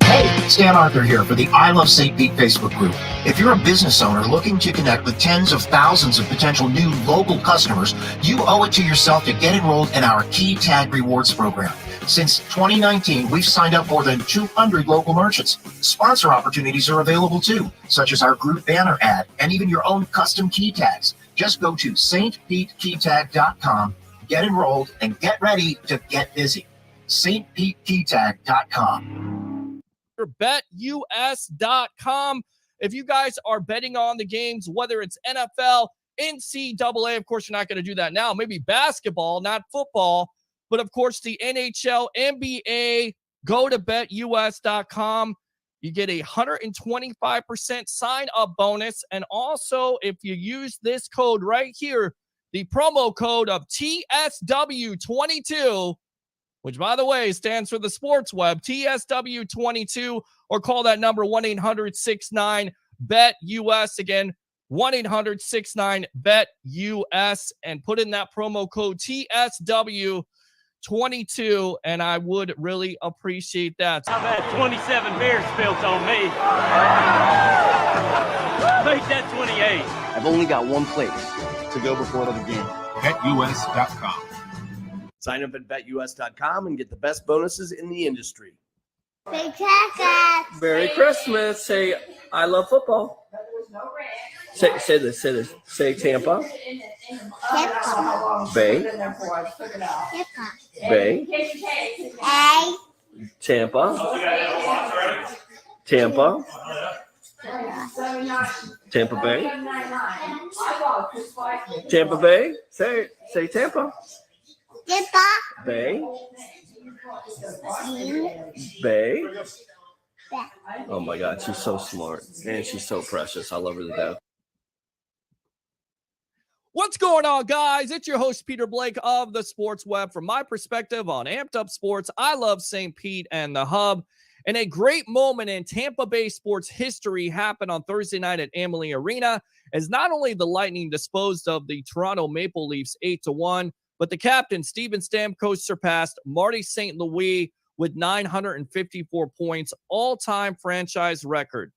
Hey, Stan Arthur here for the I Love St. Pete Facebook group. If you're a business owner looking to connect with tens of thousands of potential new local customers, you owe it to yourself to get enrolled in our Key Tag Rewards program. Since 2019, we've signed up more than 200 local merchants. Sponsor opportunities are available too, such as our group banner ad and even your own custom key tags. Just go to stpetekeytag.com, get enrolled, and get ready to get busy. stpetekeytag.com. BetUS.com. If you guys are betting on the games, whether it's NFL, NCAA, of course, you're not going to do that now. Maybe basketball, not football. But, of course, the NHL, NBA, go to BetUS.com. You get a 125% sign-up bonus. And also, if you use this code right here, the promo code of TSW22, which, by the way, stands for the sports web, TSW22, or call that number 1-800-69-BET-US. Again, 1-800-69-BET-US, and put in that promo code TSW22, and I would really appreciate that. I've had 27 beers spilled on me. Make that 28. I've only got one place to go before the game. BetUS.com. Sign up at BetUS.com and get the best bonuses in the industry. Merry Christmas. Say, I love football. Say this. Say Tampa. Bay. Bay. Tampa. Tampa. Tampa Bay. Tampa Bay. Say Tampa. Bay. Bay. Oh my God, she's so smart and she's so precious. I love her to death. What's going on, guys? It's your host, Peter Blake of the Sports Web. From my perspective on Amped Up Sports, I love St. Pete and the Hub. And a great moment in Tampa Bay sports history happened on Thursday night at Amalie Arena, as not only the Lightning disposed of the Toronto Maple Leafs 8-1, but the captain, Steven Stamkos, surpassed Marty St. Louis with 954 points, all-time franchise record.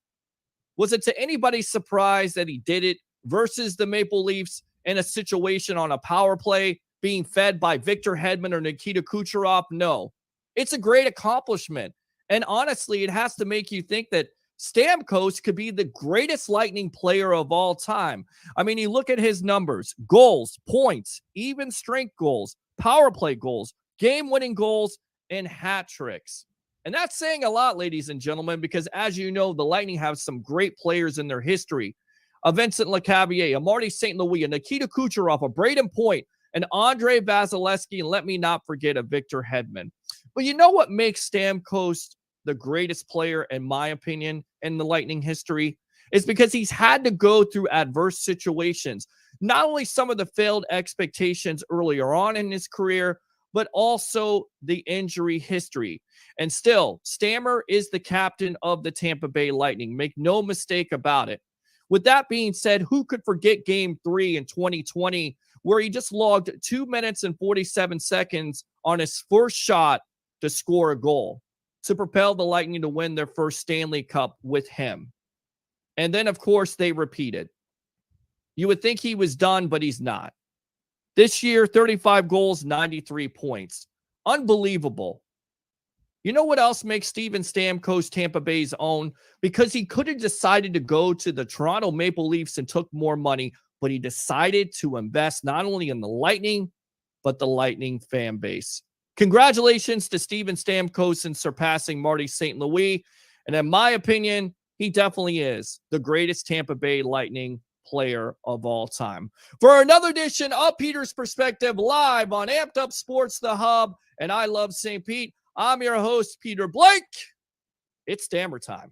Was it to anybody's surprise that he did it versus the Maple Leafs in a situation on a power play being fed by Victor Hedman or Nikita Kucherov? No. It's a great accomplishment. And honestly, it has to make you think that Stamkos could be the greatest Lightning player of all time. I mean, you look at his numbers: goals, points, even strength goals, power play goals, game-winning goals, and hat tricks. And that's saying a lot, ladies and gentlemen, because as you know, the Lightning have some great players in their history. A Vincent Lecavalier, a Marty St. Louis, a Nikita Kucherov, a Braden Point, an Andre Vasilevsky, and let me not forget a Victor Hedman. But you know what makes Stamkos the greatest player, in my opinion, in the Lightning history, is because he's had to go through adverse situations. Not only some of the failed expectations earlier on in his career, but also the injury history. And still, Stammer is the captain of the Tampa Bay Lightning. Make no mistake about it. With that being said, who could forget Game 3 in 2020, where he just logged 2 minutes and 47 seconds on his first shot to score a goal, to propel the Lightning to win their first Stanley Cup with him. And then, of course, they repeated. You would think he was done, but he's not. This year, 35 goals, 93 points. Unbelievable. You know what else makes Steven Stamkos Tampa Bay's own? Because he could have decided to go to the Toronto Maple Leafs and took more money, but he decided to invest not only in the Lightning, but the Lightning fan base. Congratulations to Steven Stamkos in surpassing Marty St. Louis. And in my opinion, he definitely is the greatest Tampa Bay Lightning player of all time. For another edition of Peter's Perspective, live on Amped Up Sports, the Hub, and I Love St. Pete, I'm your host, Peter Blake. It's Stammer time.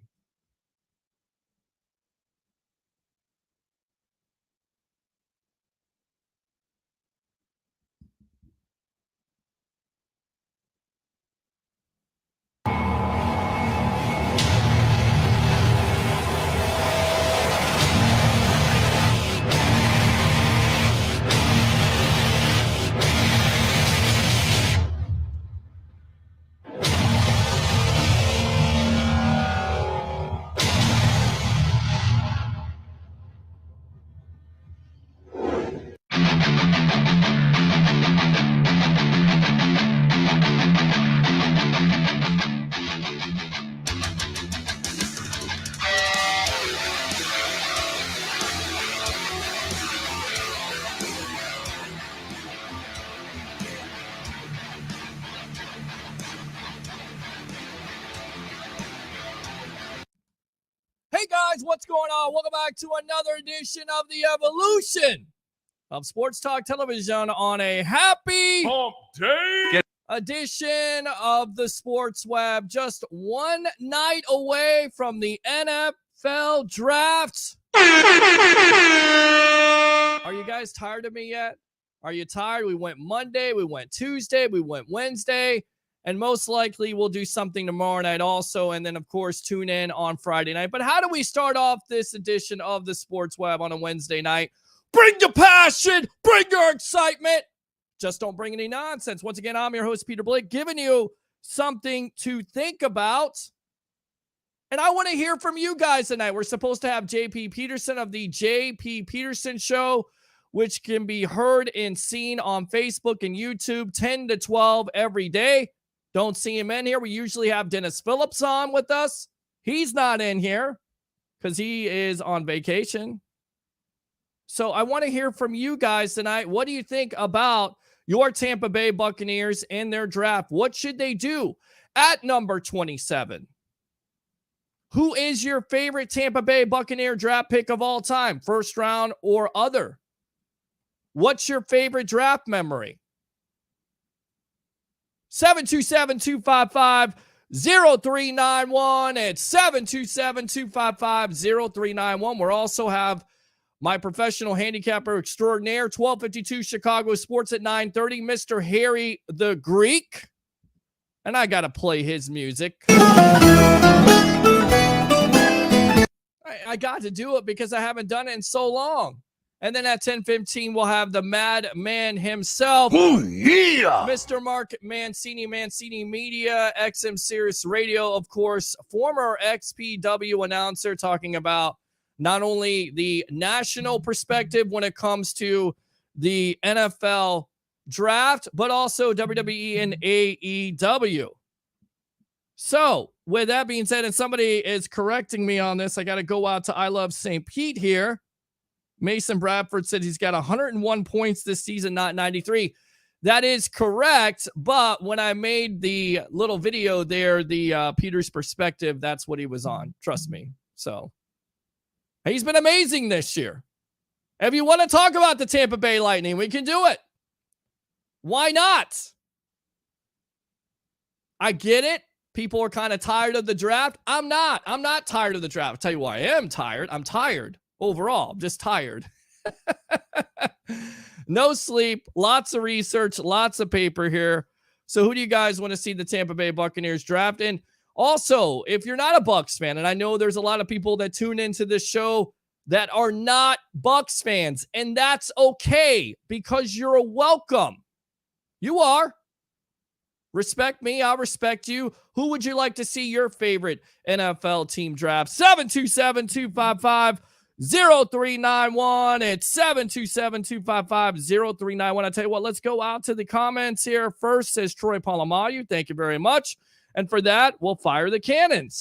What's going on? Welcome back to another edition of the evolution of Sports Talk Television on a happy Hump day. edition of the Sports Web. Just one night away from the NFL draft. Are you guys tired of me yet? Are you tired? We went Monday, we went Tuesday, we went Wednesday, and most likely we'll do something tomorrow night also. And then, of course, tune in on Friday night. But how do we start off this edition of the Sports Web on a Wednesday night? Bring the passion, bring your excitement. Just don't bring any nonsense. Once again, I'm your host, Peter Blake, giving you something to think about. And I want to hear from you guys tonight. We're supposed to have JP Peterson of the JP Peterson Show, which can be heard and seen on Facebook and YouTube 10 to 12 every day. Don't see him in here. We usually have Dennis Phillips on with us. He's not in here because he is on vacation. So I want to hear from you guys tonight. What do you think about your Tampa Bay Buccaneers and their draft? What should they do at number 27? Who is your favorite Tampa Bay Buccaneer draft pick of all time, first round or other? What's your favorite draft memory? 727-255-0391. It's 727-255-0391. We also have my professional handicapper extraordinaire, 1252 Chicago Sports at 9:30, Mr. Harry the Greek. And I got to play his music. I got to do it because I haven't done it in so long. And then at 10:15, we'll have the madman himself. Oh, yeah. Mr. Mark Mancini, Mancini Media, XM Sirius Radio, of course, former XPW announcer, talking about not only the national perspective when it comes to the NFL draft, but also WWE and AEW. So, with that being said, and somebody is correcting me on this, I got to go out to I Love St. Pete here. Mason Bradford said he's got 101 points this season, not 93. That is correct, but when I made the little video there, the Peter's perspective, that's what he was on. Trust me. So, he's been amazing this year. If you want to talk about the Tampa Bay Lightning, we can do it. Why not? I get it. People are kind of tired of the draft. I'm not. I'm not tired of the draft. I'll tell you why I am tired. I'm tired overall. I'm just tired. No sleep, lots of research, lots of paper here. So who do you guys want to see the Tampa Bay Buccaneers draft? And also, if you're not a Bucs fan, and I know there's a lot of people that tune into this show that are not Bucs fans, and that's okay because you're welcome. You are. Respect me, I'll respect you. Who would you like to see your favorite NFL team draft? 727-255-0391. It's 727-255-0391. I tell you what, let's go out to the comments here. First says Troy Polamalu. Thank you very much. And for that, we'll fire the cannons.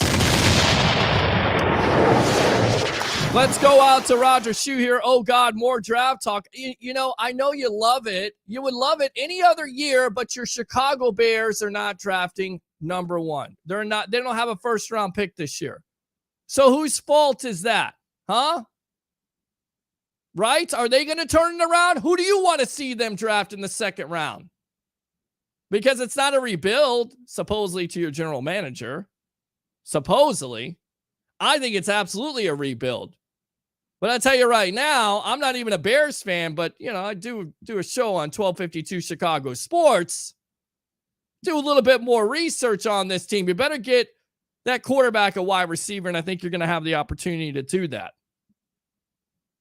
Let's go out to Roger Shue here. Oh, God, more draft talk. You know, I know you love it. You would love it any other year, but your Chicago Bears are not drafting number one. They don't have a first-round pick this year. So whose fault is that? Huh? Right? Are they going to turn it around? Who do you want to see them draft in the second round? Because it's not a rebuild, supposedly, to your general manager. Supposedly. I think it's absolutely a rebuild. But I tell you right now, I'm not even a Bears fan, but, you know, I do a show on 1252 Chicago Sports. Do a little bit more research on this team. You better get that quarterback a wide receiver, and I think you're going to have the opportunity to do that.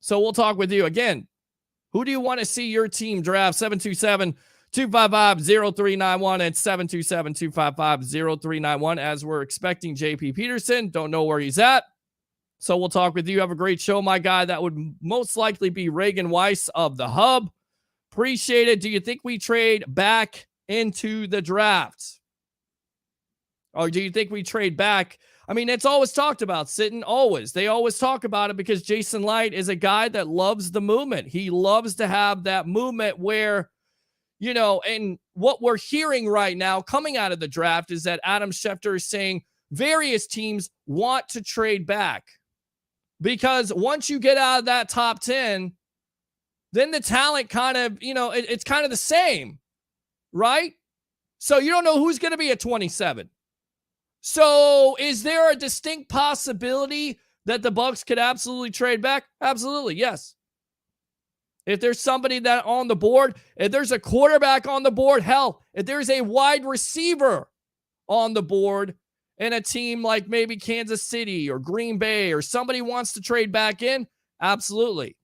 So we'll talk with you again. Who do you want to see your team draft? 727-255-0391 and 727-255-0391 as we're expecting JP Peterson. Don't know where he's at. So we'll talk with you. Have a great show, my guy. That would most likely be Reagan Weiss of the Hub. Appreciate it. Do you think we trade back into the draft? Or do you think we trade back? I mean, it's always talked about, Sitton, always. They always talk about it because Jason Light is a guy that loves the movement. He loves to have that movement where, you know, and what we're hearing right now coming out of the draft is that Adam Schefter is saying various teams want to trade back. Because once you get out of that top 10, then the talent kind of, it's kind of the same, right? So you don't know who's going to be at 27. So is there a distinct possibility that the Bucs could absolutely trade back? Absolutely, yes. If there's somebody that on the board, if there's a quarterback on the board, hell, if there's a wide receiver on the board and a team like maybe Kansas City or Green Bay or somebody wants to trade back in, absolutely.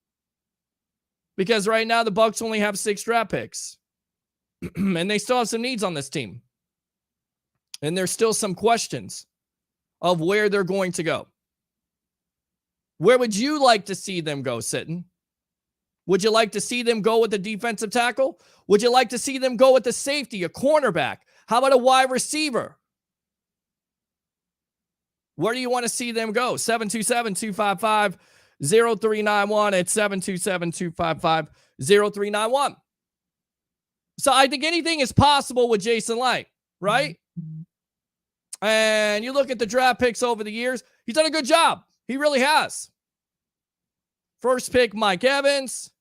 Because right now the Bucs only have 6 draft picks. And they still have some needs on this team. And there's still some questions of where they're going to go. Where would you like to see them go, Sitton? Would you like to see them go with the defensive tackle? Would you like to see them go with the safety, a cornerback? How about a wide receiver? Where do you want to see them go? 727-255-0391 at 727-255-0391. So I think anything is possible with Jason Light, right? And you look at the draft picks over the years, he's done a good job. He really has. First pick, Mike Evans.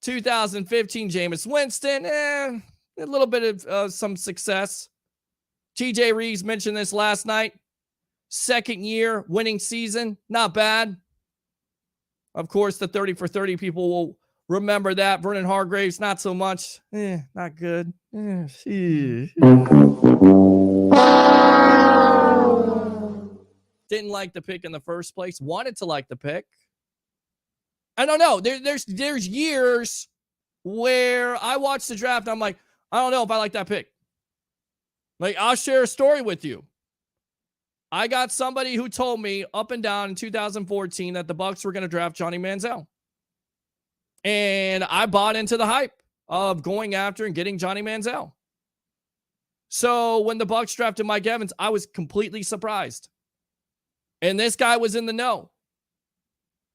2015, Jameis Winston. A little bit of some success. TJ Reeves mentioned this last night. Second year, winning season. Not bad. Of course, the 30 for 30 people will remember that. Vernon Hargreaves, not so much. Not good. Didn't like the pick in the first place. Wanted to like the pick. I don't know. There's years where I watch the draft and I'm like, I don't know if I like that pick. Like, I'll share a story with you. I got somebody who told me up and down in 2014 that the Bucs were going to draft Johnny Manziel. And I bought into the hype of going after and getting Johnny Manziel. So when the Bucs drafted Mike Evans, I was completely surprised. And this guy was in the know.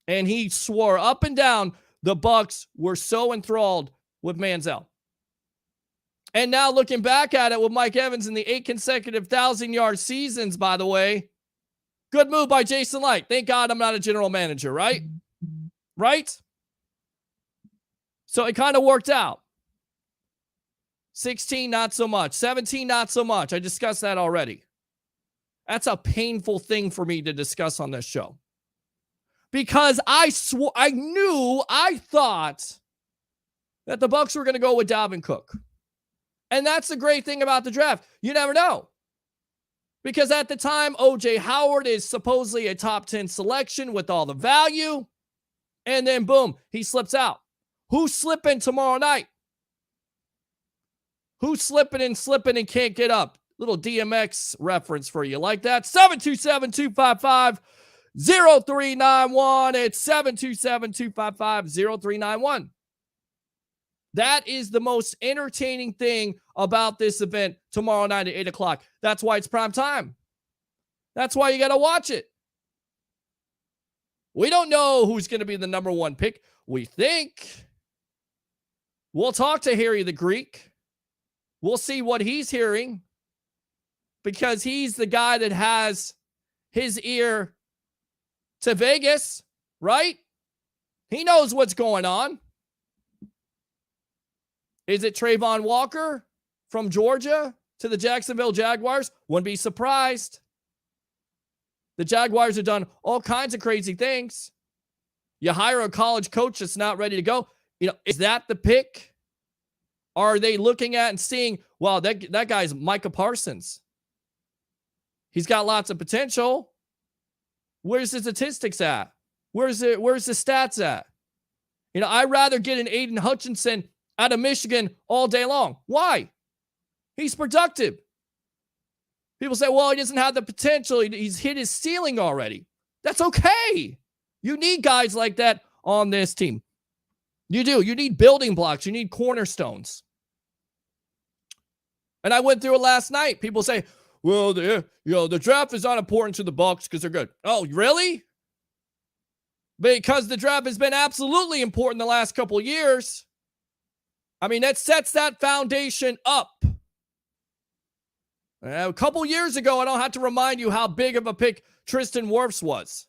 And he swore up and down the Bucs were so enthralled with Manziel. And now looking back at it with Mike Evans in the 8 consecutive 1,000-yard seasons, by the way, good move by Jason Light. Thank God I'm not a general manager, right? Right? So it kind of worked out. 16, not so much. 17, not so much. I discussed that already. That's a painful thing for me to discuss on this show. Because I thought that the Bucs were going to go with Dalvin Cook. And that's the great thing about the draft. You never know. Because at the time, O.J. Howard is supposedly a top 10 selection with all the value. And then, boom, he slips out. Who's slipping tomorrow night? Who's slipping and can't get up? Little DMX reference for you. Like that? 727-255-0391. It's 727-255-0391. That is the most entertaining thing about this event tomorrow night at 8 o'clock. That's why it's prime time. That's why you got to watch it. We don't know who's going to be the number 1 pick. We think. We'll talk to Harry the Greek. We'll see what he's hearing. Because he's the guy that has his ear to Vegas, right? He knows what's going on. Is it Trayvon Walker from Georgia to the Jacksonville Jaguars? Wouldn't be surprised. The Jaguars have done all kinds of crazy things. You hire a college coach that's not ready to go. Is that the pick? Are they looking at and seeing, wow, that guy's Micah Parsons. He's got lots of potential. Where's the statistics at? Where's the stats at? I'd rather get an Aiden Hutchinson out of Michigan all day long. Why? He's productive. People say, well, he doesn't have the potential. He's hit his ceiling already. That's okay. You need guys like that on this team. You do. You need building blocks. You need cornerstones. And I went through it last night. People say, well, the draft is not important to the Bucs because they're good. Oh, really? Because the draft has been absolutely important the last couple of years. I mean, that sets that foundation up. A couple years ago, I don't have to remind you how big of a pick Tristan Wirfs was.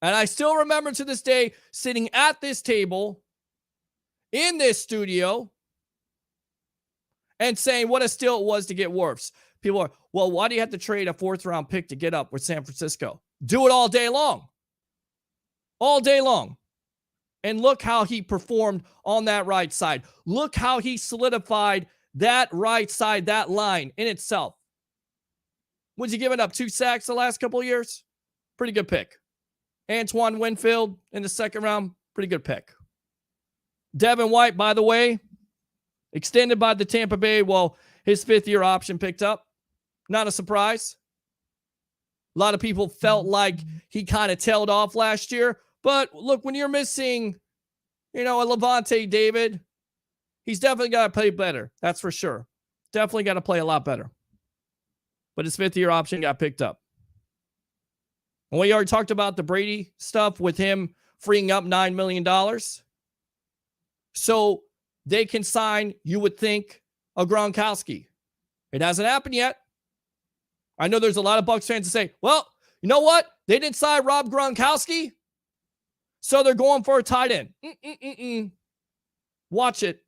And I still remember to this day sitting at this table in this studio and saying what a steal it was to get Wirfs. People are, well, why do you have to trade a 4th-round pick to get up with San Francisco? Do it all day long. All day long. And look how he performed on that right side. Look how he solidified that right side, that line in itself. Was he giving up 2 sacks the last couple of years? Pretty good pick. Antoine Winfield in the 2nd round, pretty good pick. Devin White, by the way, extended by the Tampa Bay. Well, his 5th-year option picked up. Not a surprise. A lot of people felt like he kind of tailed off last year. But look, when you're missing, a Levante David, he's definitely got to play better. That's for sure. Definitely got to play a lot better. But his 5th-year option got picked up. And we already talked about the Brady stuff with him freeing up $9 million. So they can sign, you would think, a Gronkowski. It hasn't happened yet. I know there's a lot of Bucs fans that say, well, you know what? They didn't sign Rob Gronkowski, so they're going for a tight end. Watch it.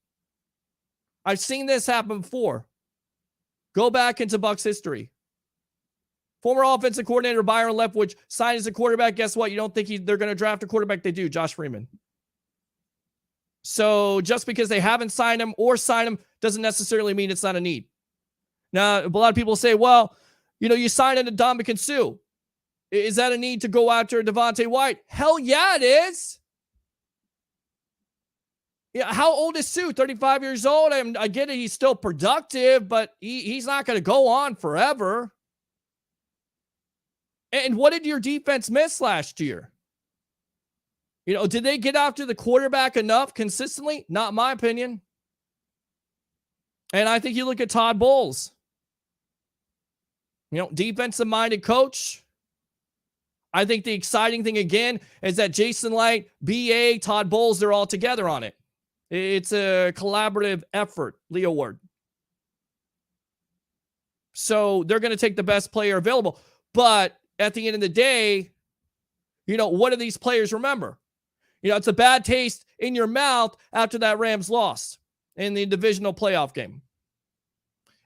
I've seen this happen before. Go back into Bucs history. Former offensive coordinator Byron Leftwich signed as a quarterback. Guess what? You don't think they're going to draft a quarterback? They do. Josh Freeman. So just because they haven't signed him or signed him doesn't necessarily mean it's not a need. Now, a lot of people say, well, you signed into Ndamukong Suh. Is that a need to go after Devontae White? Hell yeah, it is. Yeah, how old is Suh? 35 years old. I get it. He's still productive, but he's not going to go on forever. And what did your defense miss last year? Did they get after the quarterback enough consistently? Not my opinion. And I think you look at Todd Bowles. Defensive-minded coach. I think the exciting thing, again, is that Jason Light, B.A., Todd Bowles, they're all together on it. It's a collaborative effort, Leo Ward. So they're going to take the best player available. But at the end of the day, what do these players remember? It's a bad taste in your mouth after that Rams loss in the divisional playoff game.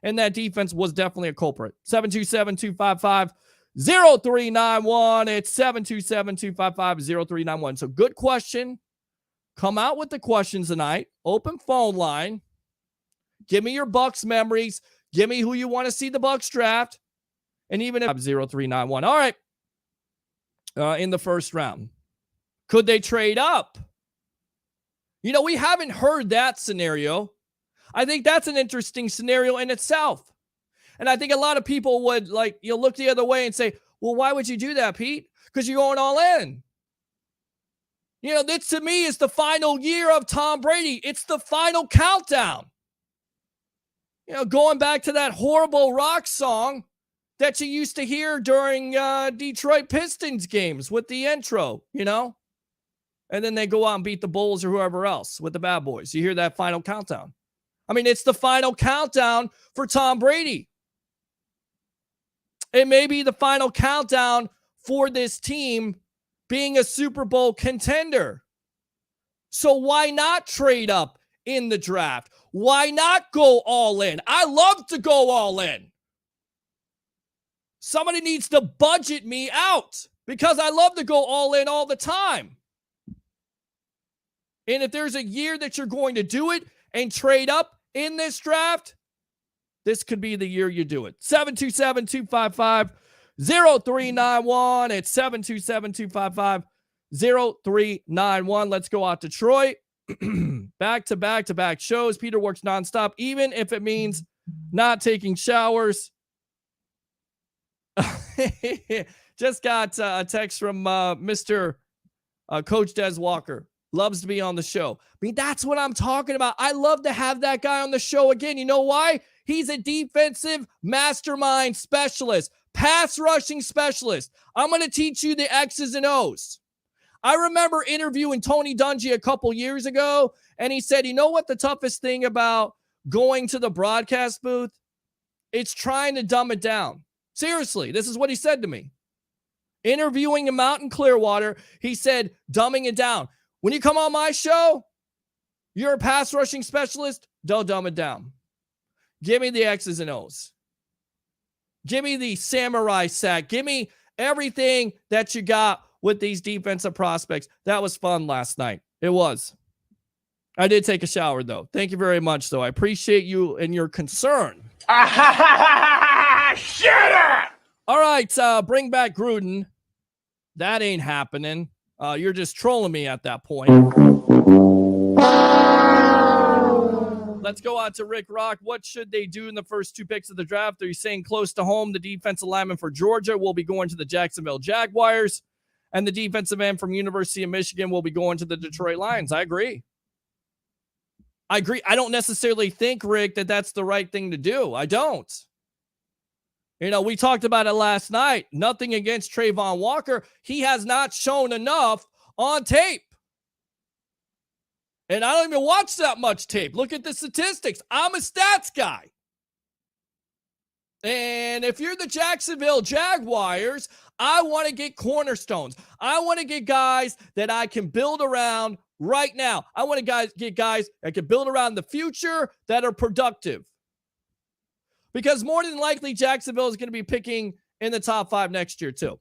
And that defense was definitely a culprit. 727-255-0391. It's 727-255-0391. So good question. Come out with the questions tonight. Open phone line. Give me your Bucs memories. Give me who you want to see the Bucs draft. And even if 0391. All right. In the 1st round. Could they trade up? We haven't heard that scenario. I think that's an interesting scenario in itself. And I think a lot of people would look the other way and say, well, why would you do that, Pete? Because you're going all in. This to me is the final year of Tom Brady. It's the final countdown. Going back to that horrible rock song that you used to hear during Detroit Pistons games with the intro, And then they go out and beat the Bulls or whoever else with the bad boys. You hear that final countdown. I mean, it's the final countdown for Tom Brady. It may be the final countdown for this team being a Super Bowl contender. So why not trade up in the draft? Why not go all in? I love to go all in. Somebody needs to budget me out because I love to go all in all the time. And if there's a year that you're going to do it and trade up in this draft, this could be the year you do it. 727-255-0391. It's 727-255-0391. Let's go out to Troy. Back-to-back-to-back shows. Peter works nonstop, even if it means not taking showers. Just got a text from Mr. Coach Des Walker. Loves to be on the show. I mean, that's what I'm talking about. I love to have that guy on the show again. You know why? He's a defensive mastermind specialist, pass rushing specialist. I'm going to teach you the X's and O's. I remember interviewing Tony Dungy a couple years ago, and he said, you know what the toughest thing about going to the broadcast booth? It's trying to dumb it down. Seriously, this is what he said to me. Interviewing him out in Clearwater, he said, dumbing it down. When you come on my show, you're a pass rushing specialist. Don't dumb it down. Give me the X's and O's. Give me the samurai sack. Give me everything that you got with these defensive prospects. That was fun last night. It was. I did take a shower, though. Thank you very much, though. I appreciate you and your concern. Shut up! All right, bring back Gruden. That ain't happening. You're just trolling me at that point. Let's go out to Rick Rock. What should they do in the first 2 picks of the draft? Are you saying close to home? The defensive lineman for Georgia will be going to the Jacksonville Jaguars, and the defensive end from University of Michigan will be going to the Detroit Lions. I agree. I don't necessarily think, Rick, that that's the right thing to do. I don't. You know, we talked about it last night. Nothing against Trayvon Walker. He has not shown enough on tape. And I don't even watch that much tape. Look at the statistics. I'm a stats guy. And if you're the Jacksonville Jaguars, I want to get cornerstones. I want to get guys that I can build around right now. I want to get guys that can build around the future that are productive. Because more than likely, Jacksonville is going to be picking in the top 5 next year, too.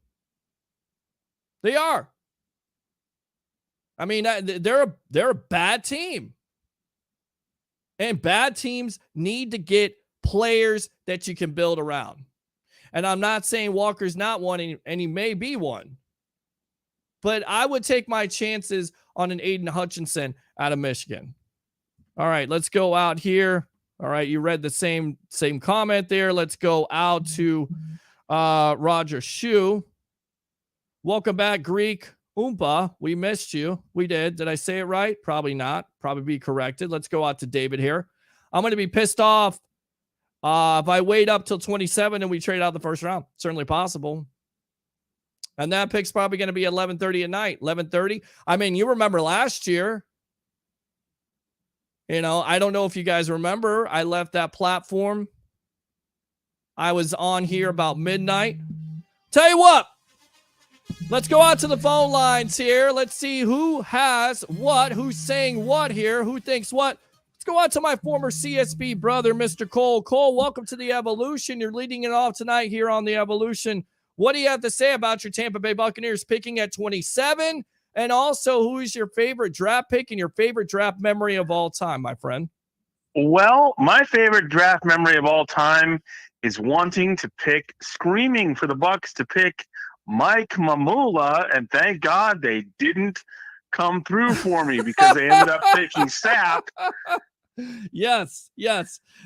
They are. I mean, they're a bad team. And bad teams need to get players that you can build around. And I'm not saying Walker's not one, and he may be one. But I would take my chances on an Aiden Hutchinson out of Michigan. All right, let's go out here. All right, you read the same comment there. Let's go out to Roger Shue. Welcome back, Greek Oompa. We missed you. We did. Did I say it right? Probably not. Probably be corrected. Let's go out to David here. I'm going to be pissed off if I wait up till 27 and we trade out the first round. Certainly possible. And that pick's probably going to be 11:30 at night. 11:30. I mean, you remember last year. You know, I don't know if you guys remember. I left that platform. I was on here about midnight. Tell you what. Let's go out to the phone lines here. Let's see who has what, who's saying what here, who thinks what. Let's go out to my former CSB brother, Mr. Cole. Cole, welcome to the Evolution. You're leading it off tonight here on the Evolution. What do you have to say about your Tampa Bay Buccaneers picking at 27? And also, who is your favorite draft pick and your favorite draft memory of all time, my friend? Well, my favorite draft memory of all time is screaming for the Bucs to pick Mike Mamula, and thank God they didn't come through for me because they ended up picking Sapp. Yes.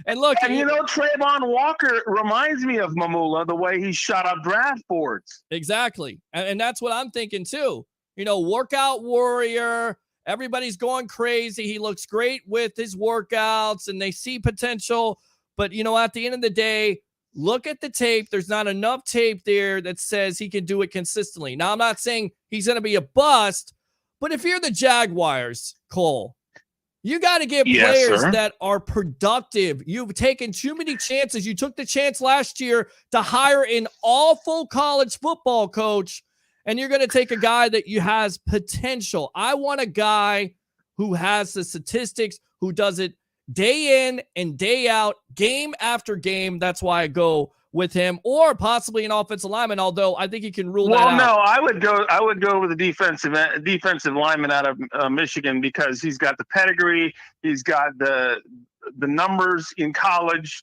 And look, and you know, Trayvon Walker reminds me of Mamula, the way he shot up draft boards. Exactly. And that's what I'm thinking too. You know, workout warrior. Everybody's going crazy. He looks great with his workouts and they see potential. But, you know, at the end of the day, look at the tape. There's not enough tape there that says he can do it consistently. Now, I'm not saying he's going to be a bust, but if you're the Jaguars, Cole, you got to get players that are productive. You've taken too many chances. You took the chance last year to hire an awful college football coach, and you're going to take a guy that has potential. I want a guy who has the statistics, who does it day in and day out, game after game. That's why I go with him, or possibly an offensive lineman, although I think he can rule that out. Well, no, I would go with a defensive lineman out of Michigan because he's got the pedigree, he's got the numbers in college,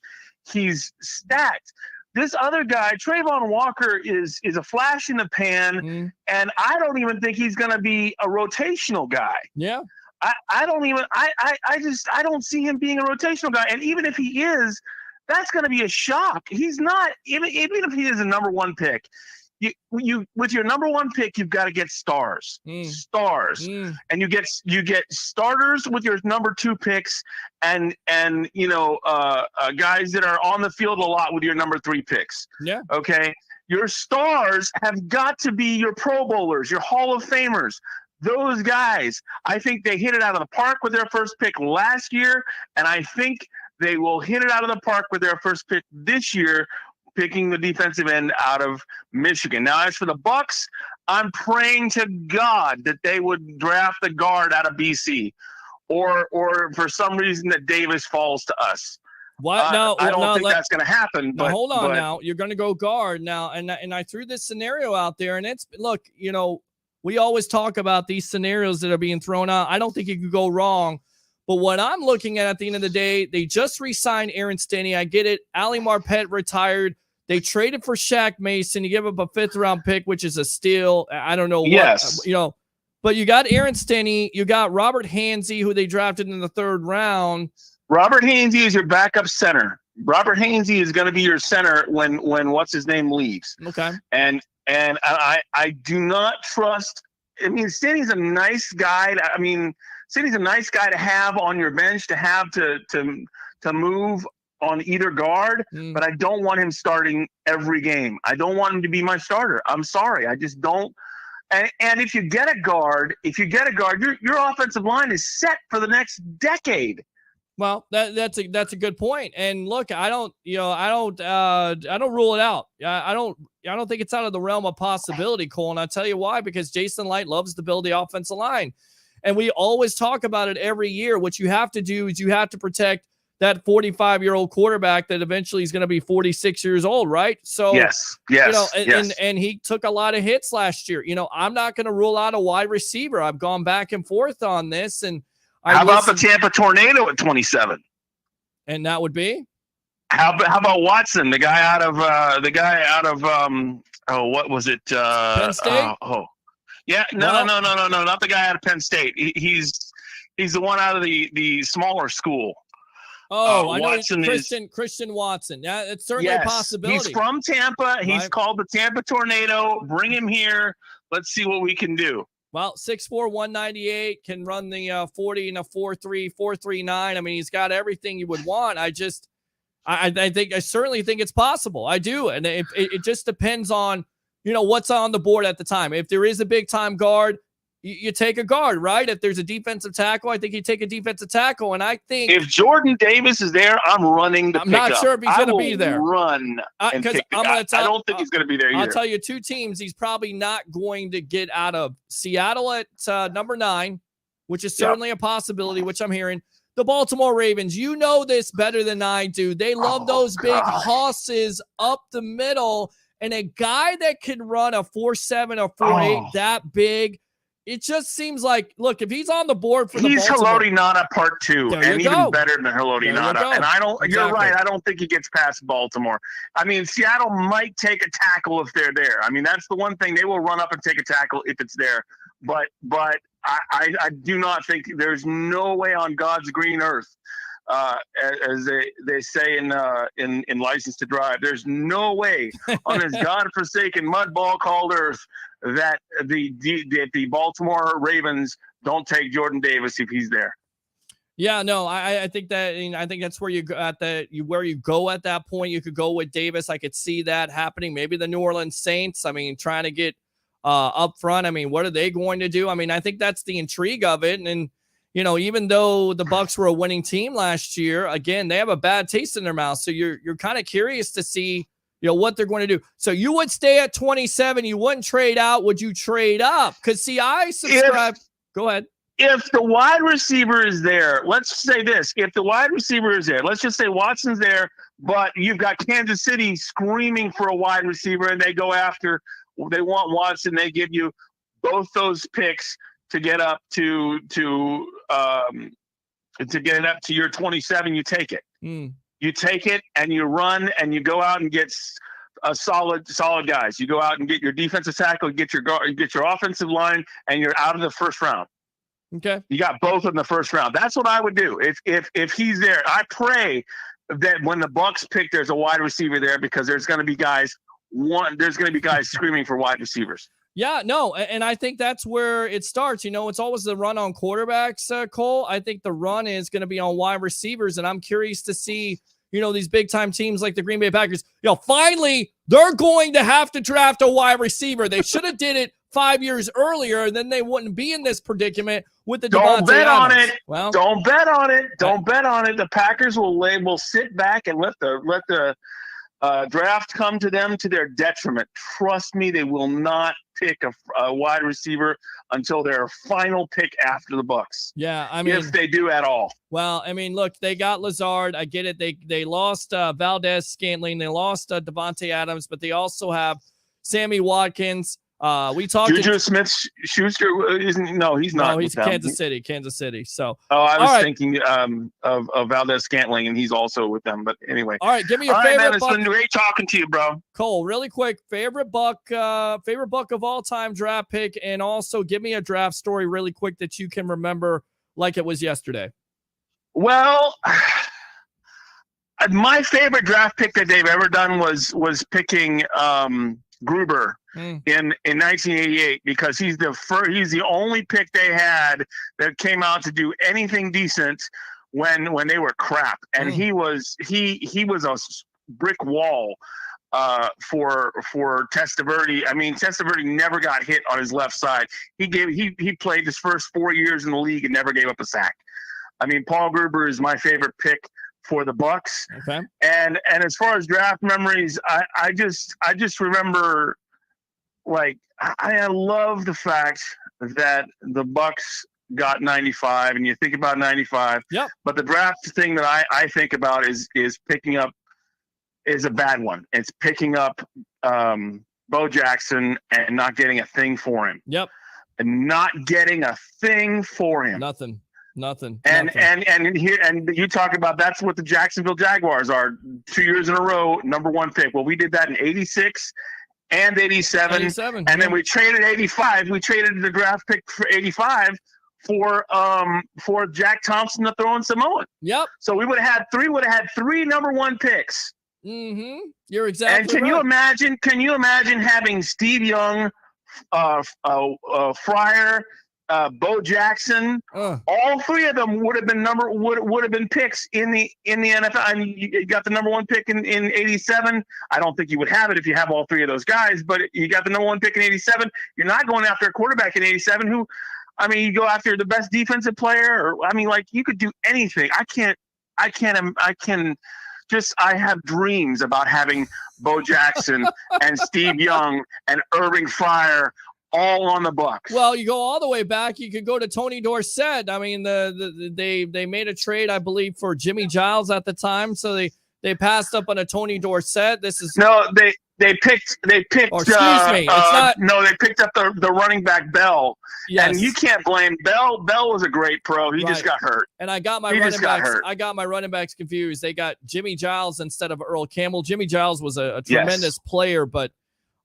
he's stacked. This other guy, Trayvon Walker, is a flash in the pan, and I don't even think he's going to be a rotational guy. Yeah. I don't see him being a rotational guy. And even if he is, that's going to be a shock. He's not, even if he is a number 1 pick, you with your number 1 pick, you've got to get stars, and you get starters with your number 2 picks, and guys that are on the field a lot with your number 3 picks. Yeah. Okay. Your stars have got to be your Pro Bowlers, your Hall of Famers. Those guys, I think they hit it out of the park with their first pick last year, and I think they will hit it out of the park with their first pick this year, picking the defensive end out of Michigan. Now, as for the Bucs, I'm praying to God that they would draft the guard out of BC, or for some reason that Davis falls to us. What? No, I don't think let, that's going to happen. Now, but hold on. but, Now you're going to go guard now, and I threw this scenario out there, and it's look. We always talk about these scenarios that are being thrown out. I don't think you could go wrong. But what I'm looking at the end of the day, they just re-signed Aaron Stinnie. I get it. Ali Marpet retired. They traded for Shaq Mason. You give up a 5th-round pick, which is a steal. I don't know yes. what, but you got Aaron Stinnie. You got Robert Hainsey, who they drafted in the 3rd round. Robert Hainsey is your backup center. Robert Hainsey is going to be your center when what's his name leaves. Okay. And I do not trust. I mean, Stinnie's a nice guy. Stinnie's a nice guy to have on your bench, to have to move on either guard, but I don't want him starting every game. I don't want him to be my starter. I'm sorry. I just don't. And if you get a guard, your offensive line is set for the next decade. Well, that's a good point. And look, I don't rule it out. I don't think it's out of the realm of possibility, Cole. And I'll tell you why, because Jason Light loves to build the offensive line. And we always talk about it every year. What you have to do is you have to protect that 45-year-old quarterback that eventually is going to be 46 years old, right? So yes. And he took a lot of hits last year. I'm not going to rule out a wide receiver. I've gone back and forth on this, and how about the Tampa Tornado at 27? And that would be? How about Watson, the guy out of what was it? Penn State? Yeah, no, not the guy out of Penn State. He's the one out of the smaller school. Oh, I know Watson Christian Watson. Yeah, it's certainly a possibility. He's from Tampa. He's called the Tampa Tornado. Bring him here. Let's see what we can do. Well, 6'4", 198, can run the 40 in a 4.3, 4.39. I mean, he's got everything you would want. I certainly think it's possible. I do. And it just depends on, what's on the board at the time. If there is a big time guard, you take a guard, right? If there's a defensive tackle, I think you take a defensive tackle. And I think if Jordan Davis is there, I'm running to pick up. I'm not sure if he's going to be there. Run and pick the guy. I don't think he's going to be there either. I'll tell you 2 teams he's probably not going to get out of. Seattle at number 9, which is certainly a possibility, which I'm hearing. The Baltimore Ravens, you know this better than I do. They love those big hosses up the middle. And a guy that can run a 4.7 or 4.8 that big, it just seems like, look, if he's on the board for he's Haloti Ngata part 2, and even better than Haloti Ngata. And you're right. I don't think he gets past Baltimore. I mean, Seattle might take a tackle if they're there. I mean, that's the one thing, they will run up and take a tackle if it's there. But I do not think, there's no way on God's green earth, as they say in License to Drive, there's no way on this godforsaken mud ball called earth that the Baltimore Ravens don't take Jordan Davis if he's there. Yeah, no, I think that, I think that's where you go at where you go at that point. You could go with Davis. I could see that happening. Maybe the New Orleans Saints, trying to get up front. What are they going to do? I think that's the intrigue of it. And even though the Bucs were a winning team last year, again, they have a bad taste in their mouth. So you're kind of curious to see, what they're going to do. So you would stay at 27. You wouldn't trade out. Would you trade up? Because I subscribe. Go ahead. If the wide receiver is there, let's say this. If the wide receiver is there, let's just say Watson's there, but you've got Kansas City screaming for a wide receiver, and they want Watson. They give you both those picks to get up to get up to your 27. You take it. You take it and you run and you go out and get solid guys. You go out and get your defensive tackle, get your guard, get your offensive line, and you're out of the first round. Okay. You got both in the first round. That's what I would do if he's there. I pray that when the Bucs pick, there's a wide receiver there, because there's going to be guys screaming for wide receivers. Yeah, no, and I think that's where it starts. It's always the run on quarterbacks, Cole. I think the run is going to be on wide receivers, and I'm curious to see, these big-time teams like the Green Bay Packers, finally, they're going to have to draft a wide receiver. They should have did it 5 years earlier, and then they wouldn't be in this predicament with the Don't bet on it. Well, don't bet on it. Don't bet on it. The Packers will sit back and let the draft come to them to their detriment. Trust me, they will not pick a wide receiver until their final pick after the Bucs. Yeah, I mean, if they do at all. Well, I mean, look, they got Lazard. I get it. They lost Valdez Scantling. They lost Devontae Adams, but they also have Sammy Watkins. We talked Juju Smith-Schuster isn't. No, he's not. No, he's Kansas City. So. I was thinking of Valdez Scantling, and he's also with them. But anyway. All right, give me your favorite. Man, it's been great talking to you, bro. Cole, really quick, favorite Buck of all time draft pick, and also give me a draft story really quick that you can remember like it was yesterday. Well, my favorite draft pick that they've ever done was picking Gruber in 1988 because he's the only pick they had that came out to do anything decent when they were crap, and he was a brick wall for Testaverde. I mean, Testaverde never got hit on his left side. He played his first 4 years in the league and never gave up a sack. I mean, Paul Gruber is my favorite pick for the Bucs. Okay. And as far as draft memories, I just remember, like, I love the fact that the Bucs got 95, and you think about 95. Yep. But the draft thing that I think about is picking up is a bad one. It's picking up Bo Jackson and not getting a thing for him. Yep. And not getting a thing for him. Nothing. And you talk about that's what the Jacksonville Jaguars are 2 years in a row, number one pick. Well, we did that in 86 and 87. And then we traded 85. We traded the draft pick for 85 for Jack Thompson to throw in Samoan. Yep. So we would have had three number one picks. Mm-hmm. You're exactly And can you imagine having Steve Young, Fryer, Bo Jackson, all three of them would have been picks in the NFL. I mean, you got the number one pick in 87. I don't think you would have it if you have all three of those guys, but you got the number one pick in 87. You're not going after a quarterback in 87 who, I mean, you go after the best defensive player, or I mean, like, you could do anything. I have dreams about having Bo Jackson and Steve Young and Irving Fryer all on the Bucs. Well, you go all the way back. You could go to Tony Dorsett. I mean, they made a trade, I believe, for Jimmy Giles at the time, so they passed up on a Tony Dorsett. They picked. Or, excuse me, it's not. No, they picked up the running back Bell. Yes. And you can't blame Bell. Bell was a great pro. He just got hurt. And I got my running backs confused. They got Jimmy Giles instead of Earl Campbell. Jimmy Giles was a tremendous player, but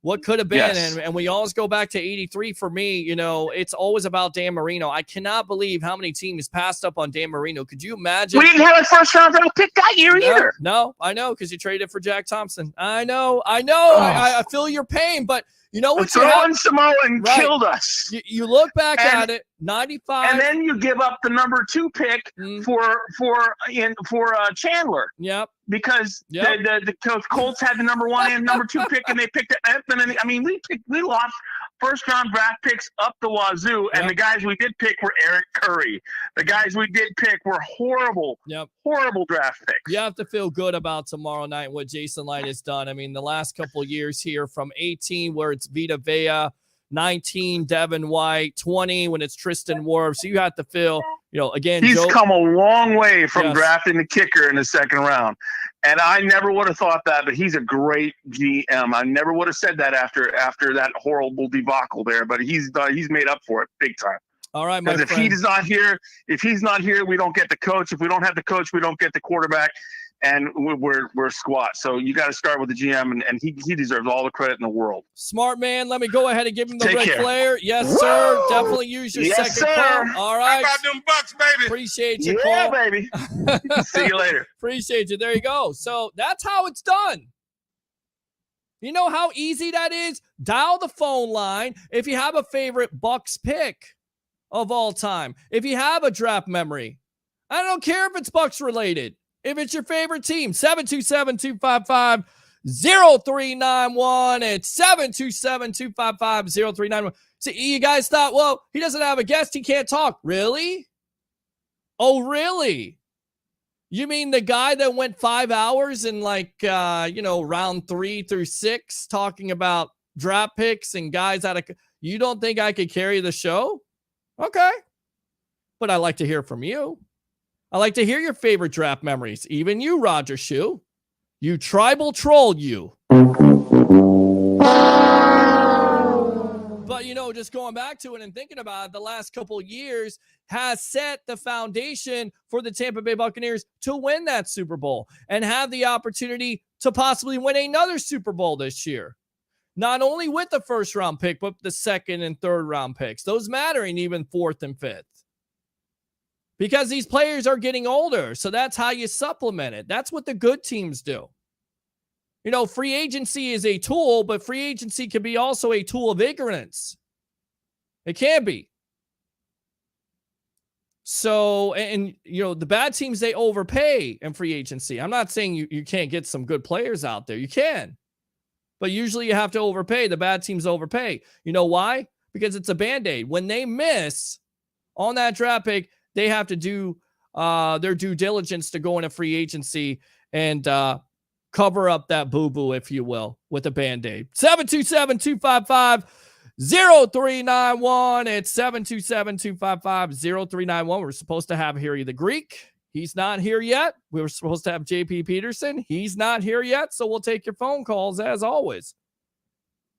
what could have been, and we always go back to 83 for me, you know, it's always about Dan Marino. I cannot believe how many teams passed up on Dan Marino. Could you imagine? We didn't have a first-round draft pick that year either. No, I know, because you traded for Jack Thompson. I know. I feel your pain, but you know what? Throwing Samoan killed us. You look back at it, 95. And then you give up the number 2 pick for Chandler. Yep. Because the Colts had the number 1 and number 2 pick, and they picked it. I mean, we lost first-round draft picks up the wazoo, and the guys we did pick were Eric Curry. The guys we did pick were horrible draft picks. You have to feel good about tomorrow night and what Jason Light has done. I mean, the last couple of years here, from 18 where it's Vita Vea, 19 Devin White, 20 when it's Tristan Wirfs. So you have to feel, you know, again, he's come a long way from drafting the kicker in the second round. And I never would have thought that, but he's a great GM. I never would have said that after that horrible debacle there, but he's made up for it big time. All right, my friend. If he's not here, we don't get the coach. If we don't have the coach, we don't get the quarterback, and we're squat. So you got to start with the GM, and he deserves all the credit in the world. Smart man. Let me go ahead and give him the Ric Flair. Yes, sir. Definitely use your second call. All right. How about them Bucs, baby? Appreciate you, yeah, Cole. Baby. See you later. Appreciate you. There you go. So that's how it's done. You know how easy that is? Dial the phone line if you have a favorite Bucs pick of all time. If you have a draft memory. I don't care if it's Bucs related. If it's your favorite team, 727-255-0391. It's 727-255-0391. See, you guys thought, well, he doesn't have a guest. He can't talk. Really? Oh, really? You mean the guy that went 5 hours in round 3 through 6 talking about draft picks and guys you don't think I could carry the show? Okay. But I like to hear from you. I like to hear your favorite draft memories. Even you, Roger Shue. You tribal troll, you. But, just going back to it and thinking about it, the last couple of years has set the foundation for the Tampa Bay Buccaneers to win that Super Bowl and have the opportunity to possibly win another Super Bowl this year. Not only with the first round pick, but the second and third round picks. Those mattering even fourth and fifth. Because these players are getting older. So that's how you supplement it. That's what the good teams do. Free agency is a tool, but free agency can be also a tool of ignorance. It can be. So, the bad teams, they overpay in free agency. I'm not saying you can't get some good players out there. You can. But usually you have to overpay. The bad teams overpay. You know why? Because it's a Band-Aid. When they miss on that draft pick, they have to do their due diligence to go into free agency and cover up that boo-boo, if you will, with a Band-Aid. 727-255-0391. It's 727-255-0391. We're supposed to have Harry the Greek. He's not here yet. We were supposed to have JP Peterson. He's not here yet, so we'll take your phone calls as always.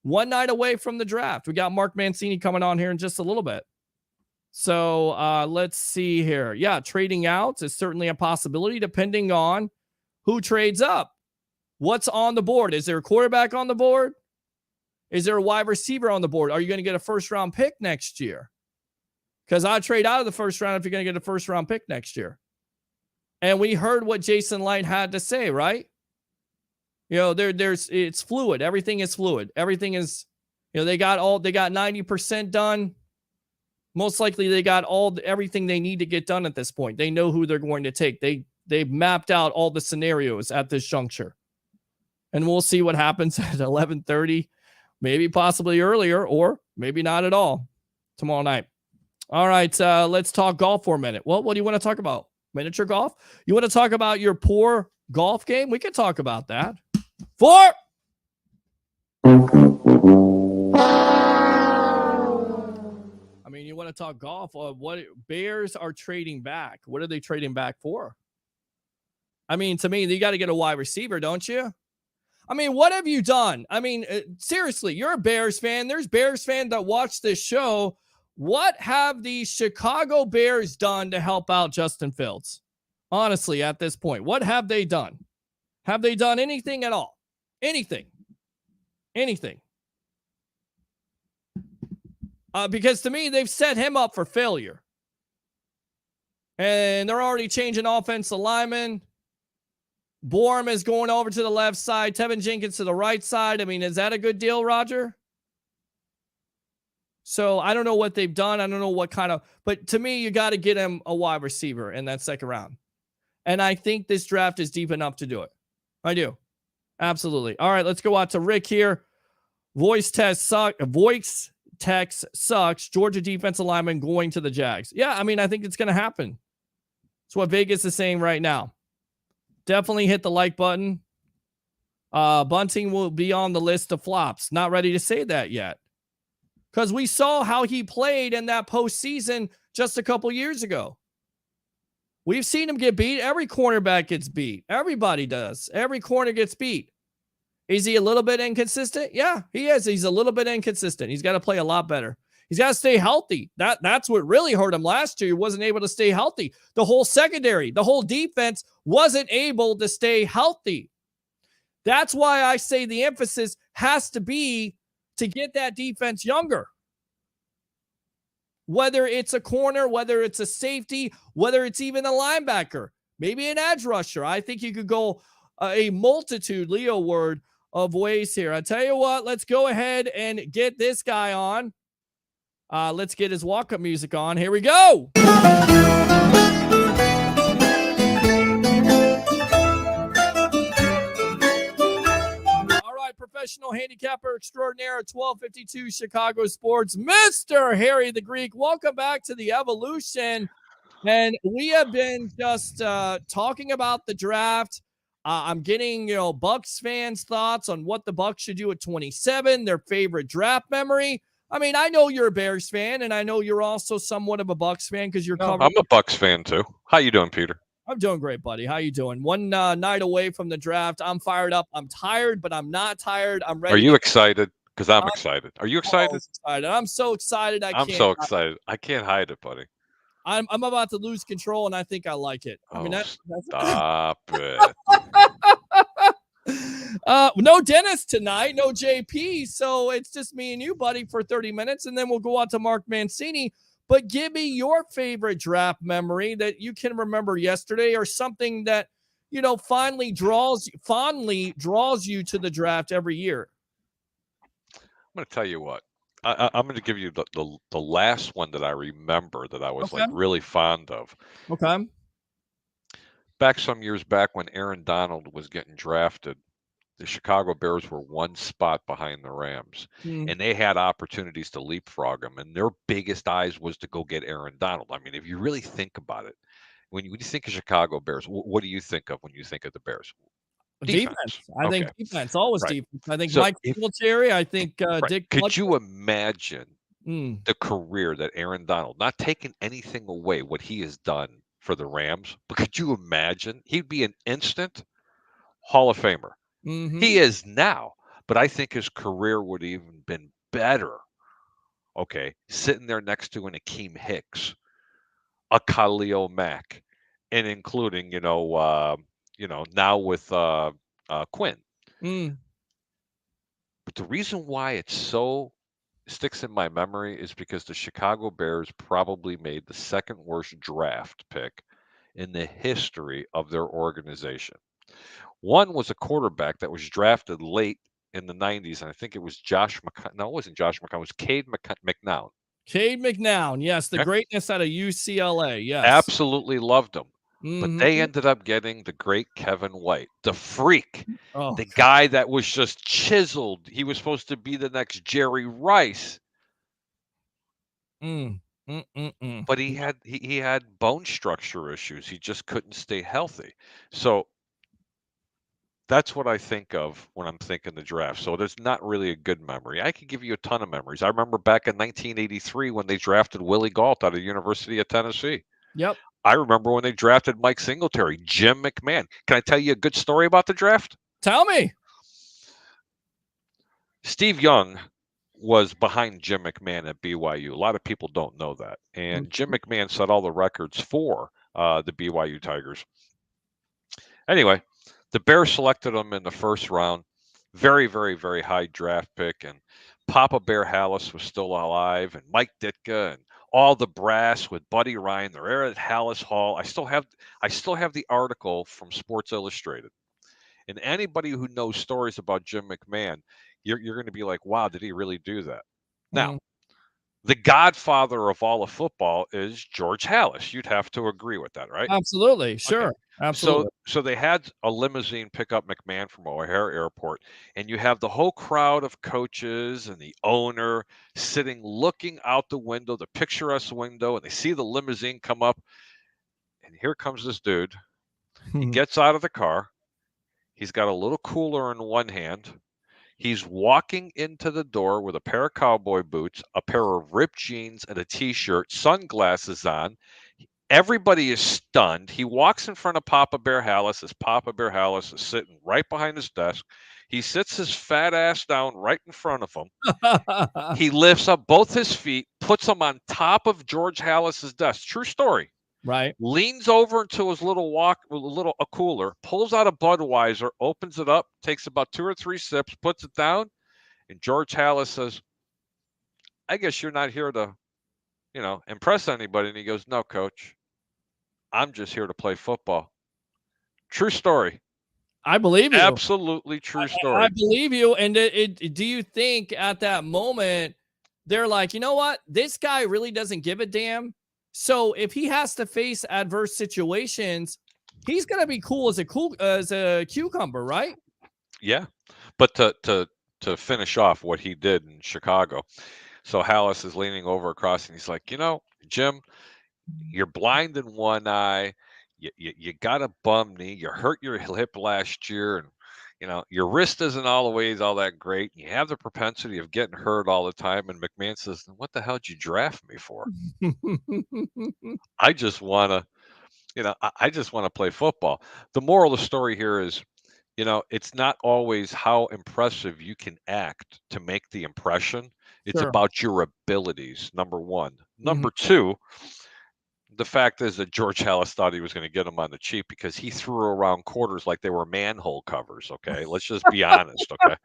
One night away from the draft. We got Mark Mancini coming on here in just a little bit. So let's see here. Yeah, trading out is certainly a possibility depending on who trades up. What's on the board? Is there a quarterback on the board? Is there a wide receiver on the board? Are you going to get a first-round pick next year? Because I'd trade out of the first round if you're going to get a first-round pick next year. And we heard what Jason Light had to say, right? It's fluid. Everything is fluid. Everything is, they got 90% done. Most likely they got everything they need to get done at this point. They know who they're going to take. They've mapped out all the scenarios at this juncture. And we'll see what happens at 11:30, maybe possibly earlier, or maybe not at all tomorrow night. All right, let's talk golf for a minute. Well, what do you want to talk about? Miniature golf? You want to talk about your poor golf game? We can talk about that. You want to talk golf? What Bears are trading back? What are they trading back for? To me, you got to get a wide receiver, don't you? What have you done? Seriously, you're a Bears fan. There's Bears fans that watch this show. What have the Chicago Bears done to help out Justin Fields? Honestly, at this point, what have they done? Have they done anything at all? Anything? Because to me, they've set him up for failure. And they're already changing offensive linemen. Bourne is going over to the left side. Tevin Jenkins to the right side. Is that a good deal, Roger? So I don't know what they've done. I don't know what kind of, but to me, you got to get him a wide receiver in that second round. And I think this draft is deep enough to do it. I do. Absolutely. All right, let's go out to Rick here. Voice text sucks. Georgia defensive lineman going to the Jags. Yeah, I think it's going to happen. That's what Vegas is saying right now. Definitely hit the like button. Bunting will be on the list of flops. Not ready to say that yet. Because we saw how he played in that postseason just a couple years ago. We've seen him get beat. Every cornerback gets beat. Everybody does. Every corner gets beat. Is he a little bit inconsistent? Yeah, he is. He's a little bit inconsistent. He's got to play a lot better. He's got to stay healthy. That's what really hurt him last year. He wasn't able to stay healthy. The whole secondary, the whole defense wasn't able to stay healthy. That's why I say the emphasis has to be to get that defense younger. Whether it's a corner, whether it's a safety, whether it's even a linebacker, maybe an edge rusher. I think you could go a multitude, Leo word, of ways here. I tell you what, let's go ahead and get this guy on. Let's get his walk-up music on. Here we go. Professional handicapper extraordinaire at 1252 Chicago Sports, Mr. Harry the Greek. Welcome back to the Evolution. And we have been just talking about the draft. I'm getting, Bucs fans' thoughts on what the Bucs should do at 27, their favorite draft memory. I mean, I know you're a Bears fan, and I know you're also somewhat of a Bucs fan because you're covering. I'm a Bucs fan too. How you doing, Peter? I'm doing great, buddy. How you doing? One night away from the draft. I'm fired up. I'm tired, but I'm not tired. I'm ready. Are you excited? Because I'm excited. Are you excited? I'm so excited. I'm so excited. I can't hide it, buddy. I'm about to lose control, and I think I like it. I mean, that's stop it. No Dennis tonight, no JP, so it's just me and you, buddy, for 30 minutes, and then we'll go out to Mark Mancini. But give me your favorite draft memory that you can remember yesterday, or something that fondly draws you to the draft every year. I'm going to tell you what. I'm going to give you the last one that I remember that I was really fond of. Okay. Back some years back when Aaron Donald was getting drafted, the Chicago Bears were one spot behind the Rams, and they had opportunities to leapfrog them, and their biggest eyes was to go get Aaron Donald. I mean, if you really think about it, when you think of Chicago Bears, what do you think of when you think of the Bears? Defense. I think defense, always defense. I think Mike Singletary. I think Dick. Could you imagine the career that Aaron Donald, not taking anything away what he has done for the Rams, but could you imagine he'd be an instant Hall of Famer? Mm-hmm. He is now, but I think his career would have even been better. Okay, sitting there next to an Akeem Hicks, a Khalil Mack, and including now with Quinn. But the reason why it so sticks in my memory is because the Chicago Bears probably made the second worst draft pick in the history of their organization. One was a quarterback that was drafted late in the 90s, and I think it was Josh McCown. No, it wasn't Josh McCown. It was Cade McNown. Cade McNown, yes, the greatness out of UCLA, yes. Absolutely loved him. But they ended up getting the great Kevin White, the freak, the guy that was just chiseled. He was supposed to be the next Jerry Rice. But he had bone structure issues. He just couldn't stay healthy. So that's what I think of when I'm thinking the draft. So there's not really a good memory. I could give you a ton of memories. I remember back in 1983 when they drafted Willie Gault out of the University of Tennessee. Yep. I remember when they drafted Mike Singletary, Jim McMahon. Can I tell you a good story about the draft? Tell me. Steve Young was behind Jim McMahon at BYU. A lot of people don't know that. And Jim McMahon set all the records for the BYU Tigers. Anyway, the Bears selected him in the first round. Very, very, very high draft pick. And Papa Bear Hallis was still alive, and Mike Ditka, and all the brass with Buddy Ryan. They're at Hallis Hall. I still have the article from Sports Illustrated. And anybody who knows stories about Jim McMahon, you're going to be like, wow, did he really do that? Now, the godfather of all of football is George Hallis. You'd have to agree with that, right? Absolutely. Sure. Okay. Absolutely. So they had a limousine pick up McMahon from O'Hare Airport, and you have the whole crowd of coaches and the owner sitting, looking out the window, the picturesque window, and they see the limousine come up. And here comes this dude. He gets out of the car. He's got a little cooler in one hand. He's walking into the door with a pair of cowboy boots, a pair of ripped jeans, and a T-shirt, sunglasses on. Everybody is stunned. He walks in front of Papa Bear Hallis as Papa Bear Hallis is sitting right behind his desk. He sits his fat ass down right in front of him. He lifts up both his feet, puts them on top of George Hallis's desk. True story. Right. Leans over into his a cooler, pulls out a Budweiser, opens it up, takes about 2 or 3 sips, puts it down, and George Hallis says, I guess you're not here to, impress anybody. And he goes, no, coach, I'm just here to play football. True story. I believe you. Absolutely true story. I believe you. And do you think at that moment they're like, you know what? This guy really doesn't give a damn. So if he has to face adverse situations, he's going to be cool as a cucumber, right? Yeah. But to finish off what he did in Chicago. So Hallis is leaning over across and he's like, Jim, you're blind in one eye. You got a bum knee. You hurt your hip last year, and your wrist isn't always all that great. You have the propensity of getting hurt all the time. And McMahon says, "What the hell did you draft me for? I just want to, I just want to play football." The moral of the story here is, it's not always how impressive you can act to make the impression. It's Sure. about your abilities, number one. Mhm. Number two, the fact is that George Halas thought he was going to get him on the cheap because he threw around quarters like they were manhole covers. Okay, let's just be honest. Okay,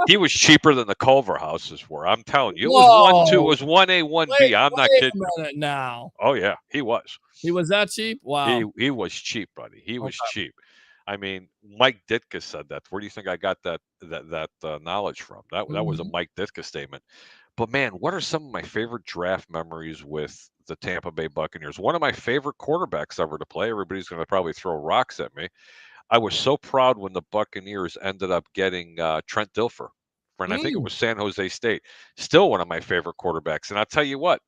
he was cheaper than the Culver houses were. I'm telling you, it was 1-2, it was 1A, 1B. I'm not Wait kidding. a minute now. Oh yeah, he was. He was that cheap? Wow. He was cheap, buddy. He was cheap. I mean, Mike Ditka said that. Where do you think I got that knowledge from? That was a Mike Ditka statement. But man, what are some of my favorite draft memories with the Tampa Bay Buccaneers? One of my favorite quarterbacks ever to play. Everybody's going to probably throw rocks at me. I was so proud when the Buccaneers ended up getting Trent Dilfer. And I think it was San Jose State. Still one of my favorite quarterbacks. And I'll tell you what,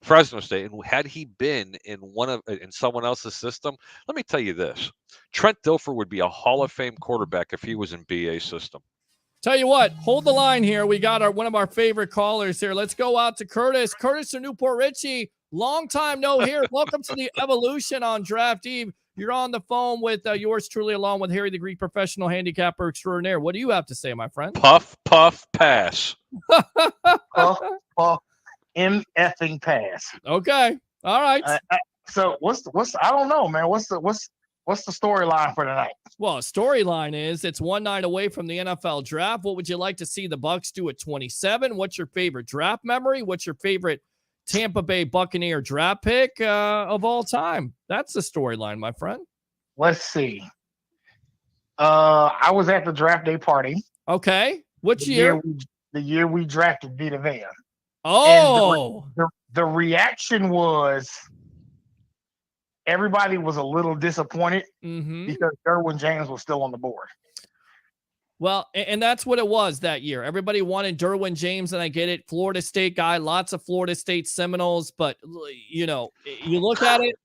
Fresno State, and had he been in someone else's system, let me tell you this: Trent Dilfer would be a Hall of Fame quarterback if he was in BA system. Tell you what, hold the line here. We got one of our favorite callers here. Let's go out to Curtis. Curtis from Newport Richie. Long time no here. Welcome to the Evolution on Draft Eve. You're on the phone with yours truly, along with Harry the Greek professional handicapper extraordinaire. What do you have to say, my friend? Puff, puff, pass. Puff, puff, M-effing pass. Okay. All right. So what's I don't know, man. What's the storyline for tonight? Well, storyline is it's one night away from the NFL draft. What would you like to see the Bucs do at 27? What's your favorite draft memory? What's your favorite Tampa Bay Buccaneer draft pick of all time? That's the storyline, my friend. Let's see. I was at the draft day party. Okay. Which year? The year we drafted Vita Vea. Oh. And the reaction was everybody was a little disappointed because Derwin James was still on the board. Well, and that's what it was that year. Everybody wanted Derwin James, and I get it. Florida State guy, lots of Florida State Seminoles. But, you look at it,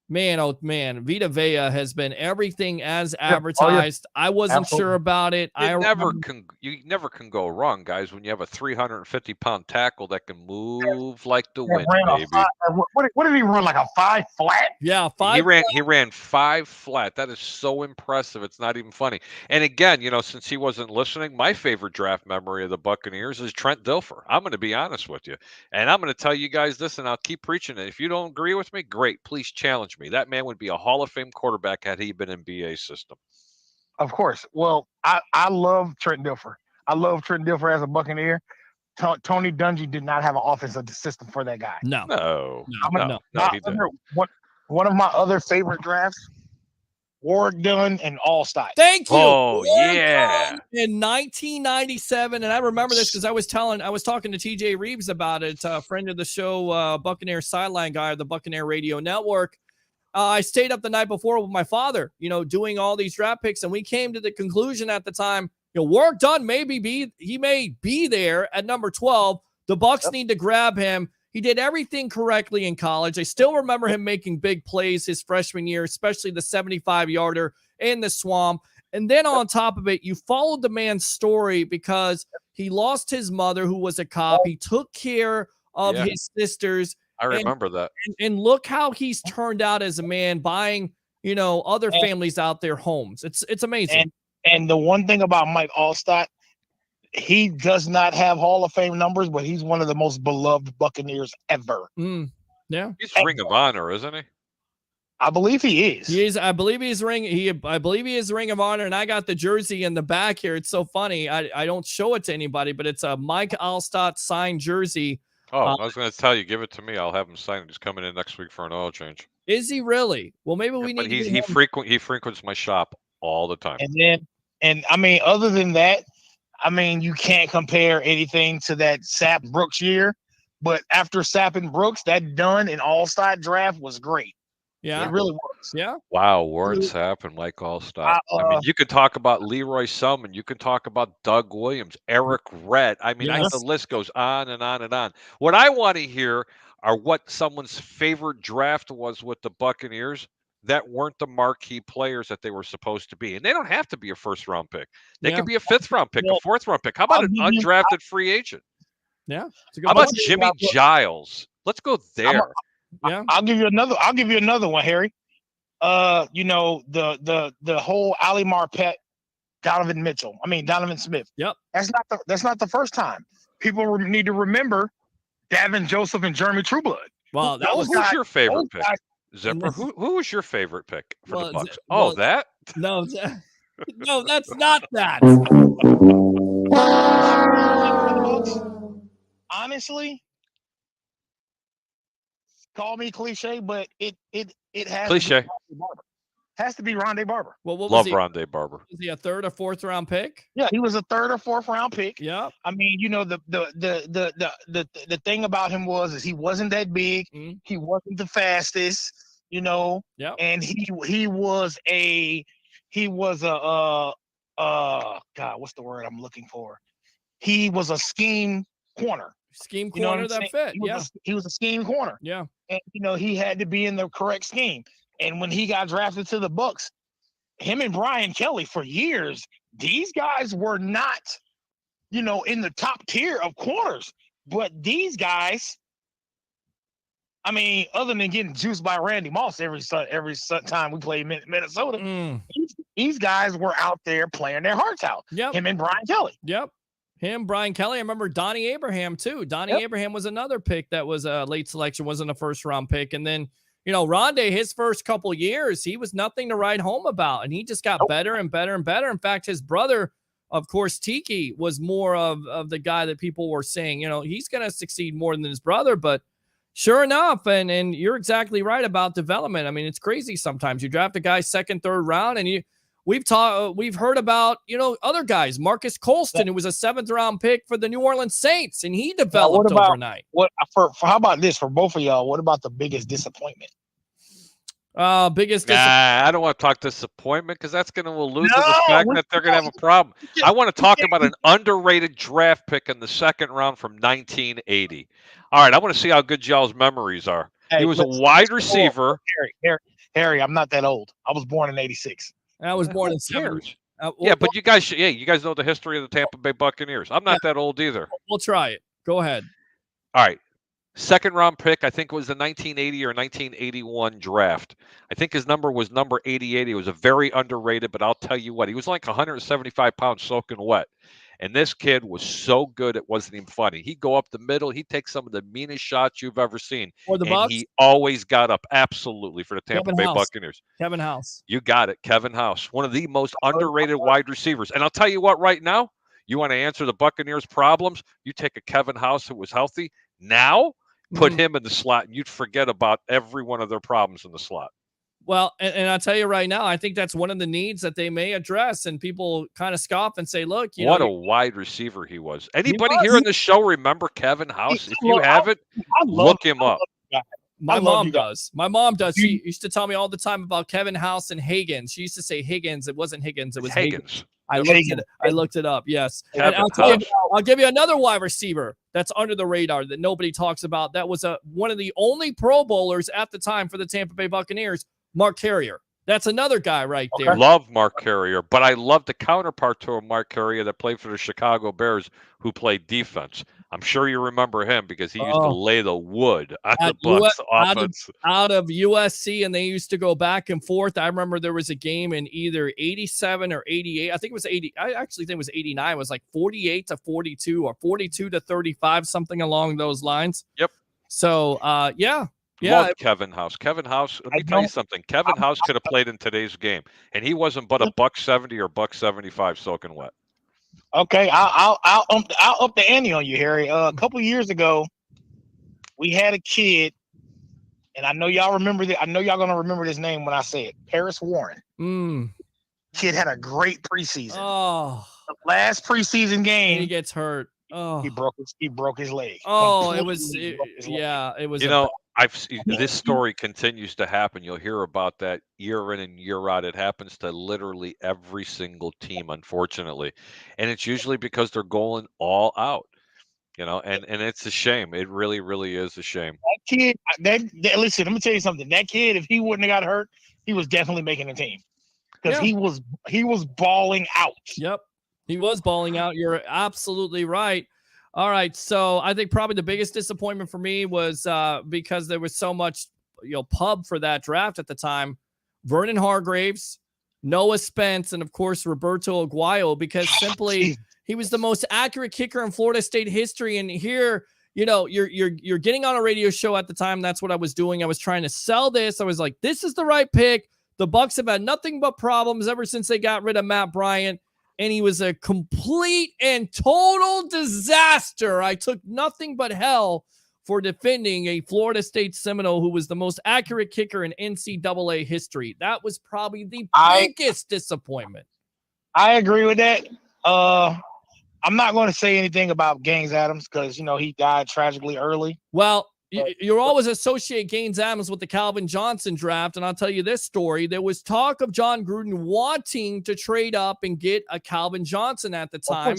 man, oh, man, Vita Vea has been everything as advertised. I wasn't sure about it. You never can go wrong, guys, when you have a 350-pound tackle that can move like the wind, baby. What did he run, like a 5 flat? Yeah, 5 He ran 5 flat. That is so impressive. It's not even funny. And again, since he wasn't listening, my favorite draft memory of the Buccaneers is Trent Dilfer. I'm going to be honest with you. And I'm going to tell you guys this, and I'll keep preaching it. If you don't agree with me, great. Please challenge me. That man would be a Hall of Fame quarterback had he been in BA system. Of course. Well, I love Trent Dilfer. I love Trent Dilfer as a Buccaneer. Tony Dungy did not have an offensive system for that guy. No. He did. One of my other favorite drafts, Warwick Dunn and Allstott. Thank you. Oh, yeah. In 1997, and I remember this because I was talking to TJ Reeves about it, a friend of the show, Buccaneer sideline guy of the Buccaneer Radio Network. I stayed up the night before with my father, doing all these draft picks, and we came to the conclusion at the time, Warwick Dunn may be there at number 12. The Bucs need to grab him. He did everything correctly in college. I still remember him making big plays his freshman year, especially the 75-yarder in the swamp. And then on top of it, you followed the man's story because he lost his mother, who was a cop. He took care of his sisters. I remember that. And look how he's turned out as a man, buying, other families out their homes. It's amazing. And the one thing about Mike Allstott, he does not have Hall of Fame numbers, but he's one of the most beloved Buccaneers ever. Yeah. He's Ring of Honor, isn't he? I believe he is. He is. I believe he is Ring of Honor, and I got the jersey in the back here. It's so funny. I don't show it to anybody, but it's a Mike Allstott signed jersey. Oh, I was going to tell you, give it to me. I'll have him sign it. He's coming in next week for an oil change. Is he really? Well, maybe we need. He frequents my shop all the time. And I mean, other than that, I mean, you can't compare anything to that Sapp Brooks year. But after Sapp and Brooks, that Dunn and Allstott draft was great. Yeah, it really was. Yeah. Wow, Warren Sapp and Mike Allstott. I mean, you could talk about Leroy Selman. You could talk about Doug Williams, Eric Redd. I mean, the list goes on and on and on. What I want to hear are what someone's favorite draft was with the Buccaneers, that weren't the marquee players that they were supposed to be. And they don't have to be a first-round pick. They could be a fifth-round pick, a fourth-round pick. How about an undrafted free agent? Yeah. How about Jimmy Giles? Let's go there. I'll give you another one, Harry. You know, the whole Ali Marpet, Donovan Smith. Yep. That's not the first time. People need to remember Davin Joseph and Jeremy Trueblood. Well, who's your favorite pick? Zipper, who was your favorite pick for the Bucs? That? No, no, that's not that. Honestly, call me cliche, but it has cliche. Has to be Rondé Barber. Well, what Love was he? Rondé Barber. Was he a third or fourth round pick? Yeah, he was a third or fourth round pick. Yeah. I mean, you know, the thing about him is he wasn't that big. Mm-hmm. He wasn't the fastest, you know. Yeah. And he was a God, what's the word I'm looking for? He was a scheme corner. Scheme corner that fit. He was a scheme corner. Yeah. And you know, he had to be in the correct scheme. And when he got drafted to the Bucs, him and Brian Kelly for years, these guys were not, you know, in the top tier of corners. But these guys, I mean, other than getting juiced by Randy Moss every time we play Minnesota, these guys were out there playing their hearts out. Yep. Him and Brian Kelly. Yep. Him, Brian Kelly. I remember Donnie Abraham too. Donnie Abraham was another pick that was a late selection, wasn't a first round pick. And then, you know, Rondé, his first couple years, he was nothing to write home about. And he just got better and better and better. In fact, his brother, of course, Tiki, was more of the guy that people were saying, you know, he's going to succeed more than his brother. But sure enough, and you're exactly right about development. I mean, it's crazy sometimes. You draft a guy second, third round, and we've heard about, you know, other guys. Marcus Colston, who was a 7th round pick for the New Orleans Saints, and he developed overnight. How about this for both of y'all? What about the biggest disappointment? Biggest disappointment. I don't want to talk disappointment because that's going to allude to the fact that they're going to have a problem. I want to talk about an underrated draft pick in the 2nd round from 1980. All right, I want to see how good y'all's memories are. He was a wide receiver. Harry, I'm not that old. I was born in '86. I was born in 70. Yeah, but you guys know the history of the Tampa Bay Buccaneers. I'm not that old either. We'll try it. Go ahead. All right. 2nd round pick, I think it was the 1980 or 1981 draft. I think his number was number 88. He was a very underrated, but I'll tell you what, he was like 175 pounds soaking wet. And this kid was so good, it wasn't even funny. He'd go up the middle. He'd take some of the meanest shots you've ever seen. For the Bucs? He always got up, absolutely, for the Tampa Bay Buccaneers. Kevin House. You got it, Kevin House. One of the most underrated wide receivers. And I'll tell you what, right now, you want to answer the Buccaneers' problems, you take a Kevin House who was healthy. Now, put him in the slot, and you'd forget about every one of their problems in the slot. Well, and I'll tell you right now, I think that's one of the needs that they may address, and people kind of scoff and say, look, what a wide receiver he was. Anybody here in the show remember Kevin House? If you haven't, look him up. My mom does. My mom does. She used to tell me all the time about Kevin House and Higgins. She used to say Higgins. It wasn't Higgins. It was Higgins. I looked it up. Yes. And I'll give you another wide receiver that's under the radar that nobody talks about. That was one of the only Pro Bowlers at the time for the Tampa Bay Buccaneers, Mark Carrier. That's another guy right there. Love Mark Carrier, but I love the counterpart to Mark Carrier that played for the Chicago Bears, who played defense. I'm sure you remember him because he used to lay the wood on the Bucs offense. Out of USC, and they used to go back and forth. I remember there was a game in either 87 or 88. I think it was 80. I actually think it was 89. It was like 48-42 or 42-35, something along those lines. Yep. So, yeah. Love Kevin House. Kevin House, let me tell you something. Kevin House could have played in today's game, and he wasn't but a $170 or $175 soaking wet. Okay, I'll up the ante on you, Harry. A couple of years ago, we had a kid, and I know y'all remember I know y'all gonna remember this name when I say it. Paris Warren. Kid had a great preseason. Oh, the last preseason game, he gets hurt. Oh, he broke his leg. Oh, it was. It was. You know, I've seen this story continues to happen. You'll hear about that year in and year out. It happens to literally every single team, unfortunately, and it's usually because they're going all out. and it's a shame. It really, really is a shame. That kid, listen, let me tell you something. That kid, if he wouldn't have got hurt, he was definitely making the team because he was balling out. Yep, he was balling out. You're absolutely right. All right, so I think probably the biggest disappointment for me was because there was so much pub for that draft at the time. Vernon Hargraves, Noah Spence, and of course Roberto Aguayo, because simply he was the most accurate kicker in Florida State history. And here, you're getting on a radio show at the time. That's what I was doing. I was trying to sell this. I was like, this is the right pick. The Bucs have had nothing but problems ever since they got rid of Matt Bryant, and he was a complete and total disaster. I took nothing but hell for defending a Florida State Seminole who was the most accurate kicker in NCAA history. That was probably the biggest disappointment. I agree with that. I'm not going to say anything about Gaines Adams because, he died tragically early. Well, you always associate Gaines Adams with the Calvin Johnson draft, and I'll tell you this story. There was talk of John Gruden wanting to trade up and get a Calvin Johnson at the time.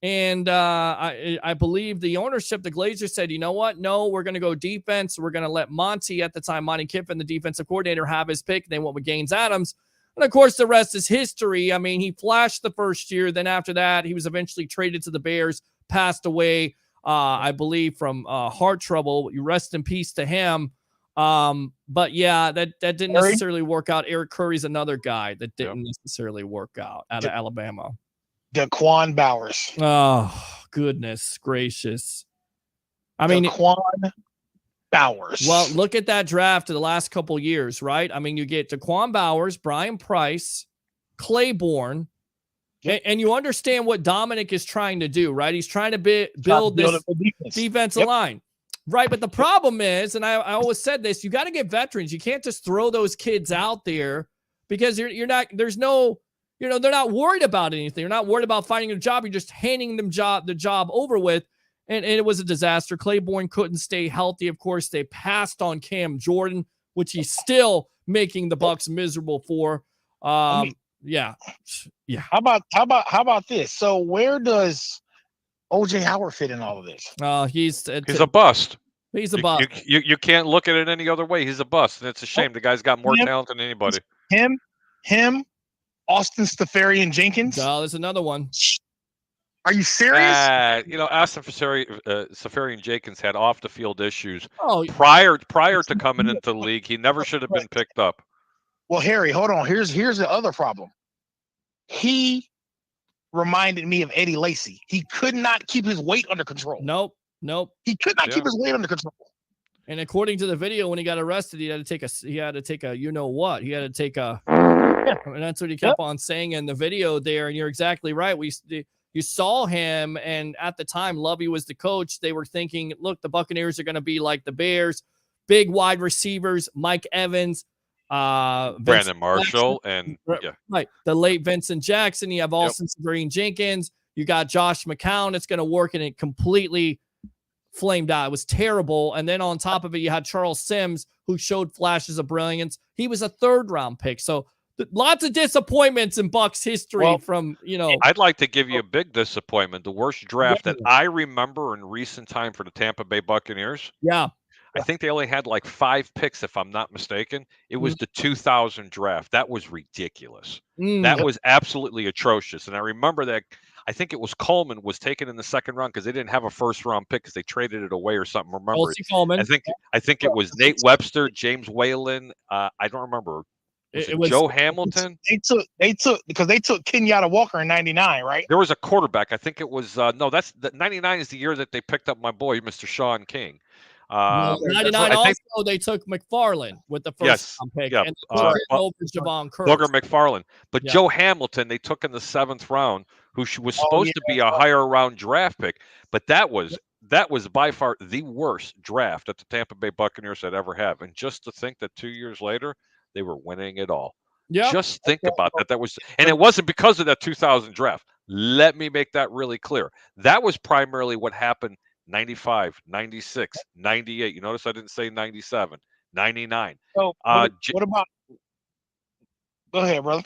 And I believe the ownership, the Glazers, said, you know what? No, we're going to go defense. We're going to let Monty Kiffin, the defensive coordinator, have his pick. They went with Gaines Adams. And, of course, the rest is history. I mean, he flashed the first year. Then after that, he was eventually traded to the Bears, passed away, I believe, from heart trouble. You rest in peace to him. But, yeah, that didn't necessarily work out. Eric Curry's another guy that didn't necessarily work out of Alabama. Daquan Bowers. Oh, goodness gracious. I mean, Daquan Bowers. Well, look at that draft of the last couple years, right? I mean, you get Daquan Bowers, Brian Price, Claiborne, and you understand what Dominic is trying to do, right? He's trying to build this defensive line. Right, but the problem is, and I always said this, you got to get veterans. You can't just throw those kids out there because you're not, there's no, they're not worried about anything. You're not worried about finding a job. You're just handing them the job over with. And it was a disaster. Claiborne couldn't stay healthy. Of course, they passed on Cam Jordan, which he's still making the Bucs miserable for. Yeah. How about this? So where does OJ Howard fit in all of this? He's a bust. He's a bust. You can't look at it any other way. He's a bust, and it's a shame. The guy's got more talent than anybody. Him, Austin Stafarian Jenkins. Oh, there's another one. Are you serious? Austin Safarian Jenkins had off the field issues prior to coming into the league. He never should have been picked up. Well, Harry, hold on. Here's the other problem. He reminded me of Eddie Lacy. He could not keep his weight under control. Nope. He could not keep his weight under control. And according to the video, when he got arrested, he had to take a and that's what he kept on saying in the video there. And you're exactly right. You saw him, and at the time, Lovey was the coach. They were thinking, look, the Buccaneers are going to be like the Bears, big wide receivers, Mike Evans, Brandon Marshall, Jackson, right, the late Vincent Jackson. You have Austin Green Jenkins. You got Josh McCown. It's going to work, and it completely flamed out. It was terrible. And then on top of it, you had Charles Sims, who showed flashes of brilliance. He was a third-round pick. So lots of disappointments in Bucs history I'd like to give you a big disappointment. The worst draft that I remember in recent time for the Tampa Bay Buccaneers. Yeah. I think they only had like 5 picks, if I'm not mistaken. It was the 2000 draft. That was ridiculous. That was absolutely atrocious. And I remember that I think it was Coleman was taken in the second round because they didn't have a first-round pick because they traded it away or something. Remember? Coleman. I think it was Nate Webster, James Whalen. I don't remember. It was Joe Hamilton. They took Kenyatta Walker in '99, right? There was a quarterback. I think it was that's the '99 is the year that they picked up my boy, Mr. Sean King. '99 also they took McFarland with the first round pick and over Javon Curtis. Booger McFarland. But Joe Hamilton they took in the 7th round, who was supposed to be a higher round draft pick, but that was by far the worst draft that the Tampa Bay Buccaneers had ever have. And just to think that 2 years later they were winning it all. Yeah. Just think about that. And it wasn't because of that 2000 draft. Let me make that really clear. That was primarily what happened 95, 96, 98. You notice I didn't say 97, 99. So what about? Go ahead, brother.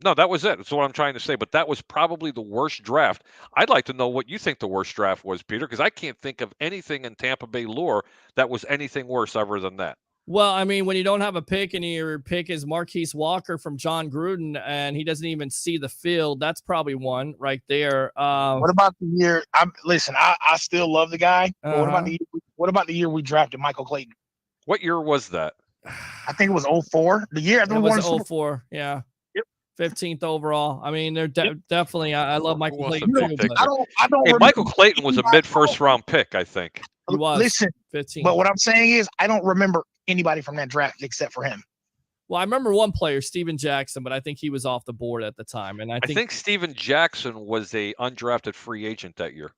No, that was it. That's what I'm trying to say. But that was probably the worst draft. I'd like to know what you think the worst draft was, Peter, because I can't think of anything in Tampa Bay lore that was anything worse ever than that. Well, I mean, when you don't have a pick and your pick is Marquise Walker from John Gruden and he doesn't even see the field, that's probably one right there. What about the year? I still love the guy. But what about the year we drafted Michael Clayton? What year was that? I think it was 04. The year after it we won was 04. Yeah. Yep. 15th overall. I mean, they're definitely. I love Michael Clayton too. I don't. Hey, Michael Clayton was a mid-first round pick, I think. He was. Listen, 15. But what I'm saying is, I don't remember anybody from that draft except for him. Well, I remember one player, Steven Jackson, but I think he was off the board at the time. And I think Steven Jackson was a undrafted free agent that year.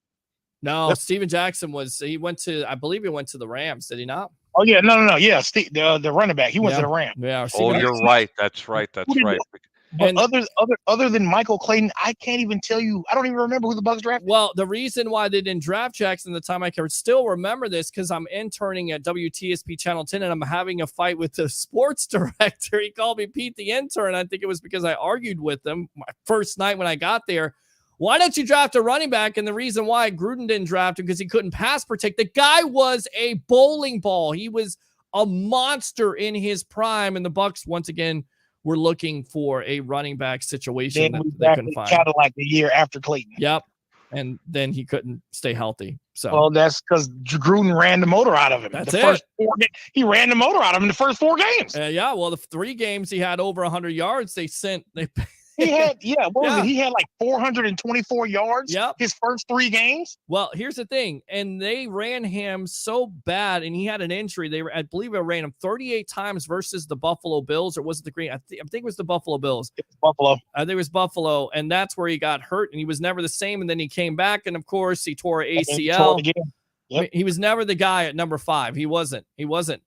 No, Steven Jackson I believe he went to the Rams, did he not? Oh yeah, no. Yeah, the running back. He went to the Rams. Yeah. You're right. That's right. But other than Michael Clayton, I can't even tell you. I don't even remember who the Bucs drafted. Well, the reason why they didn't draft Jackson at the time, I can still remember this because I'm interning at WTSP Channel 10 and I'm having a fight with the sports director. He called me Pete the intern. I think it was because I argued with him my first night when I got there. Why don't you draft a running back? And the reason why Gruden didn't draft him because he couldn't pass protect. The guy was a bowling ball. He was a monster in his prime. And the Bucs, once again, were looking for a running back situation that they couldn't find. Cadillac the year after Clayton. Yep. And then he couldn't stay healthy. So, well, that's because Gruden ran the motor out of him. That's He ran the motor out of him in the first 4 games. Yeah. Well, the 3 games he had over 100 yards. He had, was it? He had like 424 yards his first 3 games. Well, here's the thing. And they ran him so bad, and he had an injury. I believe they ran him 38 times versus the Buffalo Bills, or was it the Green? I think it was the Buffalo Bills. It was Buffalo. I think it was Buffalo, and that's where he got hurt, and he was never the same. And then he came back, and of course, he tore ACL. Yep. He was never the guy at number 5. He wasn't.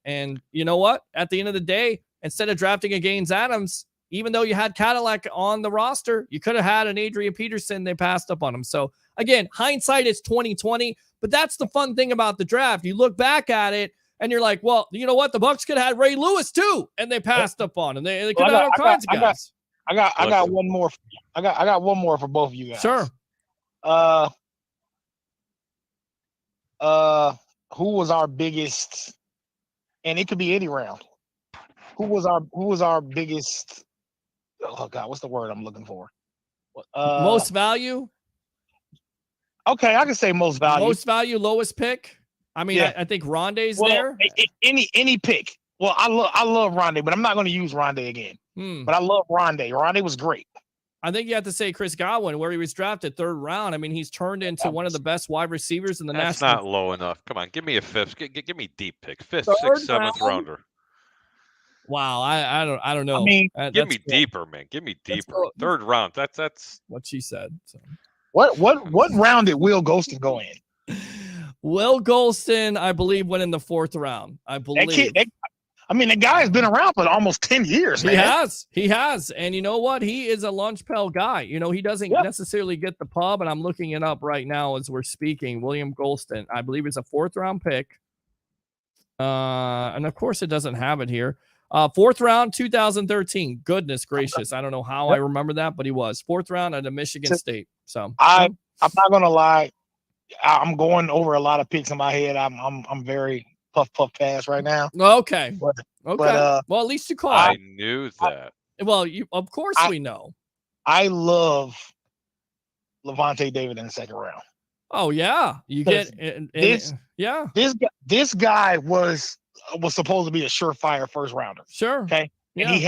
And you know what? At the end of the day, instead of drafting a Gaines Adams, even though you had Cadillac on the roster, you could have had an Adrian Peterson. They passed up on him. So again, hindsight is 2020, but that's the fun thing about the draft. You look back at it and you're like, well, you know what? The Bucs could have had Ray Lewis too, and they passed up on him. They could have had all kinds of guys. I got one more. I got one more for both of you guys. Sure. Who was our biggest? And it could be any round. Who was our biggest? Oh God, what's the word I'm looking for? Most value. Okay, I can say most value. Most value, lowest pick. I mean, I think Rondé's there. Any pick. Well, I love Rondé, but I'm not going to use Rondé again. But I love Rondé. Rondé was great. I think you have to say Chris Godwin, where he was drafted 3rd round. I mean, he's turned into one of the best wide receivers in the national. That's not low enough. Come on, give me a 5th. Give me deep pick. 5th, 6th, 7th rounder. Wow, I don't know. I mean, give me deeper, man. Give me deeper. 3rd round. That's what she said. So. What round did Will Golston go in? Will Golston, I believe, went in the 4th round. I believe. The guy has been around for almost 10 years, man. He has. And you know what? He is a lunch pail guy. You know, he doesn't necessarily get the pub, and I'm looking it up right now as we're speaking. William Golston, I believe, is a 4th round pick. And of course, it doesn't have it here. 4th round, 2013. Goodness gracious. I don't know how I remember that, but he was 4th round at a Michigan State. So I'm not going to lie. I'm going over a lot of picks in my head. I'm very puff pass right now. Okay. But, well, at least you called. I knew that. Of course we know. I love Levante David in the 2nd round. Oh yeah. You get this guy was supposed to be a surefire 1st rounder. Sure. Okay. And he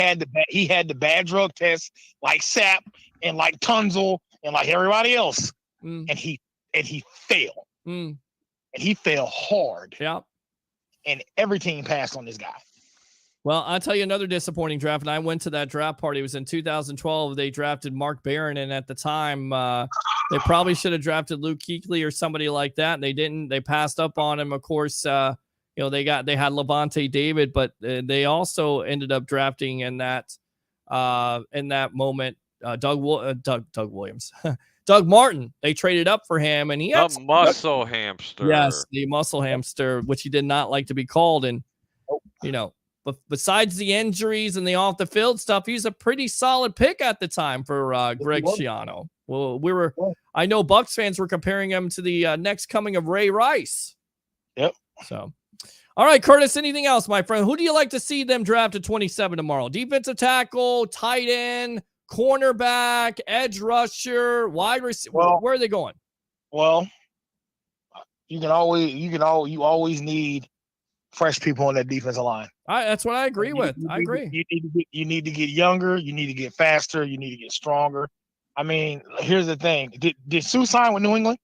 had the bad drug test like Sapp and like Tunzel and like everybody else. And he failed. And he fell hard. Yeah. And every team passed on this guy. Well, I'll tell you another disappointing draft, and I went to that draft party. It was in 2012. They drafted Mark Barron, and at the time, they probably should have drafted Luke Kuechly or somebody like that. And they didn't. They passed up on him. Of course, they had Levante David, but they also ended up drafting in that moment Doug Williams. Doug Martin, they traded up for him, and he had the muscle hamster. Yes, the muscle hamster, which he did not like to be called. And, but besides the injuries and the off the field stuff, he's a pretty solid pick at the time for Greg Schiano. Well, I know Bucs fans were comparing him to the next coming of Ray Rice. Yep. So, all right, Curtis, anything else, my friend? Who do you like to see them draft at 27 tomorrow? Defensive tackle, tight end, cornerback, edge rusher, wide receiver. Where are they going? Well, you always need fresh people on that defensive line. That's what I agree with. I agree. You need to get younger. You need to get faster. You need to get stronger. I mean, here's the thing. Did Sue sign with New England?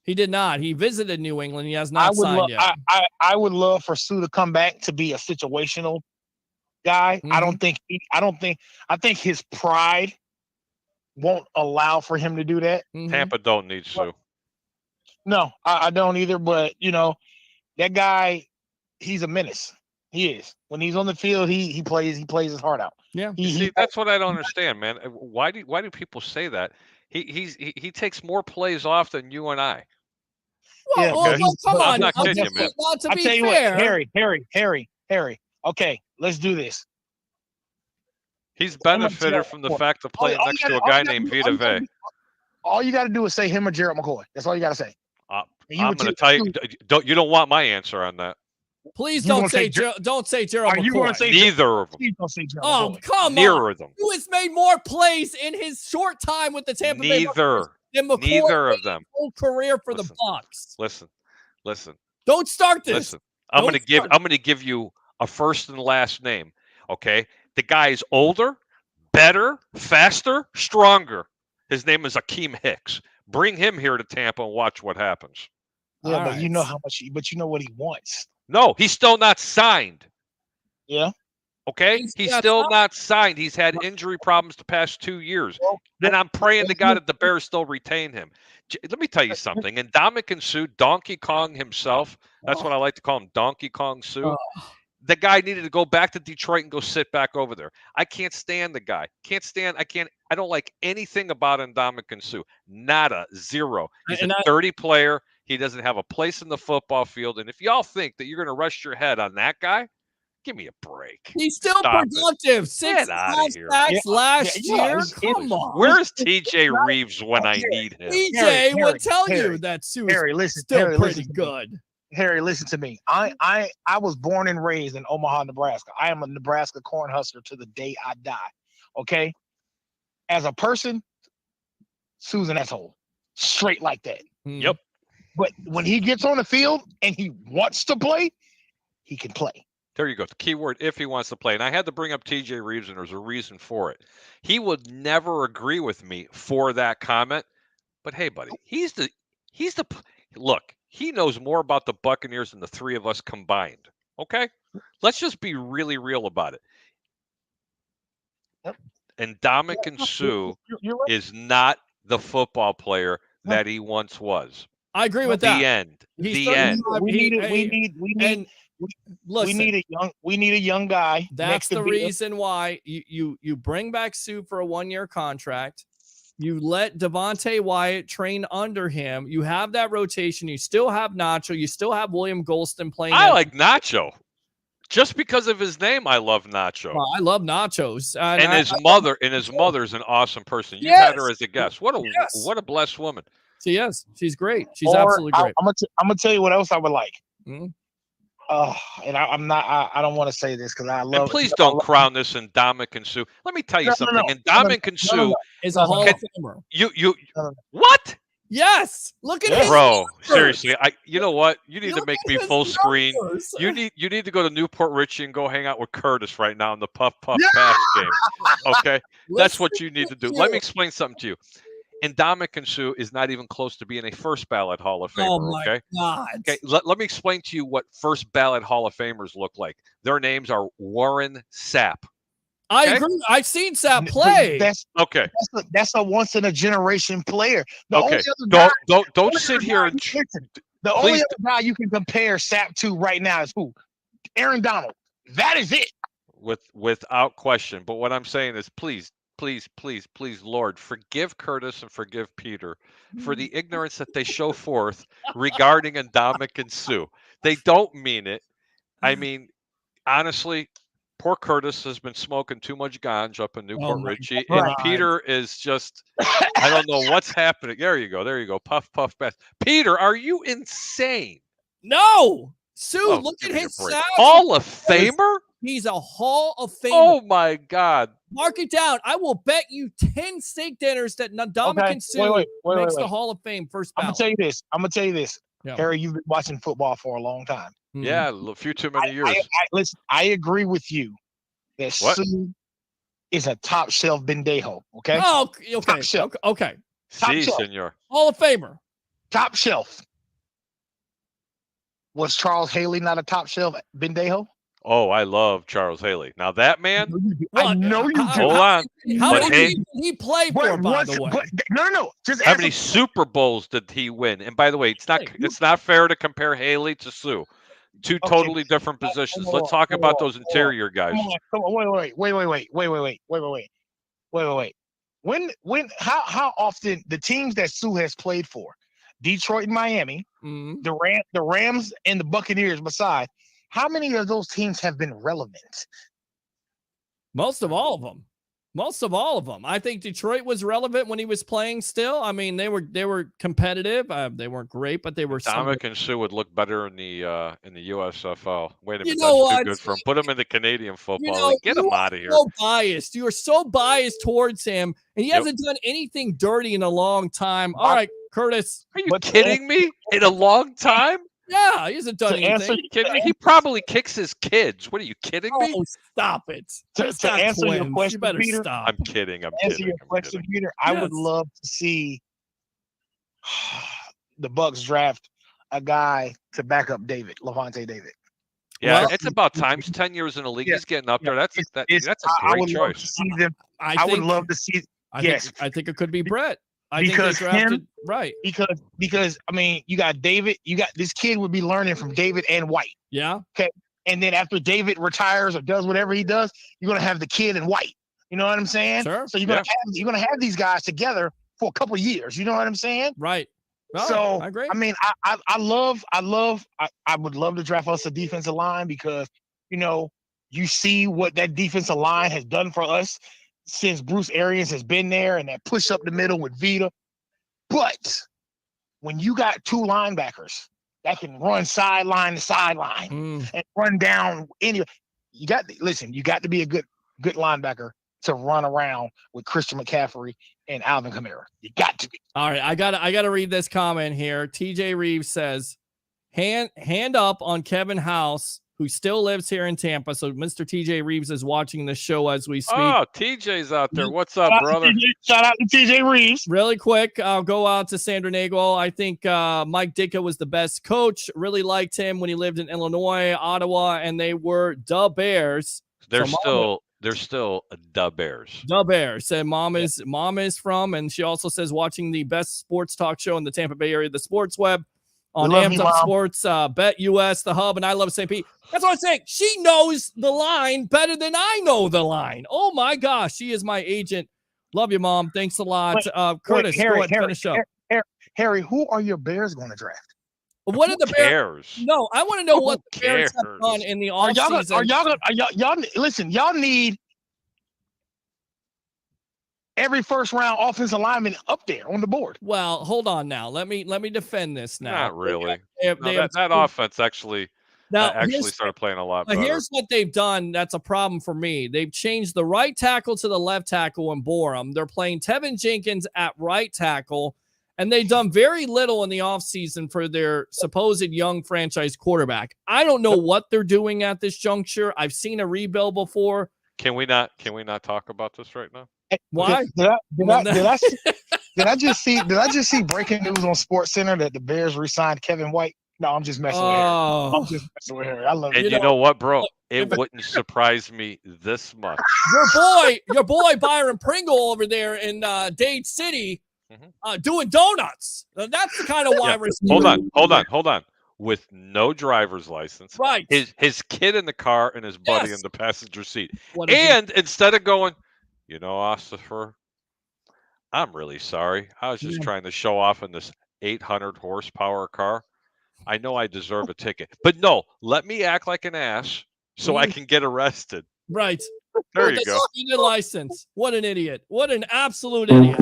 He did not. He visited New England. He has not signed yet. I would love for Sue to come back to be a situational guy. Mm-hmm. I think his pride won't allow for him to do that. Mm-hmm. Tampa don't need Sue. No, I don't either. But that guy, he's a menace. He is. When he's on the field, he plays his heart out. Yeah. See, that's what I don't understand, man. Why do people say that? He takes more plays off than you and I. Well, come on. I'm not kidding you, man. Not to I be tell you fair. what, Harry. Okay, let's do this. He's benefited from the fact of playing next to a guy named Vita Vea. All you got to do is say him or Gerald McCoy. That's all you got to say. I'm going to tell you. You don't want my answer on that. Please don't say Gerald McCoy. Are you going to say neither of them? Please don't say Gerald Oh, McCoy. come Neither on. of them. Who has made more plays in his short time with the Tampa Bay Buccaneers than McCoy Neither made of them. his whole career for the Bucs? Listen. Don't start this. Listen. I'm going to give you a first and last name. Okay. The guy's older, better, faster, stronger. His name is Akeem Hicks. Bring him here to Tampa and watch what happens. Yeah, All but right. you know how much. But you know what he wants. No, he's still not signed. Yeah. Okay? He's still not signed. He's had injury problems the past 2 years. And I'm praying to God that the Bears still retain him. Let me tell you something. And Ndamukong Suh, Donkey Kong himself, that's what I like to call him, Donkey Kong Suh. The guy needed to go back to Detroit and go sit back over there. I can't stand the guy. I don't like anything about Ndamukong Suh. Nada, zero. He's a dirty player. He doesn't have a place in the football field. And if y'all think that you're going to rest your head on that guy, give me a break. He's still productive. 6 sacks last year. Come on. Where's TJ Reeves when I need him? TJ would tell you that Sue is still pretty good. Harry, listen to me. I was born and raised in Omaha, Nebraska. I am a Nebraska Cornhusker to the day I die. Okay? As a person, Sue's an asshole. Straight like that. Yep. But when he gets on the field and he wants to play, he can play. There you go. The key word, if he wants to play. And I had to bring up TJ Reeves, and there's a reason for it. He would never agree with me for that comment. But hey, buddy, look, he knows more about the Buccaneers than the three of us combined. Okay? Let's just be really real about it. Yep. And Ndamukong Suh is not the football player that he once was. I agree with that. The end. We need a young guy. That's the reason why you bring back Sue for a 1-year contract. You let Devontae Wyatt train under him. You have that rotation. You still have Nacho. You still have William Golston playing. I like Nacho. Just because of his name, I love Nacho. Well, I love Nachos. And his mother's an awesome person. You've had her as a guest. What a blessed woman. She is. She's great. She's absolutely great. I'm gonna tell you what else I would like. Mm-hmm. And I don't want to say this because I love. And please don't crown this in Ndamukong Suh. Let me tell you something. And Ndamukong Suh is a Hall of Famer. You what? Yes. Look at him, bro. Seriously, you know what? You need to make me full screen. You need to go to Newport Richie and go hang out with Curtis right now in the Puff Pass game. Okay, that's what you need to do. Let me explain something to you. And Ndamukong Suh is not even close to being a first ballot Hall of Famer. Oh my God. Okay. Let me explain to you what first ballot Hall of Famers look like. Their names are Warren Sapp. I agree. I've seen Sapp play. That's a once in a generation player. Don't sit here and the only other guy you can compare Sapp to right now is who? Aaron Donald. That is it. Without question. But what I'm saying is, please, Lord, forgive Curtis and forgive Peter for the ignorance that they show forth regarding Ndamukong Suh. They don't mean it. I mean, honestly, poor Curtis has been smoking too much ganja up in Newport my Ritchie, God. and Peter is just, I don't know what's happening. There you go. Puff, puff, pass. Peter, are you insane? No, Sue, Oh, look give at me a his break. sound. Hall of Famer? He's a Hall of Famer. Oh my God. Mark it down. I will bet you 10 steak dinners that Ndamukong Suh makes the Hall of Fame first ballot. I'm gonna tell you this. Yeah. Harry, you've been watching football for a long time. Yeah, a few too many years. Listen, I agree with you that Sue is a top shelf bendejo. Okay. Oh, okay. Top shelf. Okay. Top Si, shelf. senor. Hall of Famer. Top shelf. Was Charles Haley not a top shelf bendejo? Oh, I love Charles Haley. Now that man, I know you do. hold on. How But many did he play for, by the way? No. Just how answer. many Super Bowls did he win? And by the way, it's not fair to compare Haley to Sue. Two totally different positions. Let's talk about those interior guys. Come on, wait. How often the teams that Sue has played for, Detroit and Miami, the Rams and the Buccaneers beside, how many of those teams have been relevant? Most of all of them. I think Detroit was relevant when he was playing still. I mean, they were competitive. They weren't great, but they were. Ndamukong Suh would look better in the USFL. Wait a minute, You know that's what? too good for him. Put him in the Canadian football. You know, Get him out of here. So biased. You are so biased towards him, and he hasn't done anything dirty in a long time. All right, Curtis. Are you kidding me? In a long time? Yeah, he hasn't done anything. He probably kicks his kids. What are you kidding me? Oh, stop it. To answer your question, you better Peter, stop. I'm kidding. Answer your question, Peter. I would love to see the Bucs draft a guy to back up Levante David. Yeah, it's about time. He's 10 years in the league. He's getting up there. That's a great choice. Love to see them. I would love to see. I think it could be Brett. Because I mean, you got David. You got this kid would be learning from David and White. Yeah. Okay. And then after David retires or does whatever he does, you're gonna have the kid and White. You know what I'm saying? Sure. So you're gonna have these guys together for a couple of years. You know what I'm saying? Right. Oh, so I agree. I mean, I would love to draft us a defensive line because you see what that defensive line has done for us since Bruce Arians has been there and that push up the middle with Vita. But when you got two linebackers that can run sideline to sideline and run down you got to be a good linebacker to run around with Christian McCaffrey and Alvin Kamara. You got to be. All right, I gotta read this comment here. TJ Reeves says, hand up on Kevin House, who still lives here in Tampa. So Mr. TJ Reeves is watching the show as we speak. Oh, TJ's out there. What's up, brother? Shout out to TJ Reeves. Really quick, I'll go out to Sandro Nagel. I think Mike Ditka was the best coach. Really liked him when he lived in Illinois, Ottawa, and they were the Bears. They're still the Bears. The Bears. And mom is from, and she also says watching the best sports talk show in the Tampa Bay area, the Sports Web. On Amped Up Sports, Bet US, The Hub, and I Love St. Pete. That's what I'm saying. She knows the line better than I know the line. Oh, my gosh. She is my agent. Love you, Mom. Thanks a lot. Curtis, go ahead, finish up. Harry, who are your Bears going to draft? What are the Bears? No, I want to know what the Bears have done in the offseason. Listen, y'all need every first round offensive lineman up there on the board. Well, hold on now. Let me defend this now. Not really. That offense actually started playing a lot better. Here's what they've done that's a problem for me. They've changed the right tackle to the left tackle in Borum. They're playing Tevin Jenkins at right tackle, and they've done very little in the offseason for their supposed young franchise quarterback. I don't know what they're doing at this juncture. I've seen a rebuild before. Can we not talk about this right now? Why? Did I just see breaking news on Sports Center that the Bears re-signed Kevin White? No, I'm just messing with her. I'm just messing with her. I love it. And you know what, bro? It wouldn't surprise me this much. Your boy Byron Pringle over there in Dade City doing donuts. That's the kind of wide receiver. Hold on. With no driver's license. Right. His kid in the car and his buddy in the passenger seat. And instead of going, Ossifer, I'm really sorry. I was just trying to show off in this 800 horsepower car. I know I deserve a ticket. But no, let me act like an ass so I can get arrested. Right. There With you a go. suspended license. What an idiot. What an absolute idiot.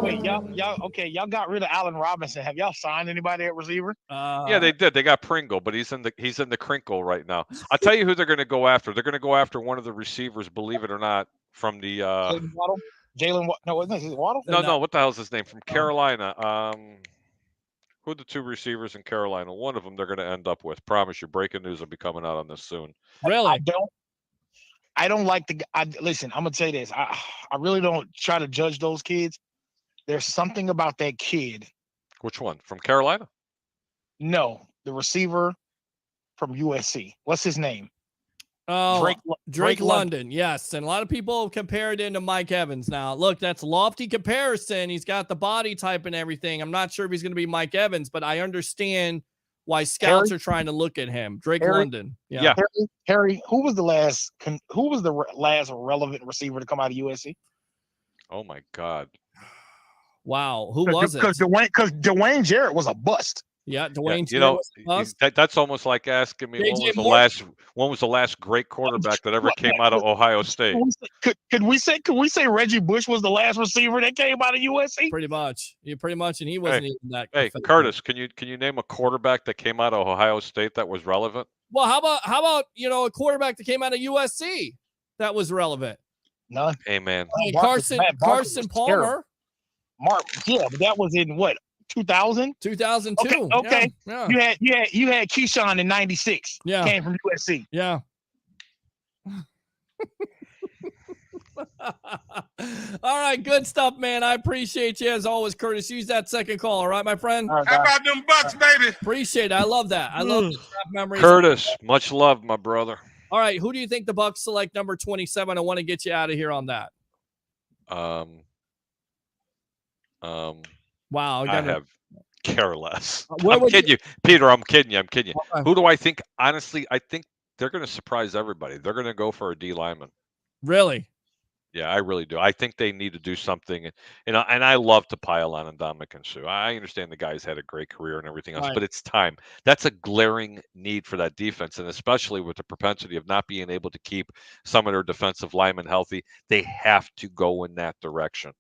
Wait, y'all got rid of Allen Robinson. Have y'all signed anybody at receiver? Yeah, they did. They got Pringle, but he's in the crinkle right now. I'll tell you who they're going to go after. They're going to go after one of the receivers, believe it or not, from the Jalen Waddle? No, is it Waddle? no, what the hell's his name? From Carolina. Who are the two receivers in Carolina? One of them they're going to end up with. Promise you, breaking news will be coming out on this soon. Really? I don't like listen, I'm gonna say this. I really don't try to judge those kids. There's something about that kid. Which one? From Carolina? No, the receiver from USC. What's his name? Oh, Drake London. Yes. And a lot of people compared him to Mike Evans. Now, look, that's lofty comparison. He's got the body type and everything. I'm not sure if he's going to be Mike Evans, but I understand why scouts are trying to look at him. Drake London. Yeah. Harry, who was the last relevant receiver to come out of USC? Oh my God. Wow. Who was it? Because Dwayne Jarrett was a bust. Yeah, Dwayne. That's almost like asking me when was the last great quarterback that ever came out of Ohio State. Could we say Reggie Bush was the last receiver that came out of USC? Pretty much, and he wasn't even that. Hey, Curtis, can you name a quarterback that came out of Ohio State that was relevant? Well, how about a quarterback that came out of USC that was relevant? None. Hey man, Carson Palmer. But that was in what? 2000? 2002. Okay. Yeah. You had Keyshawn in 96. Yeah. Came from USC. Yeah. All right, good stuff, man. I appreciate you as always, Curtis. Use that second call, all right, my friend? How about them Bucs, baby? Appreciate it. I love that. I love the draft memories. Curtis, much love, my brother. All right, who do you think the Bucs select number 27? I want to get you out of here on that. Wow, I have care less. I'm kidding you, Peter. I'm kidding you. Okay. Who do I think? Honestly, I think they're going to surprise everybody. They're going to go for a D lineman. Really? Yeah, I really do. I think they need to do something. And I love to pile on Ndamukong Suh. I understand the guy's had a great career and everything else, but it's time. That's a glaring need for that defense, and especially with the propensity of not being able to keep some of their defensive linemen healthy, they have to go in that direction.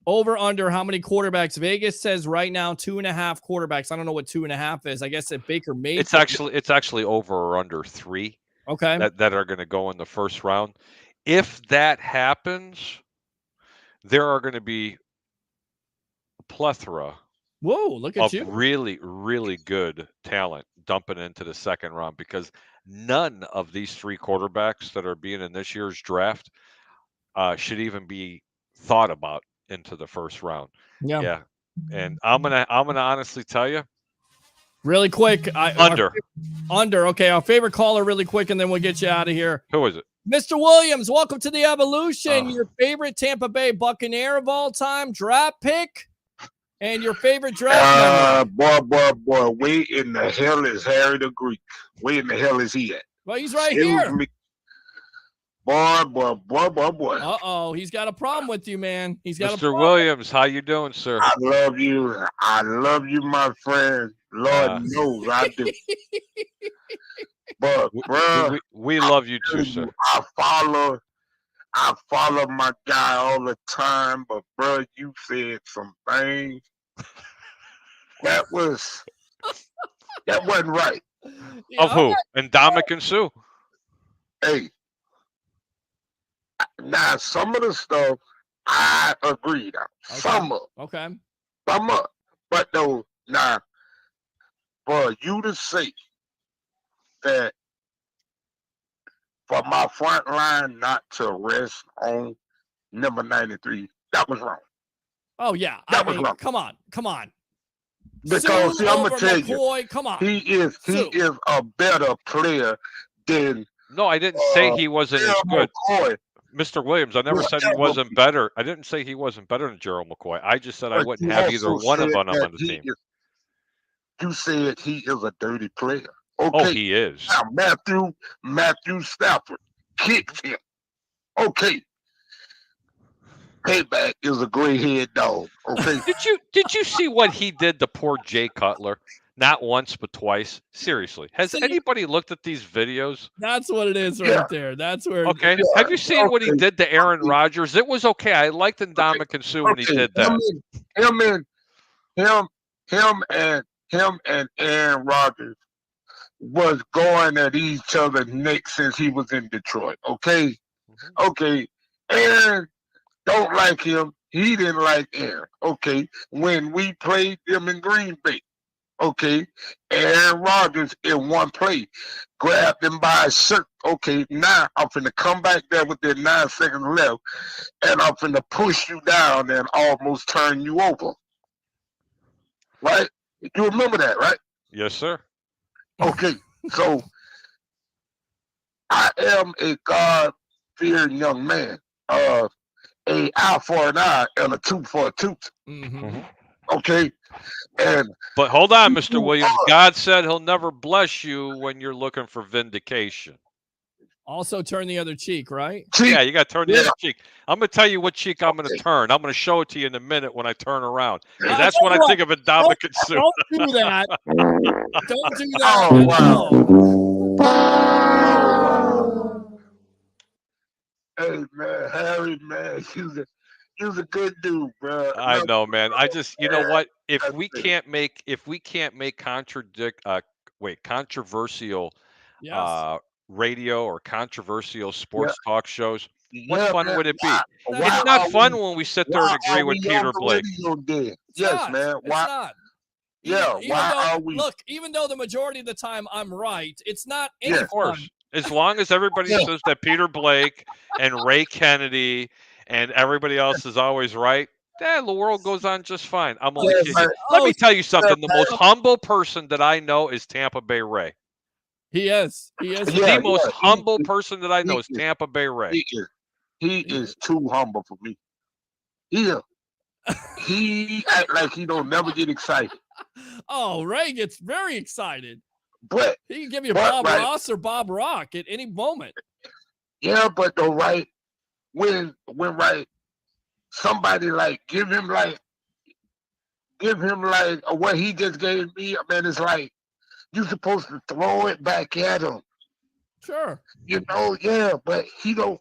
Over under how many quarterbacks? Vegas says right now 2.5 quarterbacks. I don't know what 2.5 is. I guess if Baker made it's actually over or under 3. Okay. That are going to go in the first round. If that happens, there are going to be a plethora of really, really good talent dumping into the second round, because none of these 3 quarterbacks that are being in this year's draft should even be thought about into the first round. Yeah. And I'm gonna honestly tell you, really quick, under. Okay, our favorite caller, really quick, and then we'll get you out of here. Who is it? Mr. Williams, welcome to the Evolution. Your favorite Tampa Bay Buccaneer of all time, draft pick, and your favorite draft boy, where in the hell is Harry the Greek? Where in the hell is he at? Well, he's right here. Boy. Uh-oh, he's got a problem with you, man. He's got Mr. Williams, how you doing, sir? I love you, my friend. Lord knows I do. But bro, we love you too, sir. I follow my guy all the time, but bro, you said some things that wasn't right. Of who? Ndamukong Suh. Hey. Now, some of the stuff I agreed on. Okay. Some of. Okay. Some of. But though, now, for you to say that for my front line not to rest on number 93, that was wrong. Oh, yeah. That was wrong. Come on. Because, see, I'm going to tell McCoy, you, come on. he is a better player than No, I didn't say he wasn't as good. McCoy. Mr. Williams, I never said he wasn't better. I didn't say he wasn't better than Gerald McCoy. I just said I wouldn't have either one of them on the team. You said he is a dirty player. Okay. Oh, he is. Now, Matthew Stafford kicked him. Okay. Payback is a gray head dog. Okay. Did you see what he did to poor Jay Cutler? Not once, but twice. Seriously. Has See? anybody looked at these videos? That's what it is right there. That's where. Okay. Have you seen what he did to Aaron Rodgers? It was okay. I liked Ndamukong Suh when he did that. Him and Aaron Rodgers was going at each other neck since he was in Detroit. Okay. Okay. Aaron don't like him. He didn't like Aaron. Okay. When we played them in Green Bay. Okay. Aaron Rodgers in one play grabbed him by his shirt. Okay. Now I'm finna come back there with the 9 seconds left and I'm finna push you down and almost turn you over. Right? You remember that, right? Yes, sir. Okay. So I am a God-fearing young man. A eye for an eye and a tooth for a tooth. Okay. But hold on, Mr. Williams. God said he'll never bless you when you're looking for vindication. Also turn the other cheek, right? Yeah, you got to turn the other cheek. I'm going to tell you what cheek I'm going to turn. I'm going to show it to you in a minute when I turn around. That's when I think of Ndamukong Suh. Don't do that. Don't do that. Oh, wow. Hey, man, Harry, man, he was a good dude, bro. I know, man. I just, you know what? If we can't make controversial radio or controversial sports talk shows, what fun would it be? It's not fun when we sit there and agree with Peter Blake. Yes, man. Why? Yeah. Why are we? Look, even though the majority of the time I'm right, it's not any Of course. fun. As long as everybody says that Peter Blake and Ray Kennedy and everybody else is always right, the world goes on just fine. I'm only kidding. Let me tell you something. The most humble person that I know is Tampa Bay Ray. He is. The most humble person that I know is Tampa Bay Ray. He is too humble for me. He act like he don't never get excited. Oh, Ray gets very excited. But he can give you Bob Ross or Bob Rock at any moment. Yeah, but the right when somebody like give him like what he just gave me, man, it's like you're supposed to throw it back at him. Sure. You know, but he don't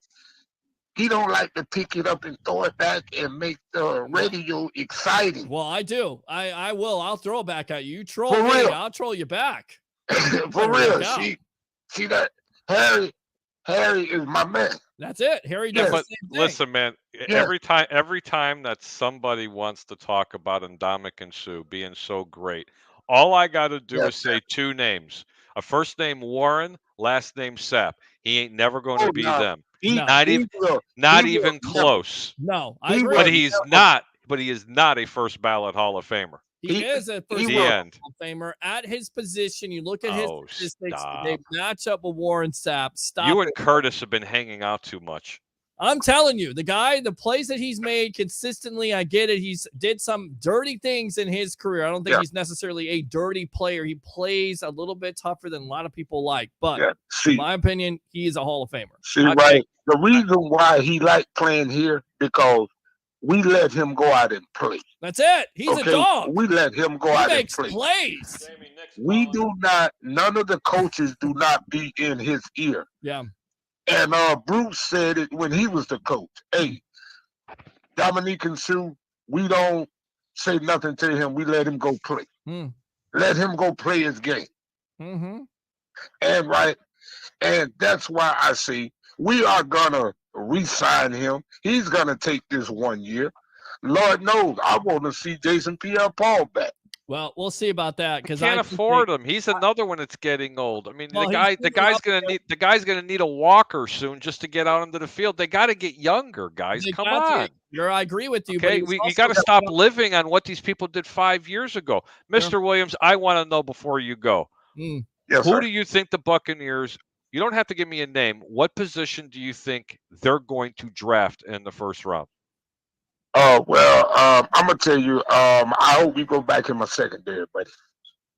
like to pick it up and throw it back and make the radio exciting. Well, I do. I will. I'll throw it back at you. You troll For me, real. I'll troll you back. For real. See that Harry is my man. That's it. Harry does the same thing. Listen, man, every time that somebody wants to talk about Ndamukong Suh being so great, all I got to do is say two names. A first name Warren, last name Sapp. He ain't never going to be them. Not even close. No, I agree. But he is not a first ballot Hall of Famer. He is a first ballot Hall of Famer at his position. You look at his statistics; they match up with Warren Sapp. You and Curtis have been hanging out too much. I'm telling you, the plays that he's made consistently, I get it. He's did some dirty things in his career. I don't think he's necessarily a dirty player. He plays a little bit tougher than a lot of people like. But in my opinion, he is a Hall of Famer. The reason why he liked playing here because we let him go out and play. That's it. He's a dog. We let him go out and play. He makes plays. We do not. None of the coaches do not be in his ear. Yeah. And Bruce said it when he was the coach. Hey, Ndamukong Suh, we don't say nothing to him. We let him go play. Let him go play his game. And that's why I say we are gonna re-sign him. He's gonna take this 1 year. Lord knows, I want to see Jason Pierre-Paul back. Well, we'll see about that because Can't afford him. He's another one that's getting old. I mean, the guy's gonna need a walker soon just to get out onto the field. They got to get younger, guys. Come on. I agree with you. Okay, you got to stop living on what these people did 5 years ago, Mr. Williams. I want to know before you go. Who do you think the Buccaneers? You don't have to give me a name. What position do you think they're going to draft in the first round? I'm gonna tell you. I hope we go back in my secondary, buddy.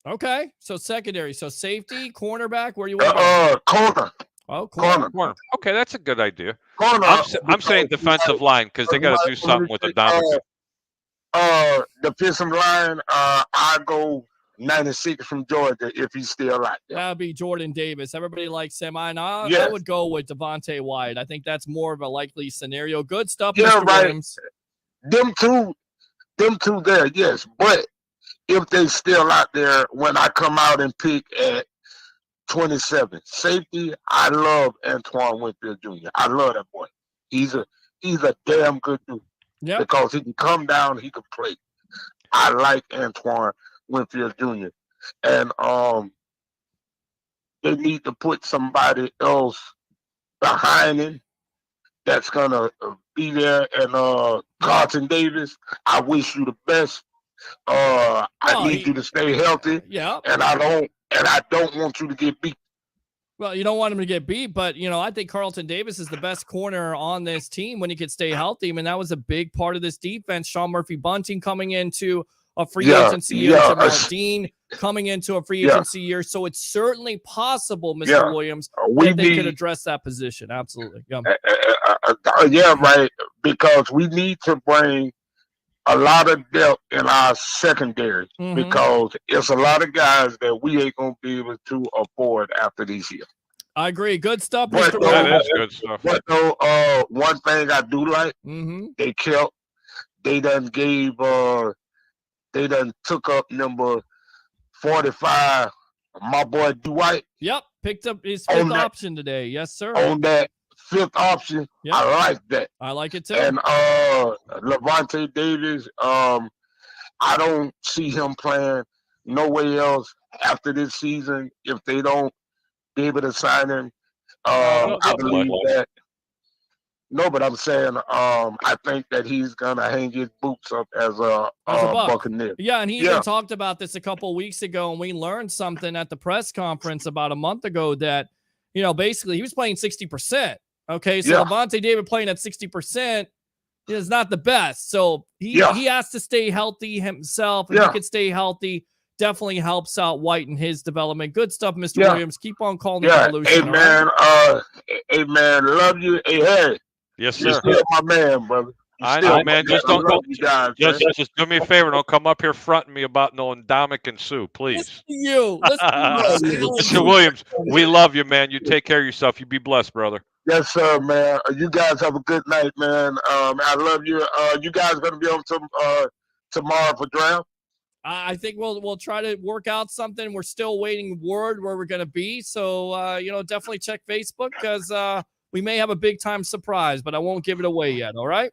Okay, so secondary, so safety, cornerback. Where do you want? Corner. Oh, corner. Okay, that's a good idea. Corner. I'm saying defensive line because they got to do something with the Ndamukong. Defensive line. I go 96 from Georgia if he's still out there. That would be Jordan Davis. Everybody likes him. I Yes. would go with Devontae Wyatt. I think that's more of a likely scenario. Good stuff, Yeah, Mr. right. Williams. Them two there, yes. But if they still out there when I come out and pick at 27 safety, I love Antoine Winfield Jr. I love that boy. He's a damn good dude. Yeah. Because he can come down, he can play. I like Antoine Winfield Jr. And they need to put somebody else behind him that's gonna be there. And Carlton Davis, I wish you the best. I need you to stay healthy. Yeah. And I don't want you to get beat. Well, you don't want him to get beat, but, I think Carlton Davis is the best corner on this team when he could stay healthy. I mean, that was a big part of this defense. Sean Murphy-Bunting coming into a free agency year. Jamal Dean coming into a free agency year. So it's certainly possible, Mr. Williams, that they could address that position. Absolutely. Yeah, right. Because we need to bring a lot of depth in our secondary because it's a lot of guys that we ain't going to be able to afford after this year. I agree. Good stuff, But Mr. That Williams. is good stuff. But one thing I do like, they done took up number 45, my boy Dwight. Yep, picked up his fifth option today. Yes, sir. On that fifth option, I like that. I like it too. And Levante David, I don't see him playing nowhere else after this season if they don't be able to sign him. I believe that. No, but I'm saying I think that he's gonna hang his boots up as a Buccaneer. Yeah, and he even talked about this a couple of weeks ago, and we learned something at the press conference about a month ago that, basically he was playing 60%. Okay, so Levante David playing at 60% is not the best. So he has to stay healthy himself. If he could stay healthy, definitely helps out White in his development. Good stuff, Mr. Williams. Keep on calling the evolution. Hey, man. Hey, man. Love you. Hey, Harry. Yes, sir. You're still my man, brother. I know, man. Just do me a favor. Don't come up here fronting me about no Ndamukong Suh, please. Listen to you. Mr. Williams, we love you, man. You take care of yourself. You be blessed, brother. Yes, sir, man. You guys have a good night, man. I love you. You guys going to be on tomorrow for draft? I think we'll try to work out something. We're still waiting word where we're going to be. So, definitely check Facebook because we may have a big time surprise, but I won't give it away yet. All right?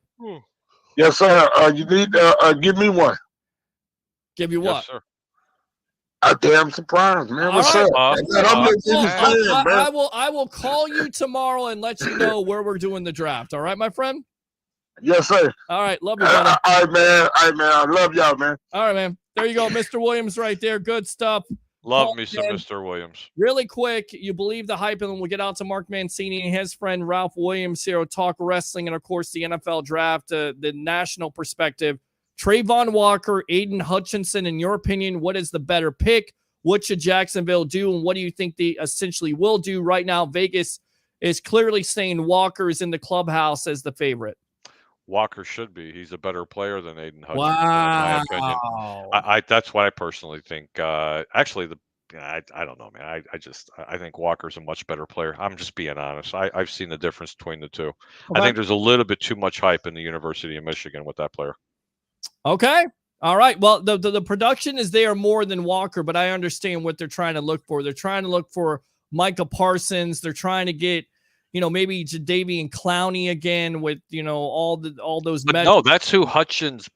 Yes, sir. You need to give me one. Give you what? Yes, sir. A damn surprise, man. What's right. up? I will call you tomorrow and let you know where we're doing the draft. All right, my friend? Yes, sir. All right. Love you, brother. All right, man. I love y'all, man. All right, man. There you go. Mr. Williams right there. Good stuff. Love me some Mr. Williams. Really quick, you believe the hype, and then we'll get out to Mark Mancini and his friend Ralph Williams here. We'll talk wrestling and, of course, the NFL draft, the national perspective. Trayvon Walker, Aiden Hutchinson, in your opinion, what is the better pick? What should Jacksonville do, and what do you think they essentially will do? Right now, Vegas is clearly saying Walker is in the clubhouse as the favorite. Walker should be. He's a better player than Aiden Hutchinson, wow. in my opinion. That's what I personally think. Actually, I don't know, man. I think Walker's a much better player. I'm just being honest. I've seen the difference between the two. Okay. I think there's a little bit too much hype in the University of Michigan with that player. Okay. All right. Well, the production is there more than Walker, but I understand what they're trying to look for. They're trying to look for Micah Parsons. They're trying to get, maybe Jadeveon Clowney again with, all those. But no, that's who Hutchins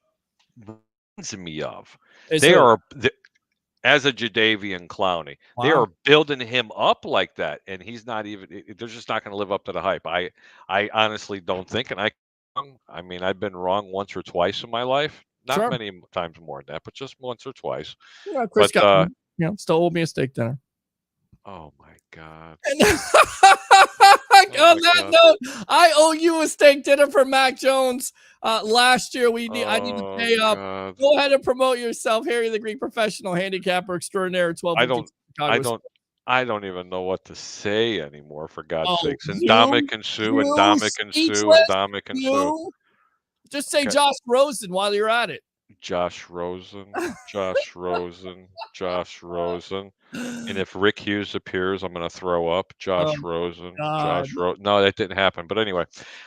reminds me of. As a Jadeveon Clowney. Wow. They are building him up like that, and he's not even. They're just not going to live up to the hype. I honestly don't think, and I've been wrong once or twice in my life. Not many times more than that, but just once or twice. Yeah, Chris got still owed me a steak dinner. Oh my God. On that note, I owe you a steak dinner for Mac Jones last year. I need to pay up. God. Go ahead and promote yourself, Harry the Greek professional handicapper extraordinaire. 12. I don't even know what to say anymore. For God's sakes, and Ndamukong Suh. Just say Josh Rosen while you're at it. Josh Rosen. Josh Rosen. And if Rick Hughes appears, I'm going to throw up. Josh Rosen. God. No, that didn't happen. But anyway,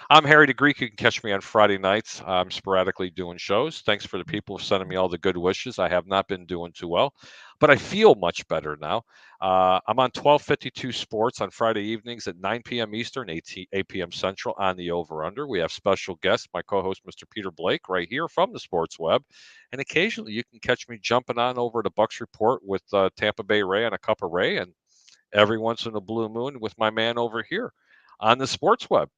I'm Harry the Greek. You can catch me on Friday nights. I'm sporadically doing shows. Thanks for the people sending me all the good wishes. I have not been doing too well, but I feel much better now. I'm on 1252 Sports on Friday evenings at 9 p.m. Eastern, 8 p.m. Central on the Over-Under. We have special guests, my co-host, Mr. Peter Blake, right here from the Sports Web. And occasionally you can catch me jumping on over to Bucs Report with Tampa Bay Ray on a cup of Ray, and every once in a blue moon with my man over here on the Sports Web.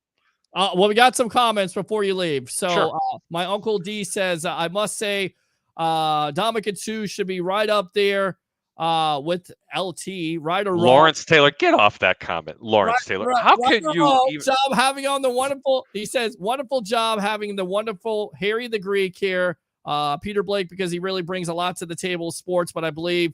Well, we got some comments before you leave. So Sure. My Uncle D says, I must say Dominic Sue should be right up there with LT, right or wrong. Lawrence Taylor, get off that comment. Lawrence Taylor. How can you even... job having on the wonderful, he says, wonderful job having the wonderful Harry the Greek here. Peter Blake, because he really brings a lot to the table of sports, but I believe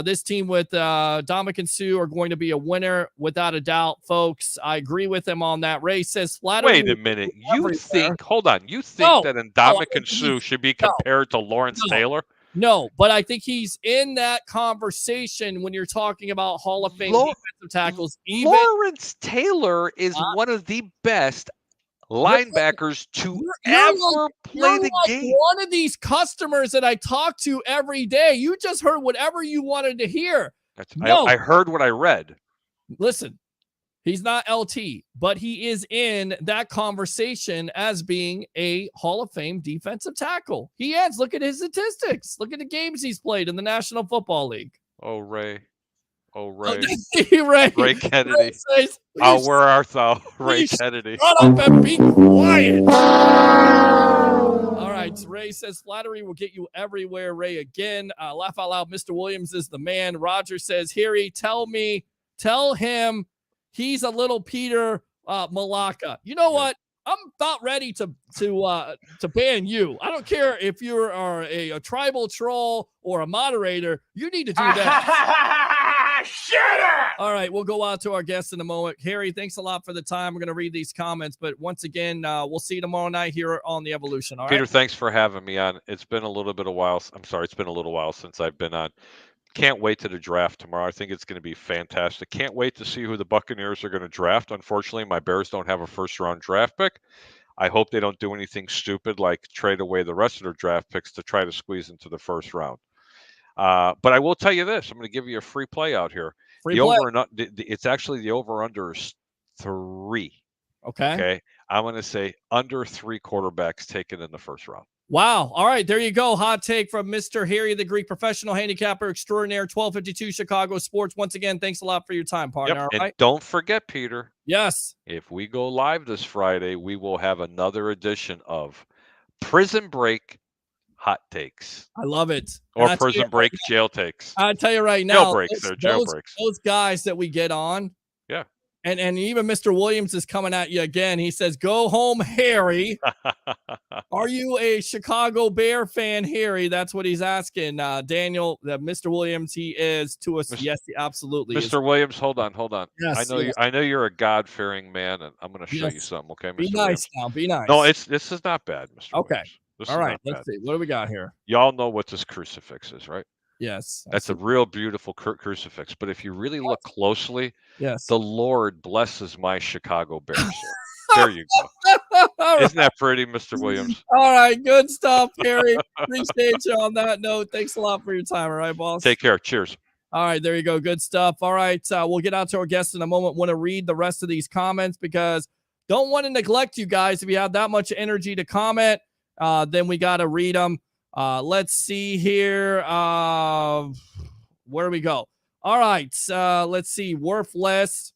this team with Dominic and Sue are going to be a winner without a doubt, folks. I agree with him on that. Ray says, wait a minute. You think that Dominic and Sue should be compared to Lawrence Taylor? No, but I think he's in that conversation when you're talking about Hall of Fame defensive tackles. Lawrence Taylor is one of the best linebackers to ever play the game. One of these customers that I talk to every day. You just heard whatever you wanted to hear. I heard what I read. Listen, he's not LT, but he is in that conversation as being a Hall of Fame defensive tackle. He is. Look at his statistics. Look at the games he's played in the National Football League. Oh, Ray. Ray Kennedy. Ray says, where art thou, Ray Kennedy? Shut up and be quiet. All right. Ray says flattery will get you everywhere. Ray again. Laugh out loud. Mr. Williams is the man. Roger says, Harry, tell him he's a little Peter Malacca. You know what? I'm not ready to ban you. I don't care if you are a tribal troll or a moderator. You need to do that. Shut up! All right, we'll go out to our guests in a moment. Harry, thanks a lot for the time. We're going to read these comments, but once again, we'll see you tomorrow night here on The Evolution. All Peter, right? thanks for having me on. It's been a little while. It's been a little while since I've been on. Can't wait to the draft tomorrow. I think it's going to be fantastic. Can't wait to see who the Buccaneers are going to draft. Unfortunately, my Bears don't have a first-round draft pick. I hope they don't do anything stupid like trade away the rest of their draft picks to try to squeeze into the first round. But I will tell you this. I'm going to give you a free play out here. It's actually the over-under is 3. Okay. I'm going to say under 3 quarterbacks taken in the first round. Wow. All right. There you go. Hot take from Mr. Harry the Greek, professional handicapper extraordinaire, 1252 Chicago Sports. Once again, thanks a lot for your time, partner. Yep. All And right? don't forget, Peter. Yes. If we go live this Friday, we will have another edition of Prison Break Hot Takes. I love it. Or Prison Break Jail Takes. I'll tell you right now. Jailbreaks. Those guys that we get on. Yeah. And even Mr. Williams is coming at you again. He says, go home, Harry. Are you a Chicago Bear fan, Harry? That's what he's asking. Daniel, Mr. Williams, he is to us. Yes, he absolutely Mr. is. Williams, hold on. Yes, I know you're a God-fearing man, and I'm going to show you something, okay, Mr. Be nice Williams? now. Be nice. No, this is not bad, Mr. Okay. Williams. All right. Let's see. What do we got here? Y'all know what this crucifix is, right? Yes. That's a real beautiful crucifix. But if you really look closely, yes, the Lord blesses my Chicago Bears. There you go. Isn't that pretty, Mr. Williams? All right. Good stuff, Harry. Appreciate you on that note. Thanks a lot for your time. All right, boss. Take care. Cheers. All right. There you go. Good stuff. All right. We'll get out to our guests in a moment. Want to read the rest of these comments because don't want to neglect you guys. If you have that much energy to comment, then we got to read them. Let's see here. Where do we go? All right. Let's see. Worthless.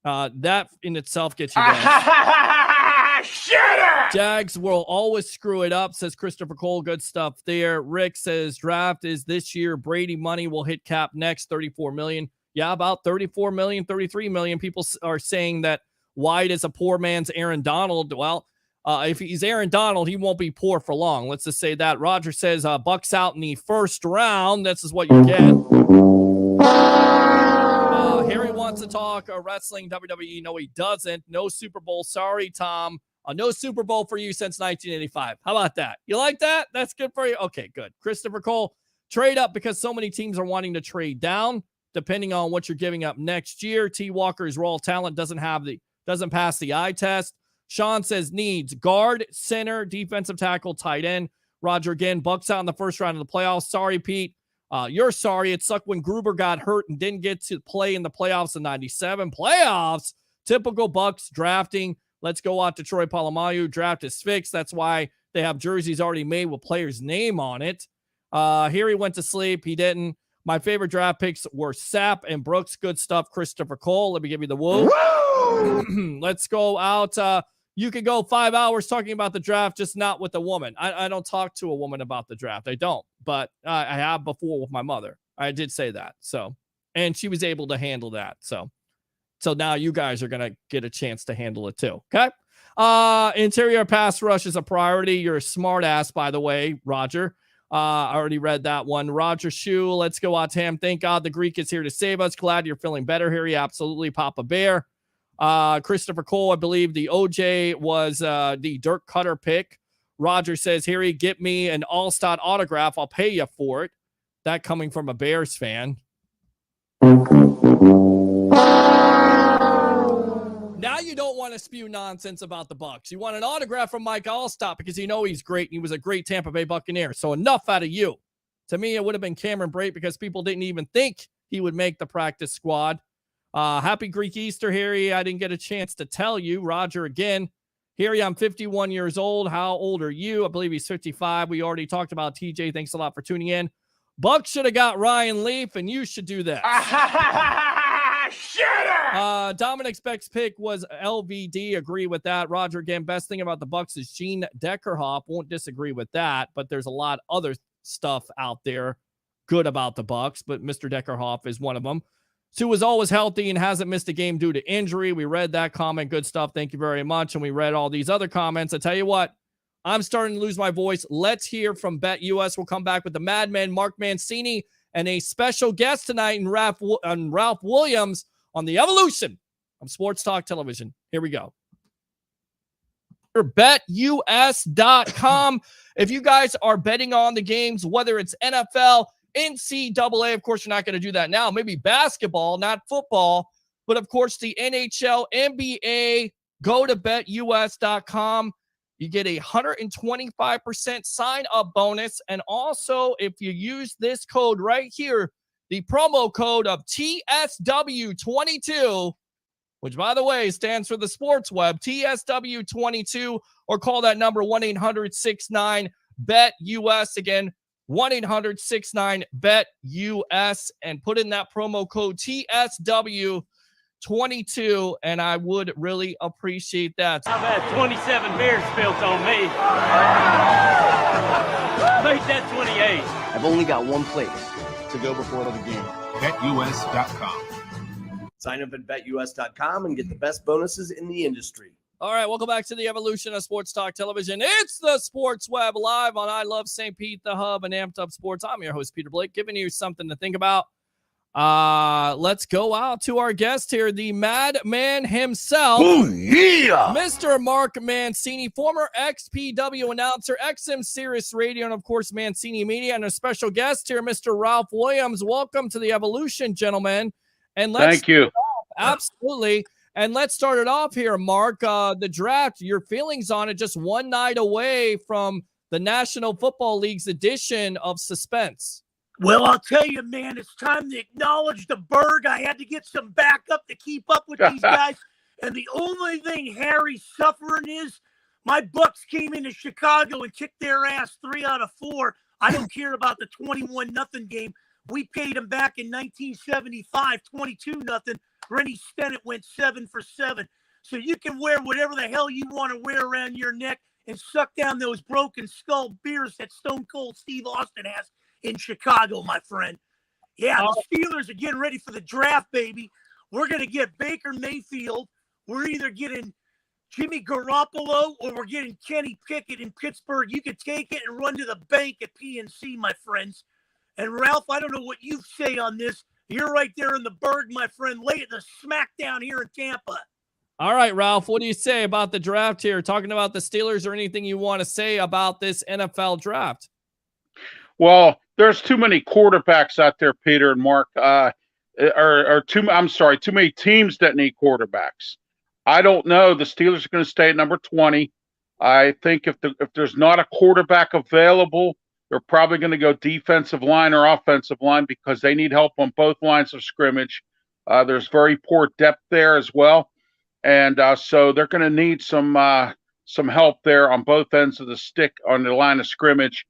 That in itself gets you guys. Shut up! Jags will always screw it up, says Christopher Cole. Good stuff there. Rick says draft is this year. Brady money will hit cap next. 34 million. Yeah, about 34 million, 33 million. People are saying that White is a poor man's Aaron Donald. Well, if he's Aaron Donald, he won't be poor for long. Let's just say that. Roger says Bucs out in the first round. This is what you get. Harry wants to talk wrestling, WWE. No, he doesn't. No Super Bowl. Sorry, Tom. No Super Bowl for you since 1985. How about that? You like that? That's good for you? Okay, good. Christopher Cole, Trade up because so many teams are wanting to trade down, depending on what you're giving up next year. T. Walker's raw talent doesn't pass the eye test. Sean says needs guard, center, defensive tackle, tight end. Roger again, Bucs out in the first round of the playoffs. Sorry, Pete. You're sorry. It sucked when Gruber got hurt and didn't get to play in the playoffs in 97. Playoffs? Typical Bucs drafting. Let's go out to Troy Polamalu. Draft is fixed. That's why they have jerseys already made with players' name on it. Here he went to sleep. He didn't. My favorite draft picks were Sapp and Brooks. Good stuff. Christopher Cole. Let me give you the woo. Let's go out. You could go 5 hours talking about the draft, just not with a woman. I don't talk to a woman about the draft. I don't, but I have before with my mother. I did say that. So, and she was able to handle that. So now you guys are going to get a chance to handle it too. Okay. Interior pass rush is a priority. You're a smart ass, by the way, Roger. I already read that one. Roger Shue, let's go out to him. Thank God the Greek is here to save us. Glad you're feeling better, Harry. Absolutely. Papa Bear. Christopher Cole, I believe the OJ was the Dirk Cutter pick. Roger says, Harry, get me an all-star autograph. I'll pay you for it. That coming from a Bears fan. Now you don't want to spew nonsense about the Bucs. You want an autograph from Mike Allstott because you know he's great and he was a great Tampa Bay Buccaneer. So enough out of you. To me, it would have been Cameron Brate because people didn't even think he would make the practice squad. Happy Greek Easter, Harry. I didn't get a chance to tell you. Roger again. Harry, I'm 51 years old. How old are you? I believe he's 55. We already talked about TJ. Thanks a lot for tuning in. Bucs should have got Ryan Leaf, and you should do that. Dominic's best pick was LVD. Agree with that. Roger again. Best thing about the Bucs is Gene Deckerhoff. Won't disagree with that, but there's a lot other stuff out there good about the Bucs, but Mr. Deckerhoff is one of them. Sue was always healthy and hasn't missed a game due to injury. We read that comment. Good stuff. Thank you very much. And we read all these other comments. I tell you what, I'm starting to lose my voice. Let's hear from Bet US. We'll come back with the Madman, Mark Mancini, and a special guest tonight in Ralph Williams on the evolution of sports talk television. Here we go. BetUS.com. If you guys are betting on the games, whether it's NFL, NCAA, of course, you're not going to do that now. Maybe basketball, not football. But, of course, the NHL, NBA, go to BetUS.com. You get a 125% sign-up bonus. And also, if you use this code right here, the promo code of TSW22, which, by the way, stands for the Sports Web, TSW22, or call that number 1-800-69-BET-US. Again, 1-800-69-BET-US, and put in that promo code TSW22, and I would really appreciate that. I've had 27 beers spilled on me. Make that 28. I've only got one place to go before the game. BetUS.com. Sign up at BetUS.com and get the best bonuses in the industry. All right, welcome back to the evolution of sports talk television. It's the Sports Web live on I Love St. Pete, the Hub, and Amped Up Sports. I'm your host, Peter Blake, giving you something to think about. Let's go out to our guest here, the madman himself. Oh, yeah! Mr. Mark Mancini, former XPW announcer, XM Sirius Radio, and of course, Mancini Media, and a special guest here, Mr. Ralph Williams. Welcome to the evolution, gentlemen. And Thank you. Absolutely. And let's start it off here, Mark. The draft, your feelings on it, just one night away from the National Football League's edition of suspense. Well, I'll tell you, man, it's time to acknowledge the Berg. I had to get some backup to keep up with these guys. And the only thing Harry's suffering is my Bucs came into Chicago and kicked their ass 3 out of 4. I don't care about the 21-0 game. We paid them back in 1975, 22-0. Rennie Stennett went 7 for 7. So you can wear whatever the hell you want to wear around your neck and suck down those broken skull beers that Stone Cold Steve Austin has in Chicago, my friend. Yeah, the Steelers are getting ready for the draft, baby. We're going to get Baker Mayfield. We're either getting Jimmy Garoppolo or we're getting Kenny Pickett in Pittsburgh. You can take it and run to the bank at PNC, my friends. And Ralph, I don't know what you say on this. You're right there in the Berg, my friend. Lay it the smack down here in Tampa. All right, Ralph, what do you say about the draft here? Talking about the Steelers or anything you want to say about this NFL draft? Well, there's too many quarterbacks out there, Peter and Mark. Too many teams that need quarterbacks. I don't know. The Steelers are going to stay at number 20. I think if there's not a quarterback available, they're probably going to go defensive line or offensive line because they need help on both lines of scrimmage. There's very poor depth there as well, and so they're going to need some help there on both ends of the stick on the line of scrimmage.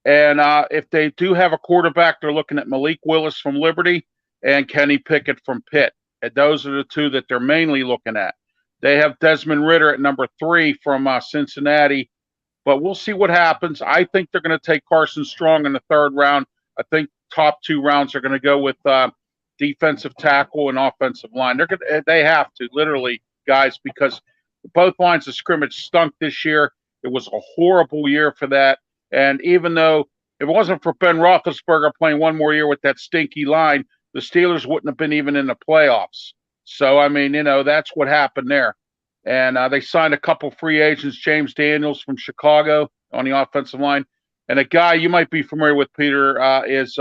And if they do have a quarterback, they're looking at Malik Willis from Liberty and Kenny Pickett from Pitt. And those are the two that they're mainly looking at. They have Desmond Ridder at number 3 from Cincinnati, but we'll see what happens. I think they're going to take Carson Strong in the 3rd round. I think top 2 rounds are going to go with defensive tackle and offensive line. They have to, literally, guys, because both lines of scrimmage stunk this year. It was a horrible year for that. And even though if it wasn't for Ben Roethlisberger playing one more year with that stinky line, the Steelers wouldn't have been even in the playoffs. So, I mean, that's what happened there. And they signed a couple free agents, James Daniels from Chicago on the offensive line. And a guy you might be familiar with, Peter, is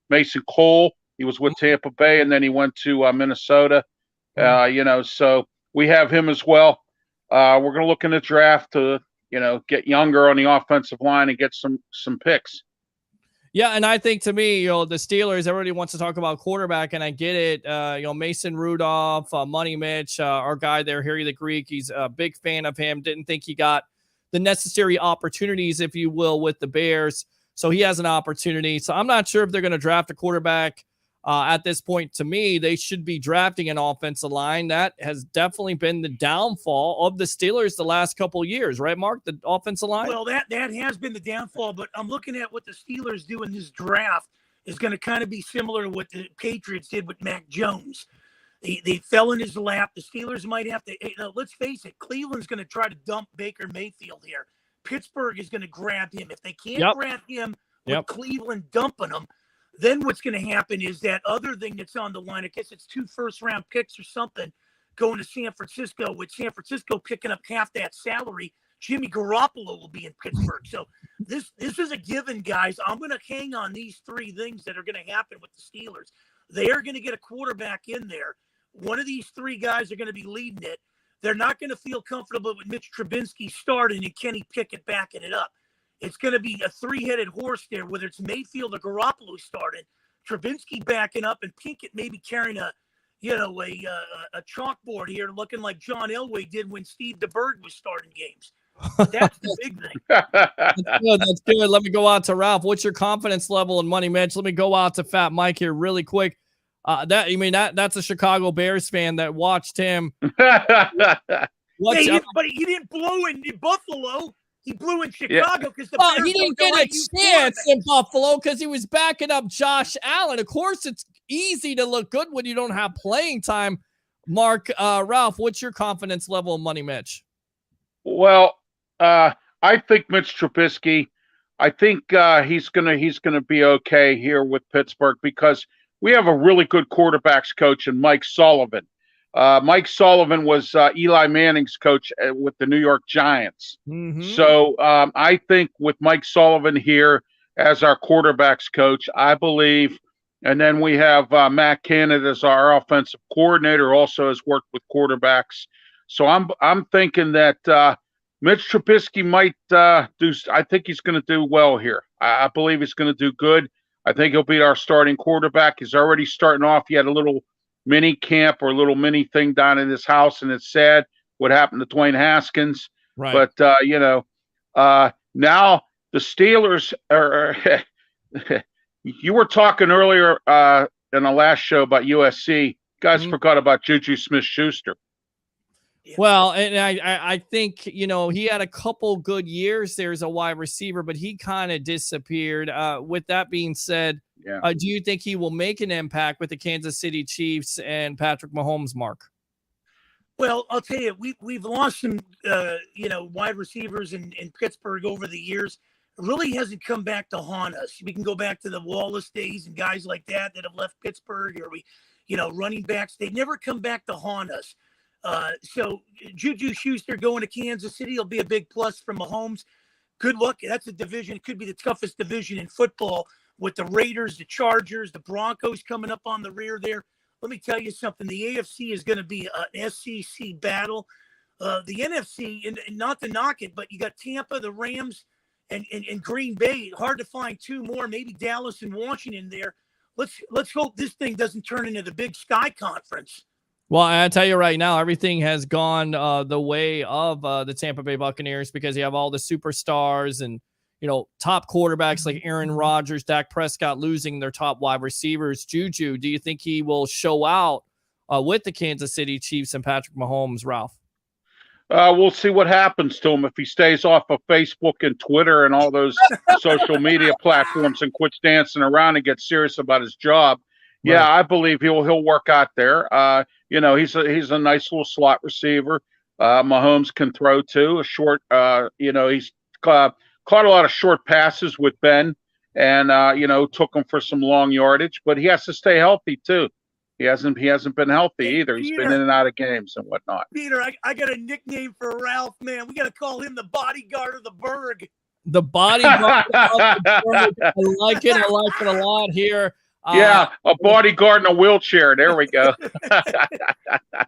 Mason Cole. He was with Tampa Bay, and then he went to Minnesota. So we have him as well. We're going to look in the draft to get younger on the offensive line and get some picks. Yeah, and I think to me, the Steelers, everybody wants to talk about quarterback, and I get it. Mason Rudolph, Money Mitch, our guy there, Harry the Greek, he's a big fan of him. Didn't think he got the necessary opportunities, if you will, with the Bears. So he has an opportunity. So I'm not sure if they're going to draft a quarterback at this point. To me, they should be drafting an offensive line. That has definitely been the downfall of the Steelers the last couple of years, right, Mark? The offensive line? Well, that has been the downfall, but I'm looking at what the Steelers do in this draft is going to kind of be similar to what the Patriots did with Mac Jones. They fell in his lap. The Steelers might have to, let's face it, Cleveland's going to try to dump Baker Mayfield here. Pittsburgh is going to grab him. If they can't grab him with Cleveland dumping him, then what's going to happen is that other thing that's on the line, I guess it's 2 first-round picks or something, going to San Francisco, with San Francisco picking up half that salary. Jimmy Garoppolo will be in Pittsburgh. So this is a given, guys. I'm going to hang on these 3 things that are going to happen with the Steelers. They are going to get a quarterback in there. One of these 3 guys are going to be leading it. They're not going to feel comfortable with Mitch Trubisky starting and Kenny Pickett backing it up. It's going to be a 3-headed horse there, whether it's Mayfield or Garoppolo starting, Trubisky backing up, and Pinkett maybe carrying a chalkboard here, looking like John Elway did when Steve DeBerg was starting games. That's the big thing. That's good. Let me go out to Ralph. What's your confidence level in Money Mitch? Let me go out to Fat Mike here really quick. That's a Chicago Bears fan that watched him. But he didn't blow in Buffalo. He blew in Chicago because he didn't get a chance in Buffalo because he was backing up Josh Allen. Of course, it's easy to look good when you don't have playing time. Mark, Ralph, what's your confidence level in Money Mitch? Well, I think Mitch Trubisky. I think he's gonna be okay here with Pittsburgh because we have a really good quarterbacks coach in Mike Sullivan. Mike Sullivan was Eli Manning's coach with the New York Giants. Mm-hmm. So I think with Mike Sullivan here as our quarterbacks coach, I believe, and then we have Matt Canada as our offensive coordinator, also has worked with quarterbacks. So I'm thinking that Mitch Trubisky might do. I think he's going to do well here. I believe he's going to do good. I think he'll be our starting quarterback. He's already starting off. He had a little mini camp or a little mini thing down in his house, and it's sad what happened to Dwayne Haskins. Right. But now the Steelers are. You were talking earlier in the last show about USC. You guys forgot about Juju Smith-Schuster. Well, and I think, he had a couple good years there as a wide receiver, but he kind of disappeared. With that being said, do you think he will make an impact with the Kansas City Chiefs and Patrick Mahomes, Mark? Well, I'll tell you, we've lost some, wide receivers in Pittsburgh over the years. It really hasn't come back to haunt us. We can go back to the Wallace days and guys like that have left Pittsburgh, or running backs. They never come back to haunt us. So Juju Schuster going to Kansas City will be a big plus for Mahomes. good luck. That's a division. It could be the toughest division in football with the Raiders, the Chargers, the Broncos coming up on the rear there. Let me tell you something. The AFC is going to be an SEC battle. The NFC, and not to knock it, but you got Tampa, the Rams, and Green Bay. Hard to find two more, maybe Dallas and Washington there. Let's hope this thing doesn't turn into the Big Sky Conference. Well, I tell you right now, everything has gone the way of the Tampa Bay Buccaneers because you have all the superstars and, top quarterbacks like Aaron Rodgers, Dak Prescott losing their top wide receivers. Juju, do you think he will show out with the Kansas City Chiefs and Patrick Mahomes, Ralph? We'll see what happens to him if he stays off of Facebook and Twitter and all those social media platforms and quits dancing around and gets serious about his job. Right. Yeah, I believe he'll work out there. He's a nice little slot receiver. Mahomes can throw too. A short, he's caught a lot of short passes with Ben, and took him for some long yardage. But he has to stay healthy too. He hasn't been healthy either. He's been in and out of games and whatnot. Peter, I got a nickname for Ralph, man. We got to call him the bodyguard of the Berg. The bodyguard of the Berg. I like it. I like it a lot here. A bodyguard in a wheelchair. There we go.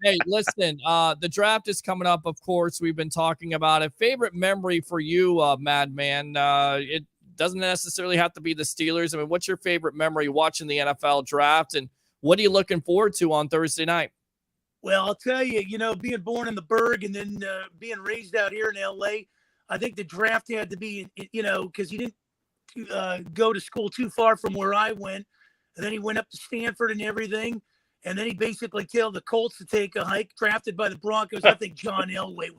Hey, listen, the draft is coming up, of course. We've been talking about it. Favorite memory for you, Madman? It doesn't necessarily have to be the Steelers. I mean, what's your favorite memory watching the NFL draft, and what are you looking forward to on Thursday night? Well, I'll tell you, being born in the Berg and then being raised out here in L.A., I think the draft had to be, because he didn't go to school too far from where I went. And then he went up to Stanford and everything. And then he basically told the Colts to take a hike, drafted by the Broncos. I think John Elway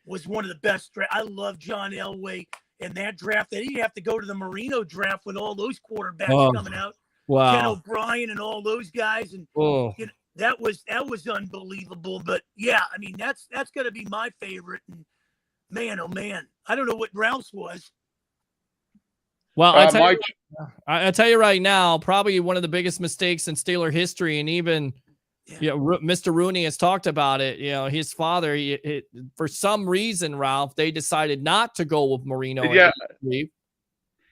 was one of the best. I love John Elway in that draft. Then he'd have to go to the Marino draft with all those quarterbacks coming out. Wow. Ken O'Brien and all those guys. And that was unbelievable. But yeah, I mean, that's going to be my favorite. And man, oh man, I don't know what Ralph's was. Well, I tell you right now, probably one of the biggest mistakes in Steeler history, and even Mr. Rooney has talked about it. His father, for some reason, Ralph, they decided not to go with Marino. Yeah,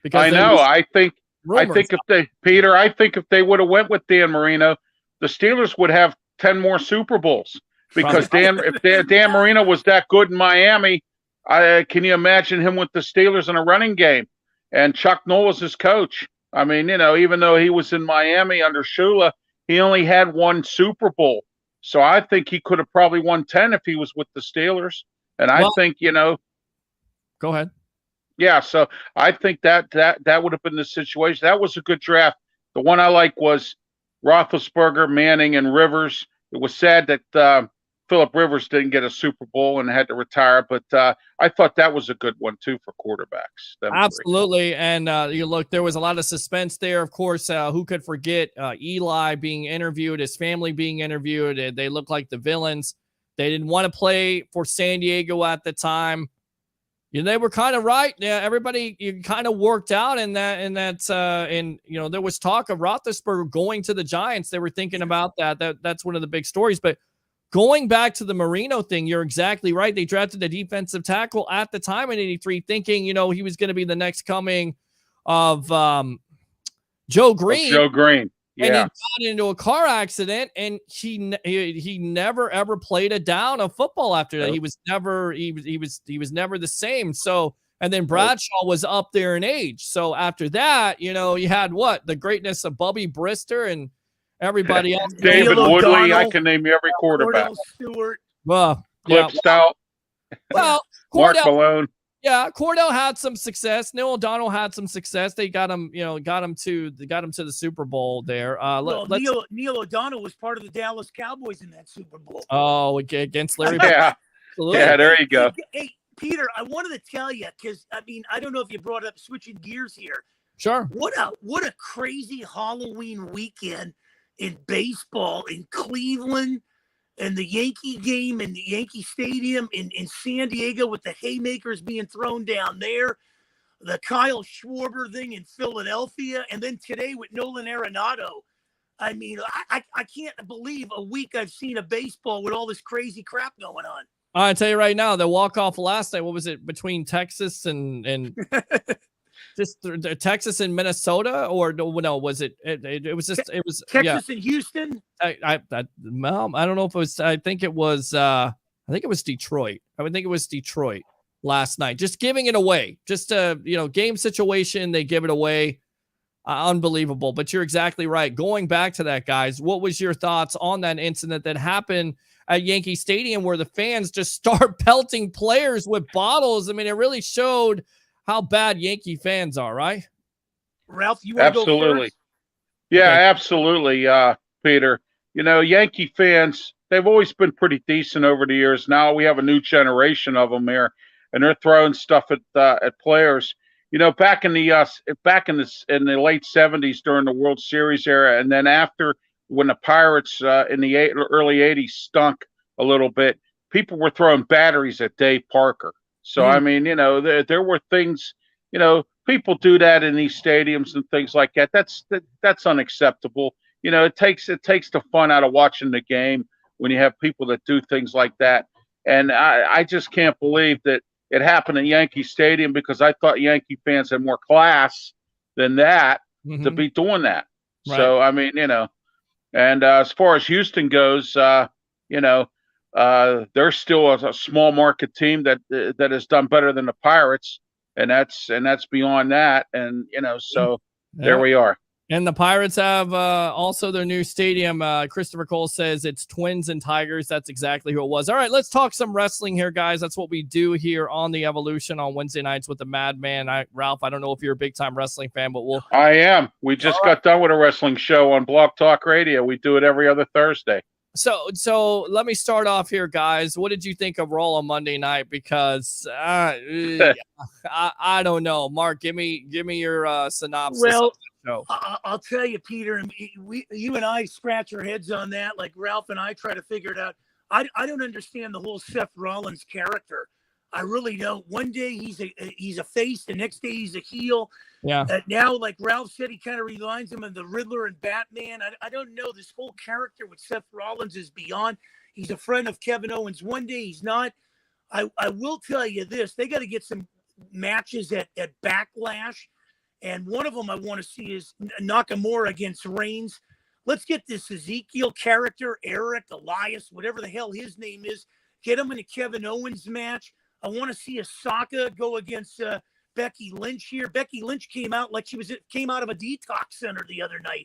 because I know. I think if they would have went with Dan Marino, the Steelers would have 10 more Super Bowls because if Dan Marino was that good in Miami, can you imagine him with the Steelers in a running game? And Chuck Noll was his coach. I mean, even though he was in Miami under Shula, he only had one Super Bowl. So I think he could have probably won 10 if he was with the Steelers. And I think, Go ahead. Yeah, so I think that would have been the situation. That was a good draft. The one I like was Roethlisberger, Manning, and Rivers. It was sad that Phillip Rivers didn't get a Super Bowl and had to retire, but I thought that was a good one too for quarterbacks. Absolutely, and there was a lot of suspense there. Of course, who could forget Eli being interviewed, his family being interviewed? They looked like the villains. They didn't want to play for San Diego at the time. They were kind of right. Yeah, everybody kind of worked out in that. There was talk of Roethlisberger going to the Giants. They were thinking about that. That's one of the big stories, but. Going back to the Marino thing, you're exactly right. They drafted a defensive tackle at the time in '83, thinking, he was going to be the next coming of Joe Green. Joe Green, yeah. And he got into a car accident, and he never ever played a down of football after that. Nope. He was never the same. So, and then Bradshaw was up there in age. So after that, you had the greatness of Bubby Brister and everybody else. David Woodley, I can name you every quarterback. Stewart. Well, Cliff Stout. Well, Mark Malone. Yeah, Cordell had some success. Neil O'Donnell had some success. They got him to the Super Bowl there. Neil O'Donnell was part of the Dallas Cowboys in that Super Bowl. Oh, against Larry. Yeah, there you go. Hey, Peter, I wanted to tell you because I don't know if you brought up switching gears here. Sure. What a crazy Halloween weekend in baseball in Cleveland and the Yankee game in the Yankee Stadium in San Diego with the haymakers being thrown down there, the Kyle Schwarber thing in Philadelphia, and then today with Nolan Arenado. I mean, I can't believe a week I've seen a baseball with all this crazy crap going on. I tell you right now, the walk-off last night, what was it, between Texas and just Texas and Minnesota, or no, was it was just, it was Texas and Houston? I don't know if it was, I think it was Detroit. I would think it was Detroit last night, just giving it away, just game situation, they give it away. Unbelievable. But you're exactly right. Going back to that, guys, what was your thoughts on that incident that happened at Yankee Stadium where the fans just start pelting players with bottles? I mean, it really showed how bad Yankee fans are, right? Ralph, you want to go first? Yeah, Okay. absolutely, Peter. Yankee fans, they've always been pretty decent over the years. Now we have a new generation of them here, and they're throwing stuff at players. Back in the late '70s during the World Series era, and then after, when the Pirates in the early '80s stunk a little bit, people were throwing batteries at Dave Parker. So I mean, there were things, people do that in these stadiums and things like that. That's unacceptable. It takes the fun out of watching the game when you have people that do things like that. And I just can't believe that it happened at Yankee Stadium, because I thought Yankee fans had more class than that to be doing that. Right. So, I mean, and as far as Houston goes, they're still a small market team that has done better than the Pirates, and that's beyond that. And, so there we are. And the Pirates have also their new stadium. Christopher Cole says it's Twins and Tigers. That's exactly who it was. All right, let's talk some wrestling here, guys. That's what we do here on the Evolution on Wednesday nights with the Madman. Ralph, I don't know if you're a big-time wrestling fan, but I am. We just got done with a wrestling show on Blog Talk Radio. We do it every other Thursday. So let me start off here, guys. What did you think of Raw on Monday night? Because I don't know. Mark, give me your synopsis. Well, No. I'll tell you, Peter, you and I scratch our heads on that, like Ralph and I try to figure it out. I don't understand the whole Seth Rollins character. I really don't. One day he's a face, the next day he's a heel. Yeah. Now, like Ralph said, he kind of reminds him of the Riddler and Batman. I don't know. This whole character with Seth Rollins is beyond. He's a friend of Kevin Owens. One day he's not. I will tell you this. They got to get some matches at Backlash. And one of them I want to see is Nakamura against Reigns. Let's get this Ezekiel character, Eric, Elias, whatever the hell his name is, get him in a Kevin Owens match. I want to see Asaka go against Becky Lynch here. Becky Lynch came out like came out of a detox center the other night.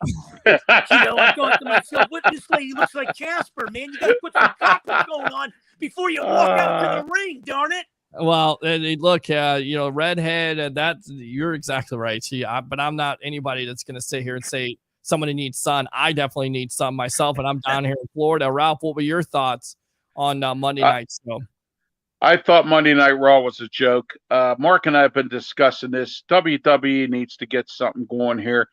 I'm going to myself, what, this lady looks like Casper, man. You got to put some copper going on before you walk out to the ring, darn it. Well, look, redhead, and you're exactly right. But I'm not anybody that's going to sit here and say somebody needs sun. I definitely need sun myself, and I'm down here in Florida. Ralph, what were your thoughts on Monday night? So, I thought Monday Night Raw was a joke. Mark and I have been discussing this. WWE needs to get something going here.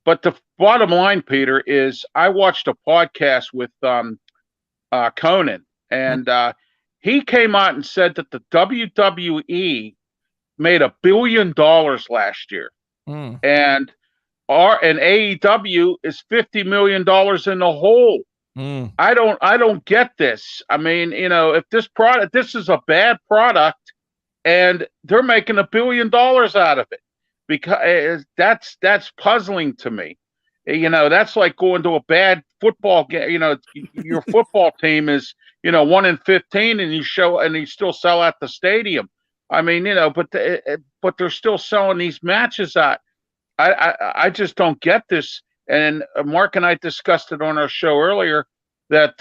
But the bottom line, Peter, is I watched a podcast with Conan, and he came out and said that the WWE made $1 billion last year, and AEW is $50 million in the hole. I don't get this. I mean, if this is a bad product, and they're making $1 billion out of it, because that's puzzling to me. That's like going to a bad football game. Your football team is 1-15, and you still sell at the stadium. I mean, but they're still selling these matches out. I just don't get this. And Mark and I discussed it on our show earlier that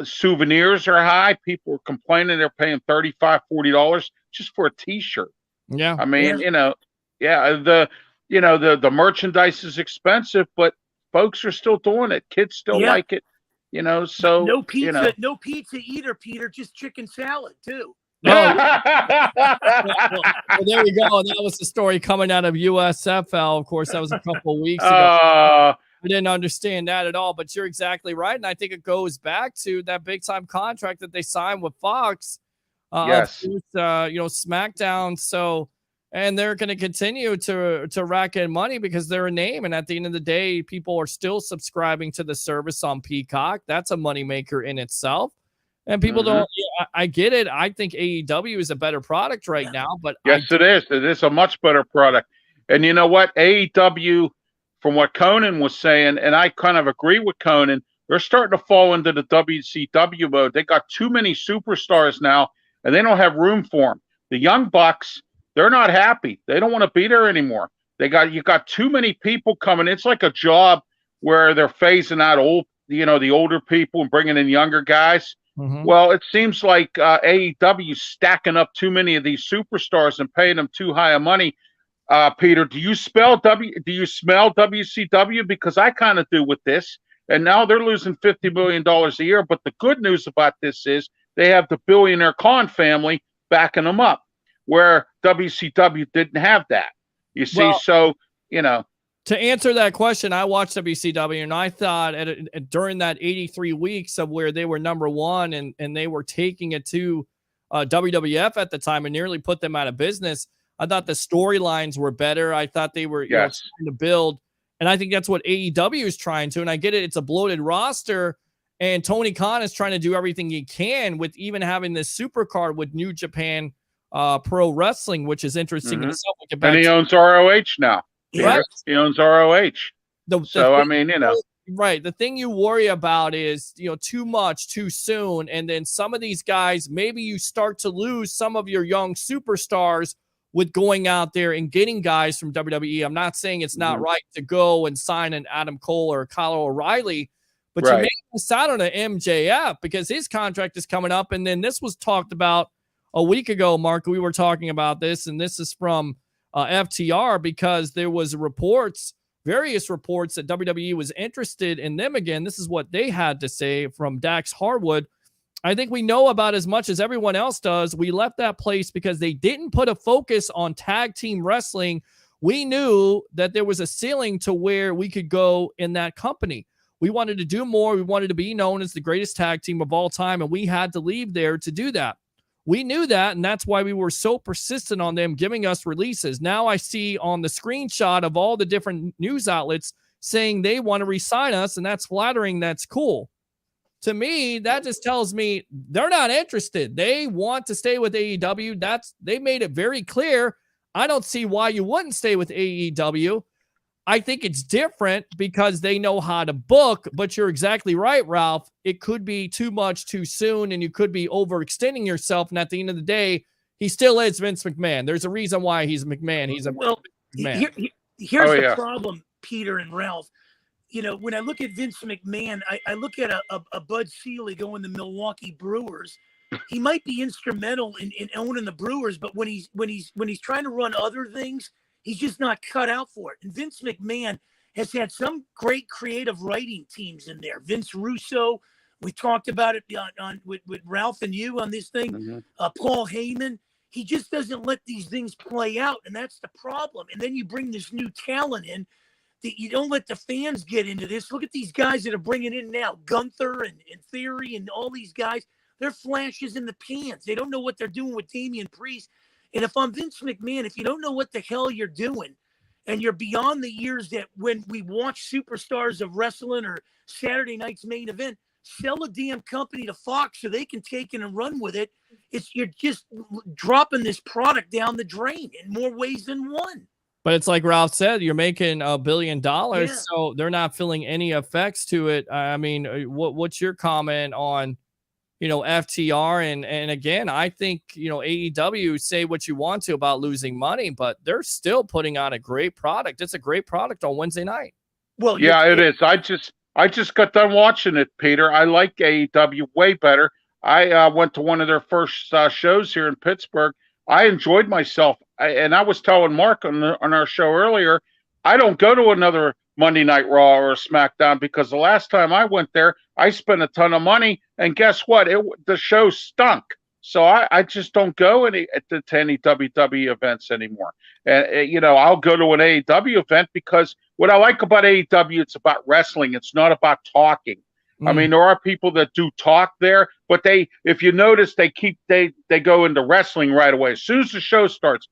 souvenirs are high. People are complaining they're paying $35, $40 just for a T-shirt. Yeah, I mean, the merchandise is expensive, but folks are still doing it. Kids still like it. So no pizza, no pizza either, Peter. Just chicken salad too. Well, there you go. That was the story coming out of USFL. Of course, that was a couple of weeks ago. I didn't understand that at all, but you're exactly right. And I think it goes back to that big time contract that they signed with Fox. Yes. SmackDown. So, and they're going to continue to rack in money because they're a name. And at the end of the day, people are still subscribing to the service on Peacock. That's a moneymaker in itself. And people don't, I get it. I think AEW is a better product right now, but yes, it is. It is a much better product. And you know what? AEW, from what Conan was saying, and I kind of agree with Conan, they're starting to fall into the WCW mode. They got too many superstars now, and they don't have room for them. The Young Bucks, they're not happy. They don't want to be there anymore. You got too many people coming. It's like a job where they're phasing out the older people and bringing in younger guys. Mm-hmm. Well, it seems like AEW stacking up too many of these superstars and paying them too high of money. Peter, do you smell WCW? Because I kind of do with this. And now they're losing $50 million a year. But the good news about this is they have the billionaire Khan family backing them up, where WCW didn't have that. You see, To answer that question, I watched WCW, and I thought during that 83 weeks of where they were number one and they were taking it to WWF at the time and nearly put them out of business, I thought the storylines were better. I thought they were trying to build, and I think that's what AEW is trying to. And I get it; it's a bloated roster, and Tony Khan is trying to do everything he can with even having this super card with New Japan Pro Wrestling, which is interesting in itself. And he owns ROH now. Right. He owns ROH. Right. The thing you worry about is, too much too soon. And then some of these guys, maybe you start to lose some of your young superstars with going out there and getting guys from WWE. I'm not saying it's not right to go and sign an Adam Cole or Kyle O'Reilly, but you may miss out on an MJF because his contract is coming up. And then this was talked about a week ago, Mark. We were talking about this, and this is from FTR, because there was various reports that WWE was interested in them again. This is what they had to say from Dax Harwood. I think we know about as much as everyone else does. We left that place because they didn't put a focus on tag team wrestling. We knew that there was a ceiling to where we could go in that company. We wanted to do more. We wanted to be known as the greatest tag team of all time, and we had to leave there to do that. We knew that, and that's why we were so persistent on them giving us releases. Now I see on the screenshot of all the different news outlets saying they want to re-sign us, and that's flattering. That's cool. To me, that just tells me they're not interested. They want to stay with AEW. They made it very clear. I don't see why you wouldn't stay with AEW. I think it's different because they know how to book, but you're exactly right, Ralph. It could be too much too soon, and you could be overextending yourself. And at the end of the day, he still is Vince McMahon. There's a reason why he's McMahon. He's McMahon. Here's the problem, Peter and Ralph. When I look at Vince McMahon, I look at a Bud Selig going to Milwaukee Brewers. He might be instrumental in owning the Brewers, but when he's trying to run other things, he's just not cut out for it. And Vince McMahon has had some great creative writing teams in there. Vince Russo, we talked about it with Ralph and you on this thing. Paul Heyman, he just doesn't let these things play out, and that's the problem. And then you bring this new talent in that you don't let the fans get into this. Look at these guys that are bringing in now, Gunther and Theory and all these guys. They're flashes in the pans. They don't know what they're doing with Damian Priest. And if I'm Vince McMahon, if you don't know what the hell you're doing, and you're beyond the years that when we watch Superstars of Wrestling or Saturday Night's Main Event, sell a damn company to Fox so they can take it and run with it. You're just dropping this product down the drain in more ways than one. But it's like Ralph said, you're making $1 billion, so they're not feeling any effects to it. I mean, what's your comment on FTR? And again, I think, AEW, say what you want to about losing money, but they're still putting on a great product. It's a great product on Wednesday night. Well, yeah, it is. I just got done watching it, Peter. I like AEW way better. I went to one of their first shows here in Pittsburgh. I enjoyed myself. And I was telling Mark on our show earlier, I don't go to another Monday Night Raw or SmackDown because the last time I went there, I spent a ton of money, and guess what? The show stunk. So I just don't go to any WWE events anymore. And I'll go to an AEW event because what I like about AEW, it's about wrestling. It's not about talking. I mean, there are people that do talk there, but if you notice, they go into wrestling right away as soon as the show starts.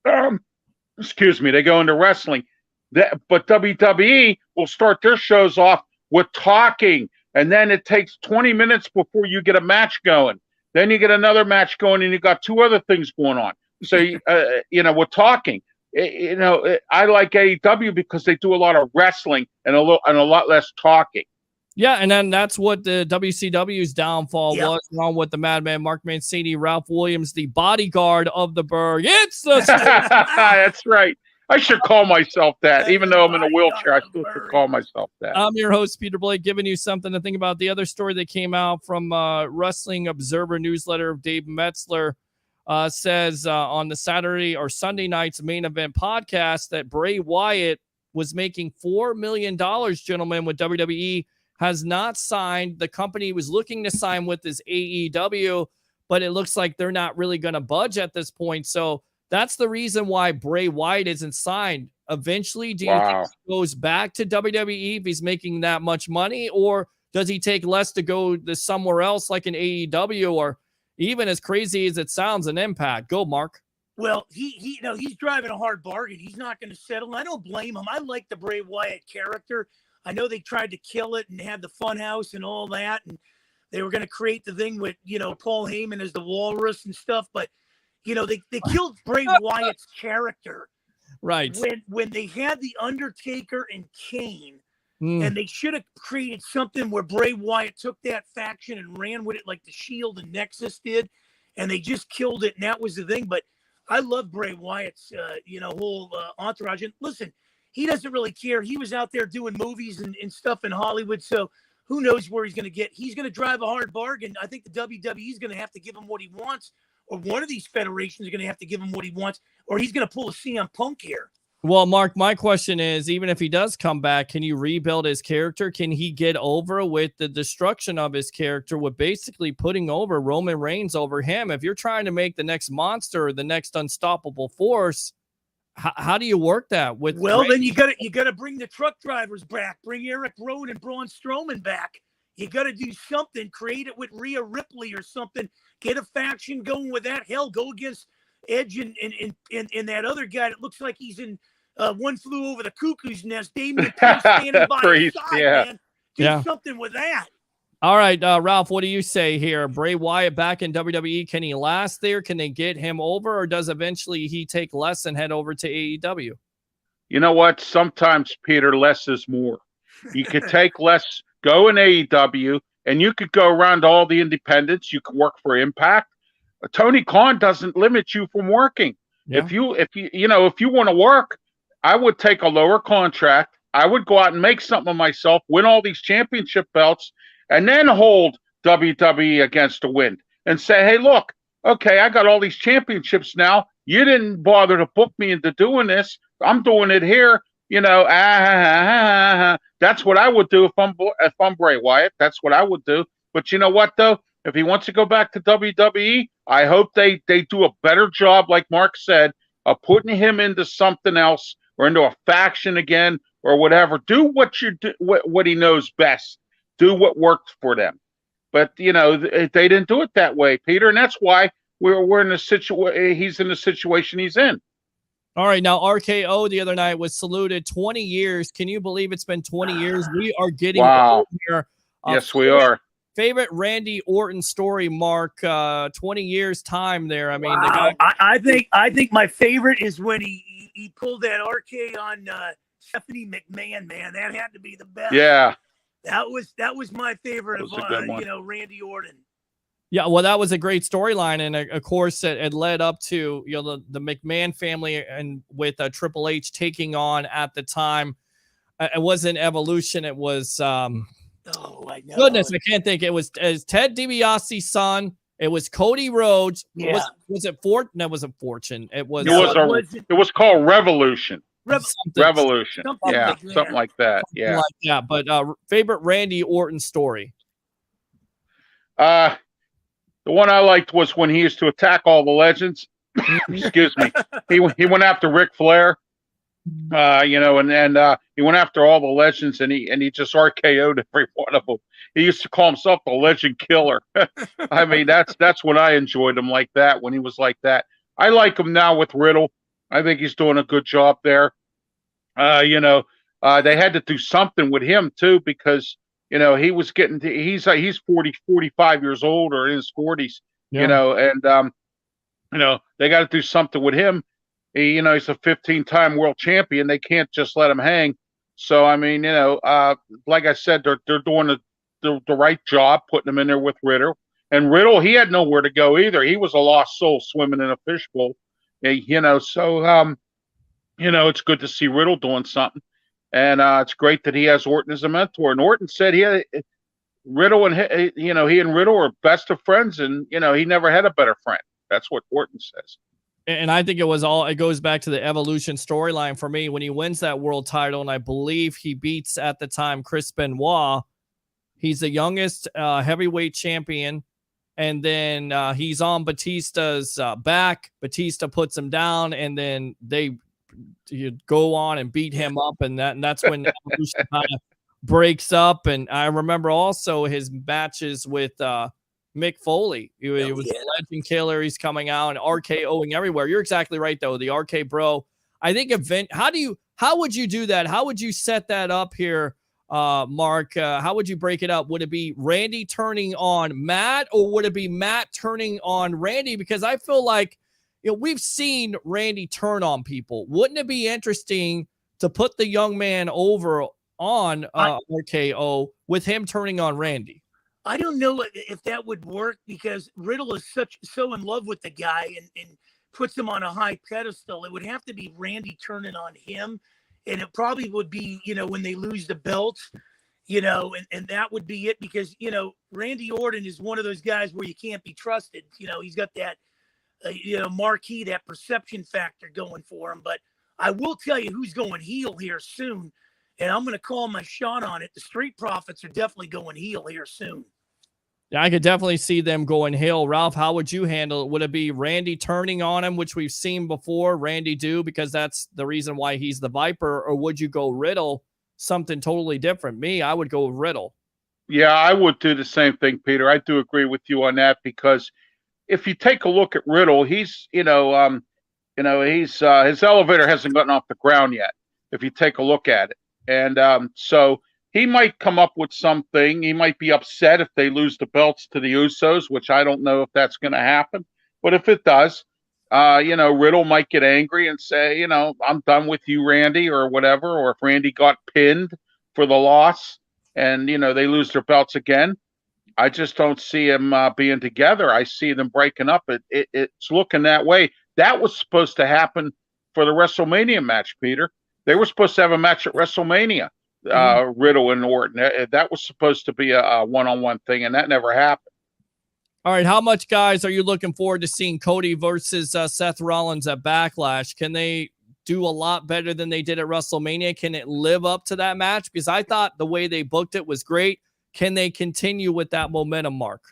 They go into wrestling. But WWE will start their shows off with talking, and then it takes 20 minutes before you get a match going. Then you get another match going, and you got two other things going on. So, we're talking. I like AEW because they do a lot of wrestling and a lot less talking. Yeah, and then that's what the WCW's downfall was, along with the Madman Mark Mancini, Ralph Williams, the bodyguard of the Berg. It's the That's right. I should call myself that. Even though I'm in a wheelchair, I still should call myself that. I'm your host, Peter Blake, giving you something to think about. The other story that came out from Wrestling Observer newsletter of Dave Metzler says on the Saturday or Sunday night's main event podcast that Bray Wyatt was making $4 million, gentlemen, with WWE, has not signed. The company he was looking to sign with is AEW, but it looks like they're not really going to budge at this point. So that's the reason why Bray Wyatt isn't signed. Eventually, do you think he goes back to WWE if he's making that much money, or does he take less to go to somewhere else like an AEW, or even as crazy as it sounds, an Impact? Go, Mark. Well, he's driving a hard bargain. He's not going to settle. I don't blame him. I like the Bray Wyatt character. I know they tried to kill it and have the Funhouse and all that, and they were going to create the thing with Paul Heyman as the Walrus and stuff, but they killed Bray Wyatt's character. Right. When they had the Undertaker and Kane, and they should have created something where Bray Wyatt took that faction and ran with it like the Shield and Nexus did, and they just killed it, and that was the thing. But I love Bray Wyatt's whole entourage. And listen, he doesn't really care. He was out there doing movies and stuff in Hollywood, so who knows where he's going to get. He's going to drive a hard bargain. I think the WWE is going to have to give him what he wants, or one of these federations are going to have to give him what he wants, or he's going to pull a CM Punk here. Well, Mark, my question is, even if he does come back, can you rebuild his character? Can he get over with the destruction of his character with basically putting over Roman Reigns over him? If you're trying to make the next monster or the next unstoppable force, how do you work that with? Well, then you got to bring the truck drivers back, bring Eric Rowan and Braun Strowman back. You got to do something, create it with Rhea Ripley or something. Get a faction going with that. Hell, go against Edge and that other guy that looks like he's in One Flew Over the Cuckoo's Nest. Damian Priest standing by his side, man. Do something with that. All right, Ralph, what do you say here? Bray Wyatt back in WWE. Can he last there? Can they get him over, or does eventually he take less and head over to AEW? You know what? Sometimes, Peter, less is more. You could take less, go in AEW, and you could go around all the independents. You could work for Impact. Tony Khan doesn't limit you from working. Yeah. If you want to work, I would take a lower contract. I would go out and make something of myself, win all these championship belts, and then hold WWE against the wind and say, hey, look, okay, I got all these championships now. You didn't bother to book me into doing this. I'm doing it here. That's what I would do if I'm Bray Wyatt. That's what I would do. But you know what, though? If he wants to go back to WWE, I hope they do a better job, like Mark said, of putting him into something else or into a faction again or whatever. Do what he knows best. Do what worked for them. But, they didn't do it that way, Peter, and that's why we're in a situation. He's in the situation he's in. All right, now RKO the other night was saluted 20 years. Can you believe it's been 20 years? We are getting here. Yes, we are. Favorite Randy Orton story, Mark? 20 years time there. I mean, I think my favorite is when he pulled that RK on Stephanie McMahon. Man, that had to be the best. Yeah, that was my favorite of Randy Orton. Yeah, well, that was a great storyline, and of course, it led up to the McMahon family and with Triple H taking on at the time. It wasn't Evolution; it was. I know. Goodness, I can't think. It was Ted DiBiase's son. It was Cody Rhodes. Yeah. Was it Fortune? That wasn't Fortune. It was. It was called Revolution. Revolution. Something like that. Yeah. Like that. But favorite Randy Orton story. The one I liked was when he used to attack all the legends. Excuse me. He went after Ric Flair. And he went after all the legends, and he just RKO'd every one of them. He used to call himself the Legend Killer. I mean, that's when I enjoyed him like that, when he was like that. I like him now with Riddle. I think he's doing a good job there. They had to do something with him too, because he was getting he's 45 years old or in his 40s, you know, and they got to do something with him. He's a 15-time world champion. They can't just let him hang. So I mean, like I said, they're doing the right job putting him in there with Riddle. And Riddle, he had nowhere to go either. He was a lost soul swimming in a fishbowl. So it's good to see Riddle doing something. And it's great that he has Orton as a mentor. And Orton said Riddle and he and Riddle are best of friends, and he never had a better friend. That's what Orton says. And I think it goes back to the Evolution storyline for me when he wins that world title, and I believe he beats at the time Chris Benoit. He's the youngest heavyweight champion, and then he's on Batista's back. Batista puts him down, and then they go on and beat him up, and that's when Evolution kind of breaks up. And I remember also his matches with Mick Foley. He was a legend killer. He's coming out and RKOing everywhere. You're exactly right, though. The RK Bro. I think how would you do that? How would you set that up here, Mark? How would you break it up? Would it be Randy turning on Matt, or would it be Matt turning on Randy? Because I feel like we've seen Randy turn on people. Wouldn't it be interesting to put the young man over on RKO with him turning on Randy? I don't know if that would work, because Riddle is so in love with the guy and puts him on a high pedestal. It would have to be Randy turning on him, and it probably would be when they lose the belts, and that would be it, because Randy Orton is one of those guys where you can't be trusted. He's got that marquee, that perception factor going for him. But I will tell you who's going heel here soon, and I'm going to call my shot on it. The Street Profits are definitely going heel here soon. Yeah, I could definitely see them going heel. Ralph, how would you handle it? Would it be Randy turning on him, which we've seen before, Randy do, because that's the reason why he's the Viper, or would you go Riddle, something totally different? Me, I would go Riddle. Yeah, I would do the same thing, Peter. I do agree with you on that, because if you take a look at Riddle, he's, his elevator hasn't gotten off the ground yet, if you take a look at it. And so he might come up with something. He might be upset if they lose the belts to the Usos, which I don't know if that's going to happen. But if it does, Riddle might get angry and say, I'm done with you, Randy, or whatever. Or if Randy got pinned for the loss and, they lose their belts again, I just don't see them being together. I see them breaking up. It's looking that way. That was supposed to happen for the WrestleMania match, Peter. They were supposed to have a match at WrestleMania, Riddle and Orton. That was supposed to be a one-on-one thing, and that never happened. All right, how much, guys, are you looking forward to seeing Cody versus Seth Rollins at Backlash? Can they do a lot better than they did at WrestleMania? Can it live up to that match? Because I thought the way they booked it was great. Can they continue with that momentum, Mark?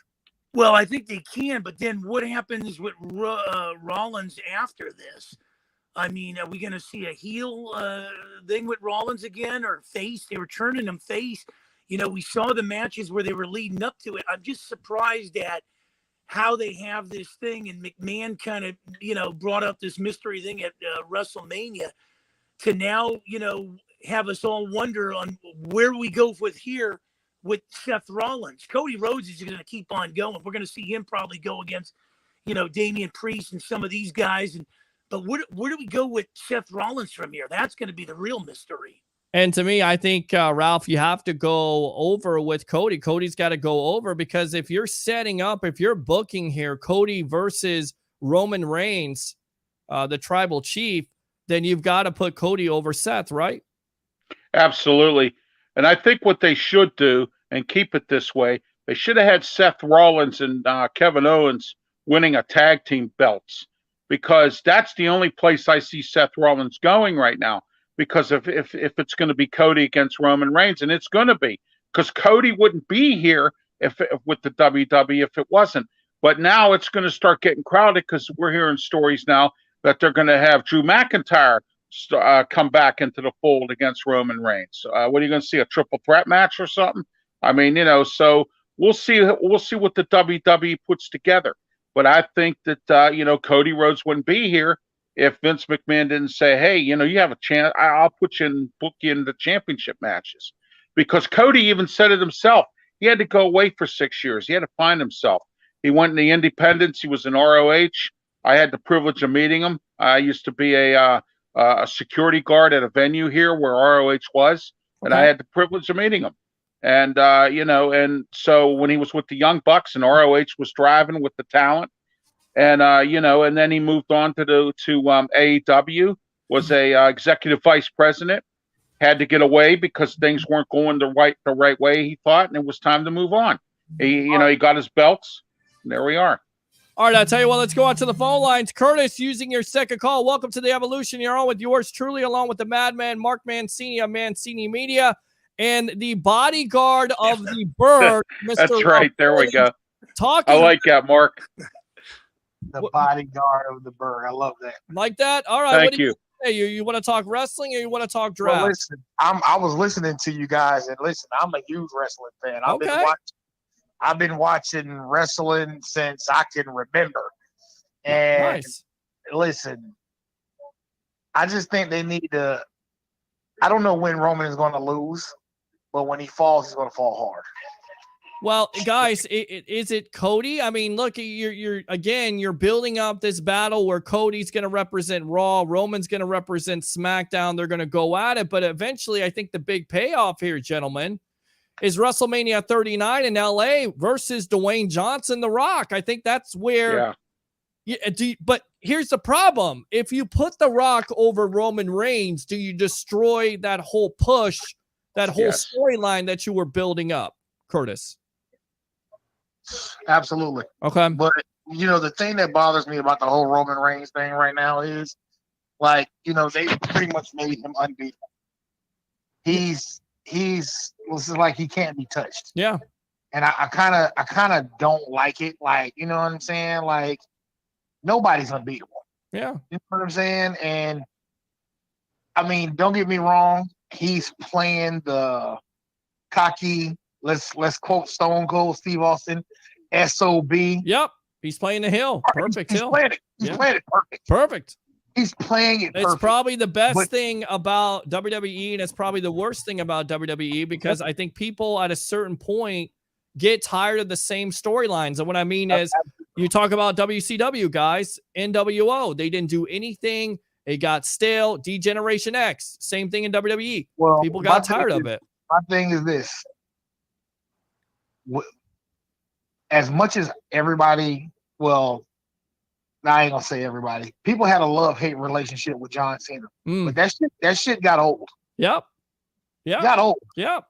Well, I think they can, but then what happens with Rollins after this? I mean, are we going to see a heel thing with Rollins again, or face? They were turning him face. We saw the matches where they were leading up to it. I'm just surprised at how they have this thing, and McMahon kind of, brought up this mystery thing at WrestleMania to now, have us all wonder on where we go with Seth Rollins. Cody Rhodes is going to keep on going. We're going to see him probably go against, Damian Priest and some of these guys. But where do we go with Seth Rollins from here? That's going to be the real mystery. And to me, I think, Ralph, you have to go over with Cody. Cody's got to go over, because if you're if you're booking here Cody versus Roman Reigns, the tribal chief, then you've got to put Cody over Seth, right? Absolutely. And I think what they should do, and keep it this way, they should have had Seth Rollins and Kevin Owens winning a tag team belts, because that's the only place I see Seth Rollins going right now. Because if it's going to be Cody against Roman Reigns, and it's going to be, because Cody wouldn't be here with the WWE if it wasn't. But now it's going to start getting crowded, because we're hearing stories now that they're going to have Drew McIntyre come back into the fold against Roman Reigns. What are you going to see, a triple threat match or something? I mean, so we'll see what the WWE puts together. But I think that Cody Rhodes wouldn't be here if Vince McMahon didn't say, hey, you have a chance. I'll put you in, book you in the championship matches. Because Cody even said it himself. He had to go away for 6 years. He had to find himself. He went in the Independents. He was in ROH. I had the privilege of meeting him. I used to be a security guard at a venue here where ROH was, and I had the privilege of meeting him. And and so when he was with the Young Bucks and ROH was driving with the talent, and and then he moved on to AEW, was a executive vice president. Had to get away because things weren't going the right way, he thought, and it was time to move on. He got his belts, and there we are. All right, I'll tell you what, let's go out to the phone lines. Curtis, using your second call, welcome to the Evolution. You're on with yours truly, along with the madman, Mark Mancini of Mancini Media, and the bodyguard of the bird, Mr. That's right. There we go. Talking. I like that, Mark. The bodyguard of the bird. I love that. Like that? All right. Thank you. Hey, you want to talk wrestling or you want to talk draft? Well, listen, I was listening to you guys, and listen, I'm a huge wrestling fan. I've been watching wrestling since I can remember. And listen, I just think they need to. I don't know when Roman is going to lose, but when he falls, he's going to fall hard. Well, guys, is it Cody? I mean, look, you're building up this battle where Cody's going to represent Raw, Roman's going to represent SmackDown. They're going to go at it, but eventually, I think the big payoff here, gentlemen, is WrestleMania 39 in LA versus Dwayne Johnson, The Rock. I think that's where. But here's the problem: if you put The Rock over Roman Reigns, do you destroy that whole push, that whole storyline that you were building up, Curtis? Absolutely. Okay. But, the thing that bothers me about the whole Roman Reigns thing right now is, they pretty much made him unbeatable. He's like he can't be touched. Yeah. And I kind of don't like it. Like, you know what I'm saying? Like, nobody's unbeatable. Yeah. You know what I'm saying? And, I mean, don't get me wrong. He's playing the cocky, let's quote Stone Cold Steve Austin, SOB. Yep. He's playing the hill. Perfect hill. He's playing it perfect. Perfect. He's playing it perfect. It's probably the best thing about WWE, and it's probably the worst thing about WWE, because I think people at a certain point get tired of the same storylines. And what I mean is, you talk about WCW, guys, NWO. They didn't do anything. It got stale. D-Generation X. Same thing in WWE. Well, people got tired of it. My thing is this. As much as everybody, I ain't gonna say everybody. People had a love-hate relationship with John Cena, but that shit got old. Yep. Yeah. Got old. Yep.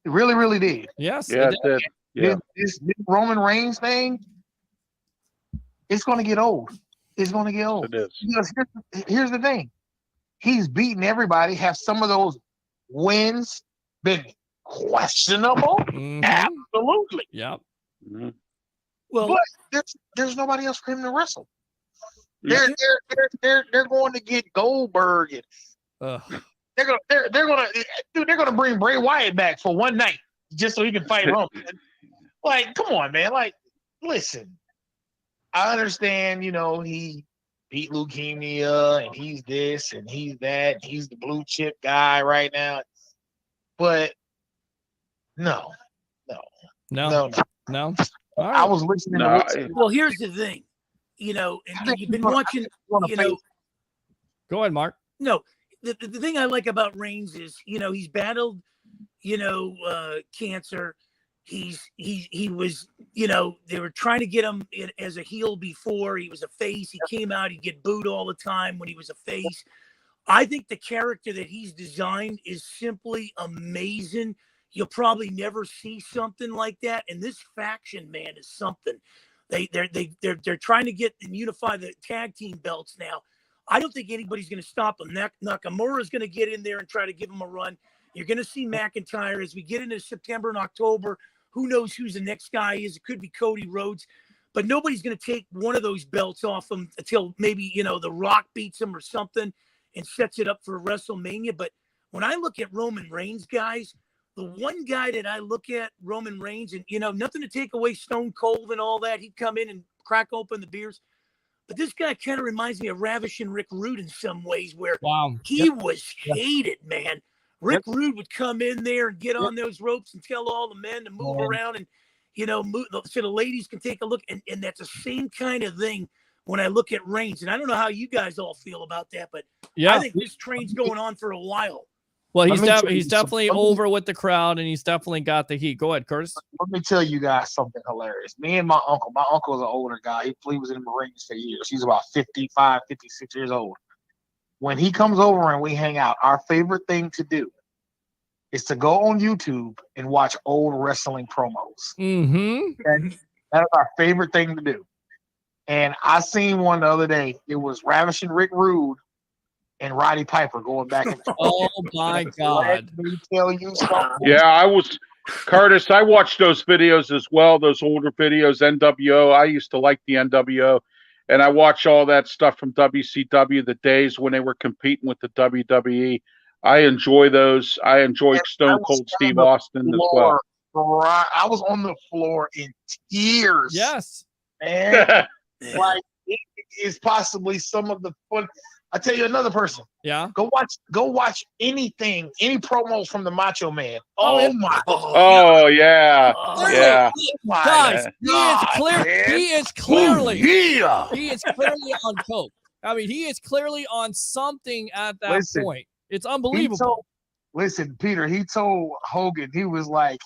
It really, really did. Yes. Yeah, it did. Yeah. This Roman Reigns thing, it's gonna get old. It's gonna get old. It is. Because here's the thing: he's beaten everybody. Have some of those wins been questionable? Absolutely. Yep. Mm-hmm. Well, but there's nobody else for him to wrestle. They're going to get Goldberg and they're gonna bring Bray Wyatt back for one night just so he can fight Roman. Like, come on, man. Like, listen, I understand, he beat leukemia and he's this and he's that. And he's the blue chip guy right now. But no. All right. I was listening to Well, here's the thing, and you've been watching, Go ahead, Mark. No, the thing I like about Reigns is, he's battled, cancer. He was, they were trying to get him as a heel before. He was a face. He came out, he'd get booed all the time when he was a face. I think the character that he's designed is simply amazing. You'll probably never see something like that. And this faction, man, is something. They're trying to get and unify the tag team belts now. I don't think anybody's going to stop him. Nakamura is going to get in there and try to give him a run. You're going to see McIntyre as we get into September and October. Who knows who's the next guy is? It could be Cody Rhodes, but nobody's going to take one of those belts off him until maybe, The Rock beats him or something and sets it up for WrestleMania. But when I look at Roman Reigns, guys, the one guy that I look at, Roman Reigns, and, nothing to take away Stone Cold and all that. He'd come in and crack open the beers. But this guy kind of reminds me of Ravishing Rick Rude in some ways, where he was hated, man. Rick Rude would come in there and get on those ropes and tell all the men to move around. And so the ladies can take a look. And that's the same kind of thing when I look at Reigns. And I don't know how you guys all feel about that, but I think this train's going on for a while. Well, he's definitely over with the crowd, and he's definitely got the heat. Go ahead, Curtis. Let me tell you guys something hilarious. Me and my uncle is an older guy. He was in the Marines for years. He's about 55, 56 years old. When he comes over and we hang out, our favorite thing to do is to go on YouTube and watch old wrestling promos. Mm-hmm. That's our favorite thing to do. And I seen one the other day. It was Ravishing Rick Rude and Roddy Piper going back and forth. Oh my God. Let me tell you something. Yeah, Curtis, I watched those videos as well, those older videos, NWO. I used to like the NWO. And I watch all that stuff from WCW, the days when they were competing with the WWE. I enjoy those. I enjoy Stone Cold Steve Austin as well. I was on the floor in tears. Yes. Man, like it is possibly some of the fun. I tell you another person. Yeah. Go watch anything, any promos from the Macho Man. Oh my. Oh yeah. Yeah. Guys, he is clearly on coke. I mean, he is clearly on something at that point. It's unbelievable. Peter, he told Hogan, he was like,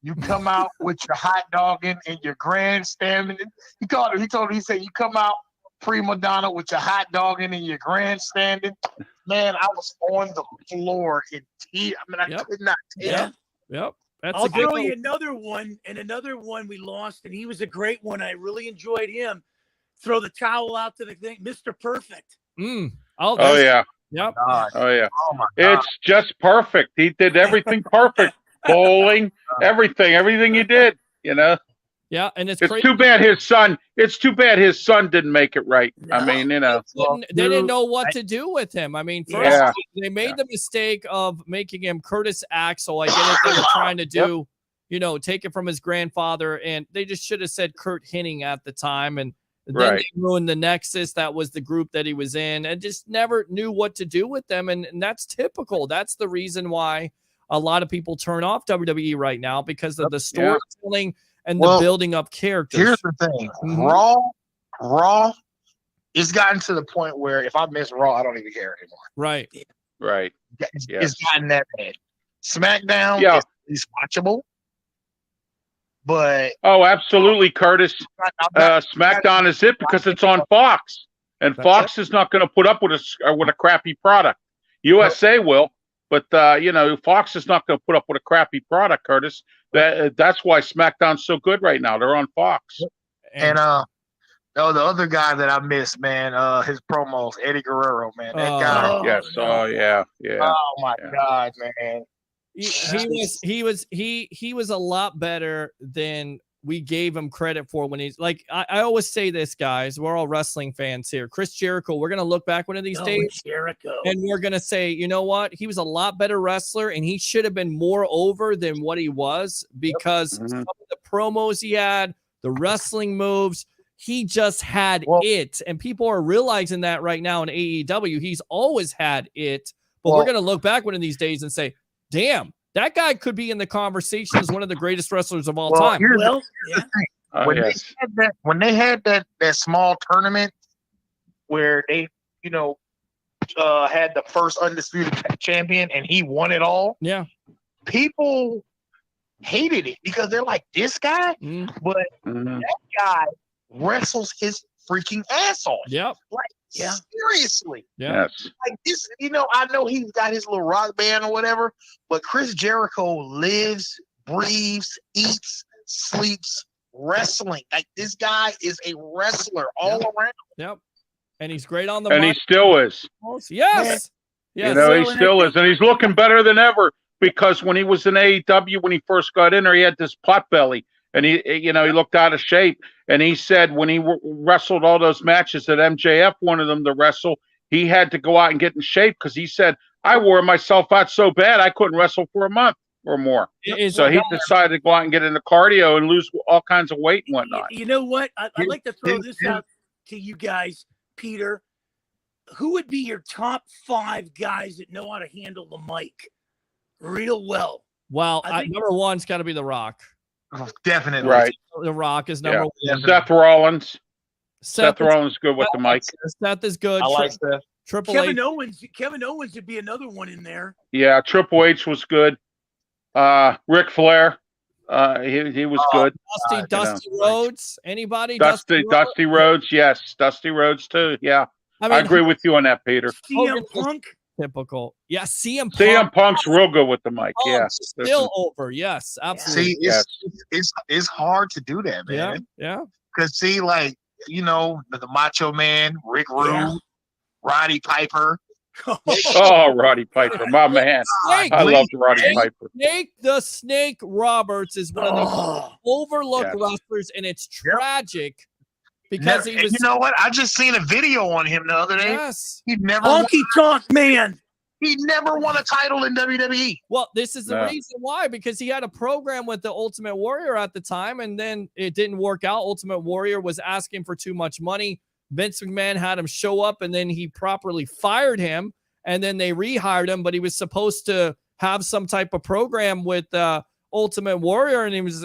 you come out with your hot dogging and your grandstanding. He said, you come out prima donna with your hot dogging and your grandstanding. Man, I was on the floor in tears. I mean, I could not tell. Yep. I'll throw you another one we lost, and he was a great one. I really enjoyed him. Throw the towel out to the thing, Mr. Perfect. Oh yeah. Yep. Oh yeah. Oh my God. It's just perfect. He did everything perfect. Bowling, everything he did, Yeah, and it's too bad his son. It's too bad his son didn't make it right. No. I mean, they didn't know what to do with him. I mean, first they made the mistake of making him Curtis Axel. I get it. They were trying to do, take it from his grandfather, and they just should have said Kurt Hennig at the time. And then they ruined the Nexus. That was the group that he was in, and just never knew what to do with them. And that's typical. That's the reason why a lot of people turn off WWE right now, because of the storytelling and the building up characters. Here's the thing. Raw, it's gotten to the point where if I miss Raw, I don't even care anymore. Right. Right. It's gotten that bad. SmackDown is watchable. But absolutely, Curtis. SmackDown is it because it's on Fox, and Fox is not going to put up with a crappy product. USA will, but Fox is not going to put up with a crappy product, Curtis. That's why SmackDown's so good right now. They're on Fox. And the other guy that I miss, man, his promos, Eddie Guerrero, man. That guy. Yes. Oh yeah. Oh my God, man. He was a lot better than we gave him credit for when he's like, I always say this, guys, we're all wrestling fans here. Chris Jericho, we're going to look back one of these days and we're going to say, you know what? He was a lot better wrestler and he should have been more over than what he was, because some of the promos he had, the wrestling moves, he just had it. And people are realizing that right now in AEW. He's always had it, but we're going to look back one of these days and say, damn, that guy could be in the conversation as one of the greatest wrestlers of all time. Here's the thing. When they had that small tournament where they, had the first undisputed champion and he won it all. Yeah. People hated it because they're like, this guy, but that guy wrestles his freaking ass off. Yep. Seriously. Yeah. Like this, I know he's got his little rock band or whatever, but Chris Jericho lives, breathes, eats, sleeps wrestling. Like this guy is a wrestler all around. Yep. And he's great on the mic. And he still is. Yes. He still is. And he's looking better than ever, because when he was in AEW, when he first got in there, he had this pot belly. And he looked out of shape. And he said when he wrestled all those matches that MJF wanted him to wrestle, he had to go out and get in shape, because he said, I wore myself out so bad I couldn't wrestle for a month or more. So he decided to go out and get into cardio and lose all kinds of weight and whatnot. You know what? I'd like to throw this out to you guys, Peter. Who would be your top 5 guys that know how to handle the mic real well? Well, number one's got to be The Rock. Definitely. Right. The Rock is number one. Seth Rollins. Seth is- Rollins is good with the mic. Seth is good. I like Seth. Triple Kevin H. Owens would be another one in there. Yeah, Triple H was good. Ric Flair. He was good. Dusty Rhodes. Anybody? Dusty Rhodes. Yes, Dusty Rhodes too. Yeah, I agree with you on that, Peter. CM Punk. Typical. Yeah, CM Punk. CM Punk's real good with the mic. Yeah, still over. Yes, absolutely. See, it's hard to do that, man. Yeah. Because see, like the Macho Man, Rick Rude, Roddy Piper. Oh, Roddy Piper, my man. I loved Roddy Piper. The Snake Roberts is one of the overlooked wrestlers, and it's tragic because he was. You know what? I just seen a video on him the other day. Yes, he never Honky Tonk Man. He never won a title in WWE. Well, this is the reason why, because he had a program with the Ultimate Warrior at the time, and then it didn't work out. Ultimate Warrior was asking for too much money. Vince McMahon had him show up, and then he properly fired him, and then they rehired him, but he was supposed to have some type of program with Ultimate Warrior, and he was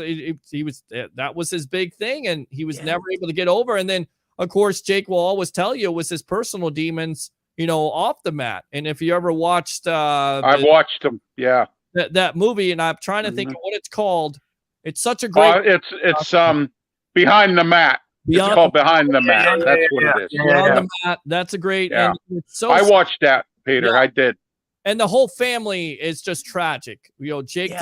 that was his big thing, and he was never able to get over. And then, of course, Jake will always tell you it was his personal demons, off the mat. And if you ever watched, I've watched them. Yeah, that movie, and I'm trying to think of what it's called. It's such a great. It's Behind the Mat. It's called Behind the Mat. That's what it is. Beyond the Mat. That's a great. Yeah. And it's so I watched that, Peter. I did. And the whole family is just tragic. Jake,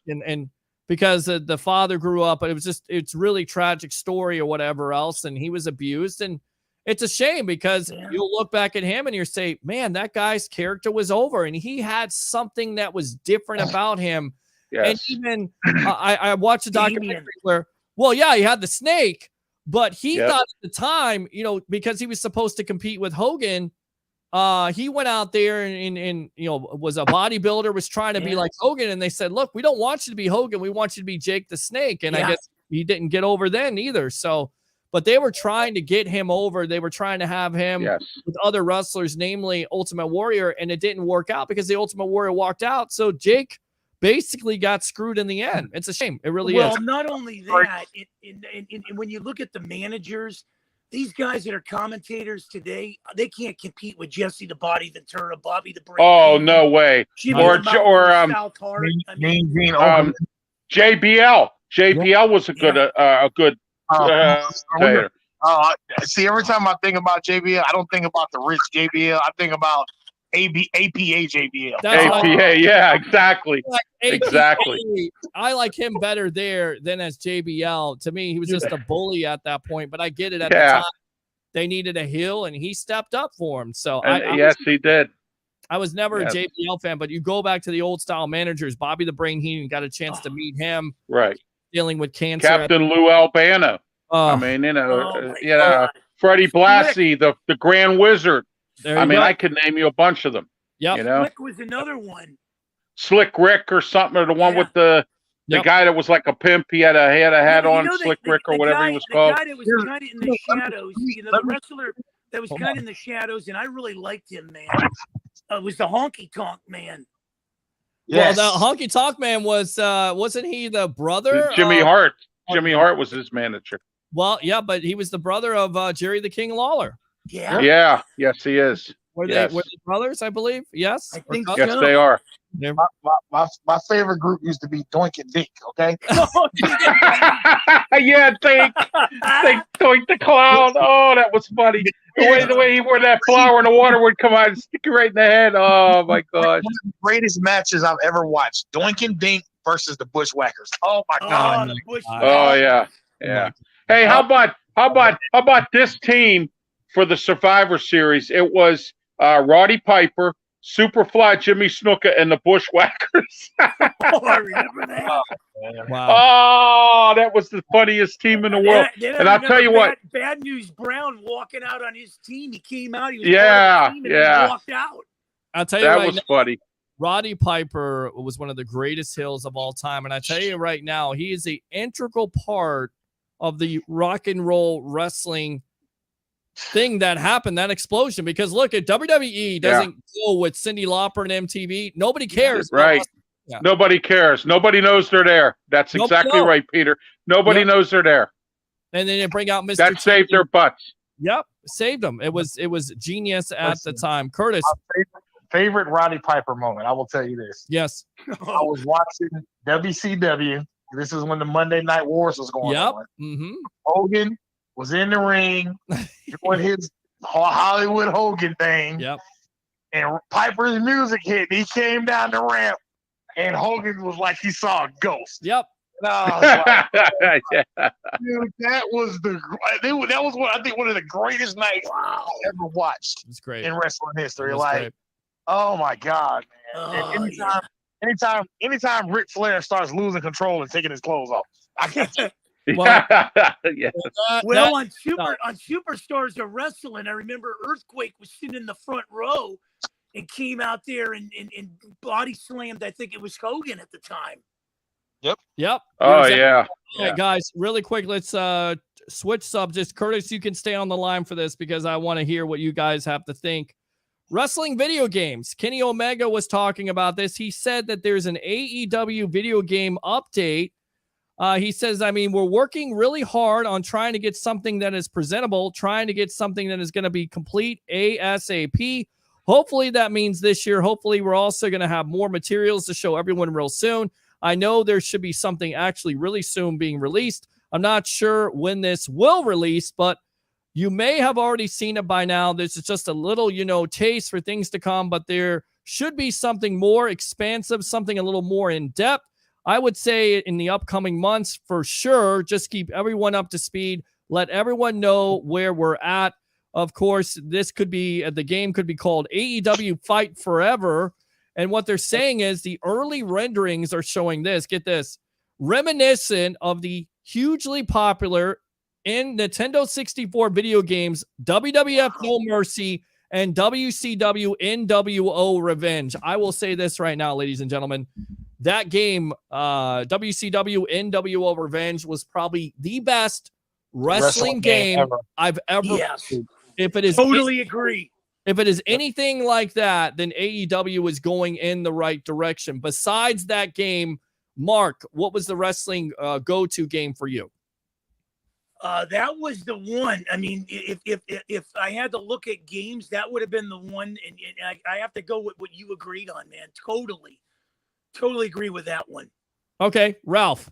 and because the father grew up, but it's really tragic story or whatever else, and he was abused, and it's a shame because you'll look back at him and you say, man, that guy's character was over, and he had something that was different about him. And even I watched a documentary where, he had the snake, but he thought at the time, because he was supposed to compete with Hogan, he went out there and was a bodybuilder, was trying to be like Hogan, and they said, look, we don't want you to be Hogan, we want you to be Jake the Snake. And I guess he didn't get over then either. So, but they were trying to get him over. They were trying to have him with other wrestlers, namely Ultimate Warrior, and it didn't work out because the Ultimate Warrior walked out. So Jake basically got screwed in the end. It's a shame. It really is. Well, not only that, when you look at the managers, these guys that are commentators today, they can't compete with Jesse the Body Ventura, Bobby the Brain. Oh, no way. JBL. JBL was a good player. See, every time I think about JBL, I don't think about the rich JBL. I think about APA JBL. APA, yeah, exactly. Exactly. I like him better there than as JBL. To me, he was just a bully at that point, but I get it at the time. They needed a heel, and he stepped up for him. So he did. I was never a JBL fan, but you go back to the old style managers, Bobby the Brain Heenan, got a chance to meet him. Right. Dealing with cancer. Captain Lou Albano. Freddie Blassie, the Grand Wizard. I could name you a bunch of them. Yeah. Slick was another one. Slick Rick or something, or the one with the guy that was like a pimp. He had a hat on, Slick Rick or whatever he was called. The guy that was kind of in the shadows, the wrestler that was kind of in the shadows, and I really liked him, man. It was the Honky Tonk Man. Yes. Well, the Honky Tonk Man wasn't he the brother? Jimmy Hart. Jimmy Hart was his manager. Well, yeah, but he was the brother of Jerry the King Lawler. Yeah. Yeah. Yes, he is. Were they brothers, I believe? Yes. I think yes, they are. My favorite group used to be Doink and Dink, okay? Yeah, Dink Doink the Clown. Oh, that was funny. The way he wore that flower and the water would come out and stick you right in the head. Oh, my gosh. One of the greatest matches I've ever watched. Doink and Dink versus the Bushwhackers. Oh, my God. Oh, yeah. Yeah. Hey, how about this team for the Survivor Series? It was Roddy Piper, Superfly Jimmy Snuka, and the Bushwhackers. I remember that. Wow. Oh, that was the funniest team in the world. And I'll tell you what. Bad News Brown walking out on his team. He came out. He was he walked out. I'll tell you that right was now, funny. Roddy Piper was one of the greatest heels of all time. And I tell you right now, he is an integral part of the rock and roll wrestling thing that happened, that explosion. Because look, at WWE doesn't go with Cyndi Lauper and MTV. Nobody cares. Right. Nobody cares. Nobody knows they're there. That's exactly right, Peter. Nobody knows they're there. And then they bring out Mr. That saved their butts. Yep, saved them. It was genius at the time. Curtis, favorite Roddy Piper moment. I will tell you this. Yes, I was watching WCW. This is when the Monday Night Wars was going on. Mm-hmm. Hogan was in the ring doing his Hollywood Hogan thing. Yep. And Piper's music hit. He came down the ramp, and Hogan was like he saw a ghost. Yep. And I was like, dude, that was one of the greatest nights I ever watched. It's great in wrestling history. Like, oh my God, man! Anytime Ric Flair starts losing control and taking his clothes off, I can't. On Superstars of Wrestling, I remember Earthquake was sitting in the front row and came out there and body slammed. I think it was Hogan at the time. Yep. Oh, Exactly. yeah. All right, guys, really quick, let's switch subjects. Curtis, you can stay on the line for this because I want to hear what you guys have to think. Wrestling video games. Kenny Omega was talking about this. He said that there's an AEW video game update. He says, we're working really hard on trying to get something that is presentable, trying to get something that is going to be complete ASAP. Hopefully that means this year. Hopefully we're also going to have more materials to show everyone real soon. I know there should be something actually really soon being released. I'm not sure when this will release, but you may have already seen it by now. This is just a little, taste for things to come, but there should be something more expansive, something a little more in depth. I would say in the upcoming months, for sure, just keep everyone up to speed. Let everyone know where we're at. Of course, the game could be called AEW Fight Forever. And what they're saying is the early renderings are showing this. Get this. Reminiscent of the hugely popular in Nintendo 64 video games, WWF No Mercy and WCW NWO Revenge. I will say this right now, ladies and gentlemen. That game, WCW NWO Revenge, was probably the best wrestling game I've ever played. If it is totally agree. If it is anything like that, then AEW is going in the right direction. Besides that game, Mark, what was the wrestling go-to game for you? That was the one. If I had to look at games, that would have been the one. And I have to go with what you agreed on, man. Totally agree with that one. Okay, Ralph.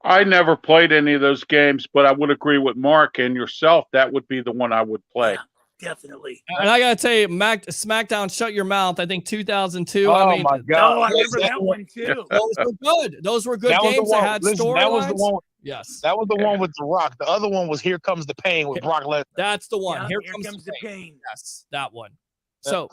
I never played any of those games, but I would agree with Mark and yourself. That would be the one I would play. Yeah, definitely. And I got to tell you, SmackDown Shut Your Mouth, I think 2002. Oh, my God. Oh, I remember that one, too. Those were good. Those were good games that had storylines. That was the one. Yes. That was the one with The Rock. The other one was Here Comes the Pain with Brock Lesnar. That's the one. Yeah, Here comes the pain. Yes, that one. So,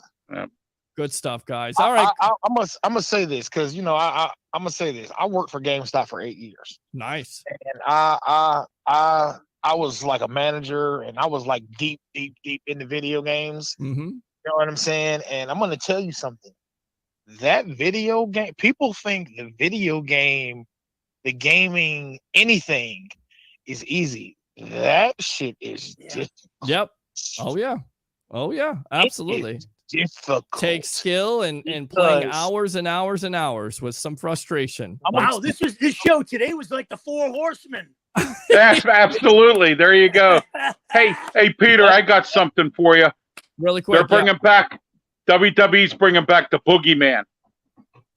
good stuff, guys. All right. I'm gonna say this because I'm gonna say this. I worked for GameStop for 8 years. Nice. And I was like a manager, and I was like deep into video games. Mm-hmm. You know what I'm saying? And I'm gonna tell you something. That video game, people think the video game, the gaming, anything is easy. That shit is difficult. Yep. Oh yeah. Absolutely. Difficult. Takes skill and playing hours and hours and hours with some frustration. Wow, this show today was like the Four Horsemen. That's absolutely. There you go. Hey, Peter, I got something for you. Really quick. They're bringing back WWE's bringing back the Boogeyman.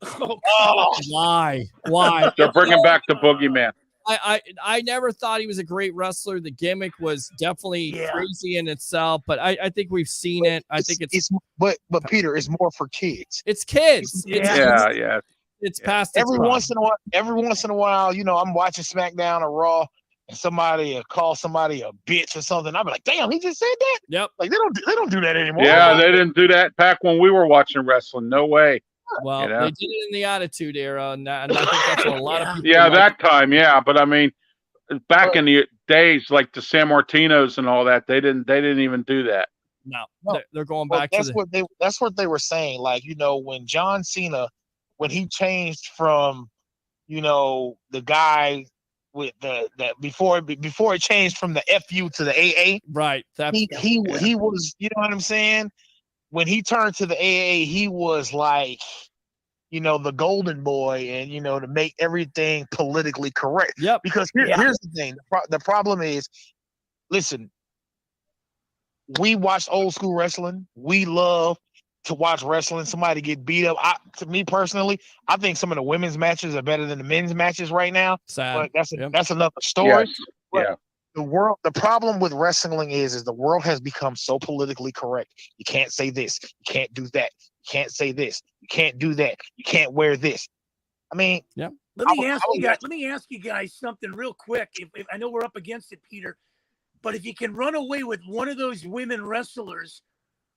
Oh, why? They're bringing back the Boogeyman. I never thought he was a great wrestler. The gimmick was definitely crazy in itself, but I think we've seen it. I think but Peter, it's more for kids. It's kids. It's past every once in a while, I'm watching SmackDown or Raw, and somebody call somebody a bitch or something. I'm like, damn, he just said that. Yep. Like they don't do that anymore. Yeah, they didn't do that back when we were watching wrestling. No way. Well, they did it in the Attitude Era, and I think that's what a lot of people. Yeah, that time, yeah. But I mean, back in the days, like the San Martinos and all that, they didn't even do that. No, they're going back to that's what they were saying. Like, when John Cena, when he changed from, the guy with the before it changed from the FU to the AA. Right. He was, you know what I'm saying? When he turned to the AA, he was like the golden boy and, to make everything politically correct. Yep. Because here's the thing. The problem is, listen, we watch old school wrestling. We love to watch wrestling. Somebody get beat up. To me personally, I think some of the women's matches are better than the men's matches right now. Sad. But that's another story. Yes. But Yeah. the problem with wrestling is the world has become so politically correct. You can't say this. You can't do that. You can't say this. You can't do that. You can't wear this. I mean, yeah. Let me ask you guys something real quick. If I know we're up against it, Peter, but if you can run away with one of those women wrestlers,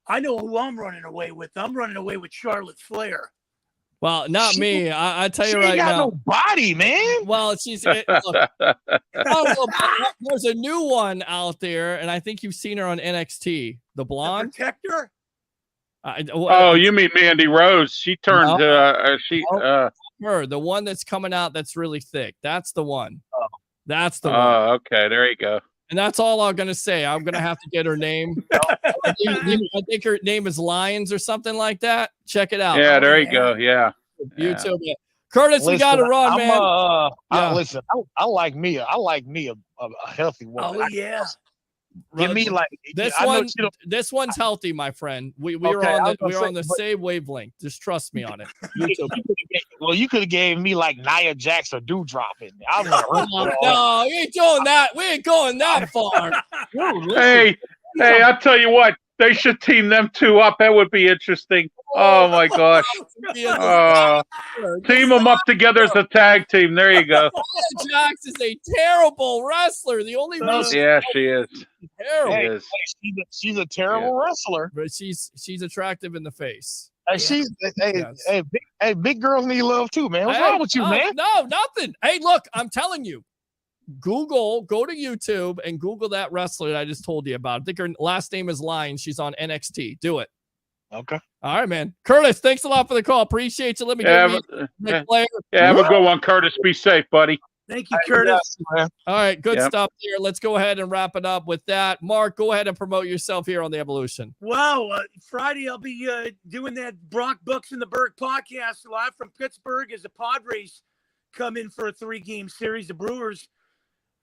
I know who I'm running away with. I'm running away with Charlotte Flair. Well, not me. I tell you she right ain't got now. no body, man. Well, look, there's a new one out there, and I think you've seen her on NXT. The blonde Protector. You mean Mandy Rose? She turned. Her, the one that's coming out that's really thick. That's the one. That's the one. Oh, okay. There you go. And that's all I'm gonna say. I'm gonna have to get her name. I think her name is Lions or something like that. Check it out. Yeah, there you go. Yeah. YouTube. Yeah. Curtis, we got to run, man. Listen, I like Mia. I like Mia, a healthy woman. Oh yeah. Give me like this one. This one's healthy, my friend. We were on the same wavelength. Just trust me on it. Well, you could have gave me like Nia Jax or Dewdrop in there. No, you ain't doing that. We ain't going that far. Hey, I'll tell you what. They should team them two up. That would be interesting. Oh my gosh. Team them up together as a tag team. There you go. Nia Jax is a terrible wrestler. The only reason she is. Terrible. She's a terrible wrestler. But she's attractive in the face. Big girls need love too, man. What's wrong with you, man? No, nothing. Hey, look, I'm telling you. Go to YouTube and Google that wrestler that I just told you about. I think her last name is Lions. She's on NXT. Do it. Okay. All right, man. Curtis, thanks a lot for the call. Appreciate you. Let me have a good one, Curtis. Be safe, buddy. Thank you, Curtis. All right, good stuff here. Let's go ahead and wrap it up with that. Mark, go ahead and promote yourself here on the Evolution. Wow. Friday, I'll be doing that Brock Bucks in the Berg podcast live from Pittsburgh as the Padres come in for a 3-game series. The Brewers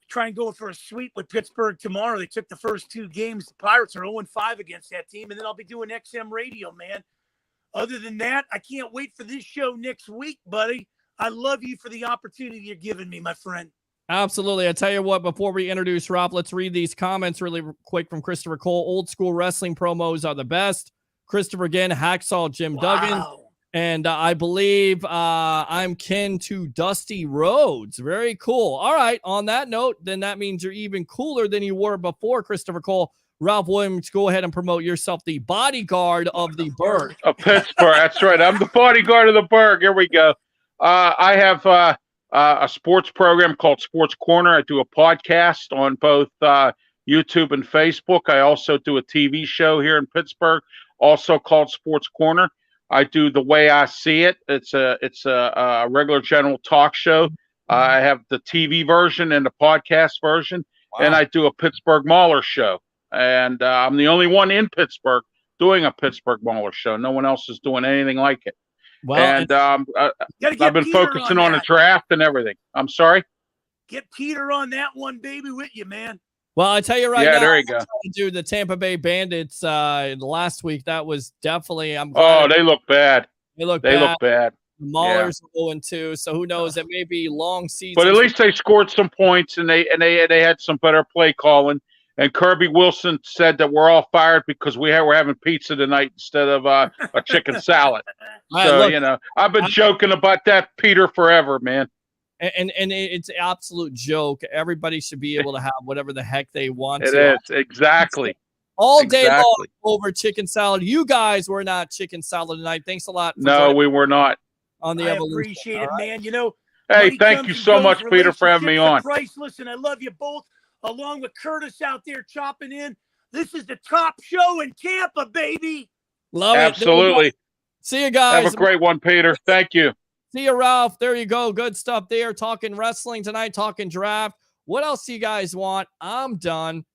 try and go for a sweep with Pittsburgh tomorrow. They took the first 2 games. The Pirates are 0-5 against that team. And then I'll be doing XM radio, man. Other than that, I can't wait for this show next week, buddy. I love you for the opportunity you're giving me, my friend. Absolutely. I tell you what, before we introduce Rob, let's read these comments really quick from Christopher Cole. Old school wrestling promos are the best. Christopher again, Hacksaw Jim Duggan. And I believe I'm kin to Dusty Rhodes. Very cool. All right. On that note, then that means you're even cooler than you were before, Christopher Cole. Ralph Williams, go ahead and promote yourself, the bodyguard of the Berg. Of Pittsburgh. That's right. I'm the bodyguard of the Berg. Here we go. I have a sports program called Sports Corner. I do a podcast on both YouTube and Facebook. I also do a TV show here in Pittsburgh, also called Sports Corner. I do The Way I See It. It's a regular general talk show. I have the TV version and the podcast version, and I do a Pittsburgh Mauler show. And I'm the only one in Pittsburgh doing a Pittsburgh Mauler show. No one else is doing anything like it. Well, and I've been focusing on the draft and everything. I'm sorry? Get Peter on that one, baby, with you, man. Well, I tell you right now, there you go. Do the Tampa Bay Bandits last week. That was definitely. They look bad. They look bad. The Maulers are 0-2, so who knows? It may be long season. But at least they scored some points, and they had some better play calling. And Kirby Wilson said that we're all fired because we're having pizza tonight instead of a chicken salad. So I've been joking about that, Peter, forever, man. And it's an absolute joke. Everybody should be able to have whatever the heck they want. It is, exactly. All day long over chicken salad. You guys were not chicken salad tonight. Thanks a lot. No, we were not. On the Evolution. Appreciate it, man. You know. Hey, thank you so much, Peter, for having me on. Priceless, and I love you both. Along with Curtis out there chopping in. This is the top show in Tampa, baby. Love it. Absolutely. See you guys. Have a great one, Peter. Thank you. See you, Ralph. There you go. Good stuff there. Talking wrestling tonight, talking draft. What else do you guys want? I'm done.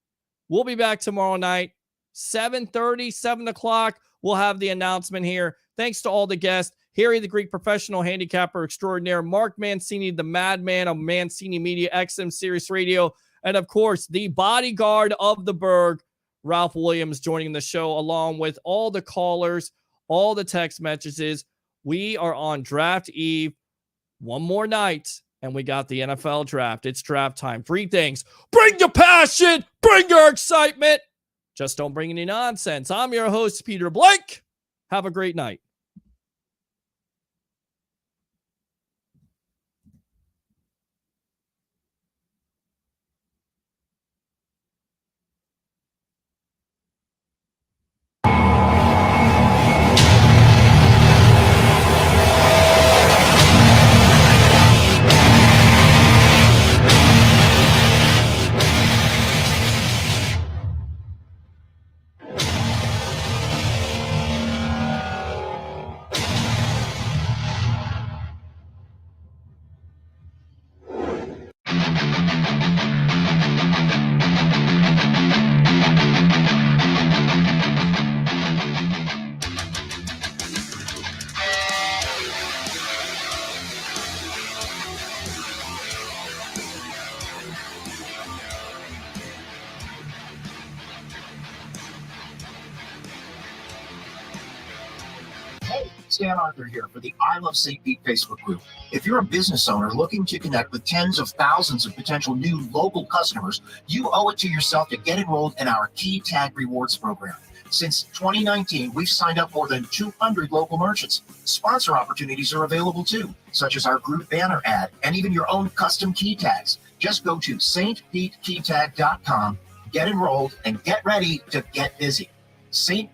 We'll be back tomorrow night, 7:30, 7 o'clock. We'll have the announcement here. Thanks to all the guests. Harry the Greek professional handicapper extraordinaire, Mark Mancini, the madman of Mancini Media, XM Sirius Radio, and of course, the bodyguard of the Berg, Ralph Williams, joining the show along with all the callers, all the text messages. We are on draft eve. One more night, and we got the NFL draft. It's draft time. 3 things. Bring your passion. Bring your excitement. Just don't bring any nonsense. I'm your host, Peter Blake. Have a great night. Stan Arthur here for the I Love St. Pete Facebook group. If you're a business owner looking to connect with tens of thousands of potential new local customers, you owe it to yourself to get enrolled in our Key Tag Rewards program. Since 2019, we've signed up more than 200 local merchants. Sponsor opportunities are available too, such as our group banner ad and even your own custom key tags. Just go to stpetekeytag.com, get enrolled, and get ready to get busy. St.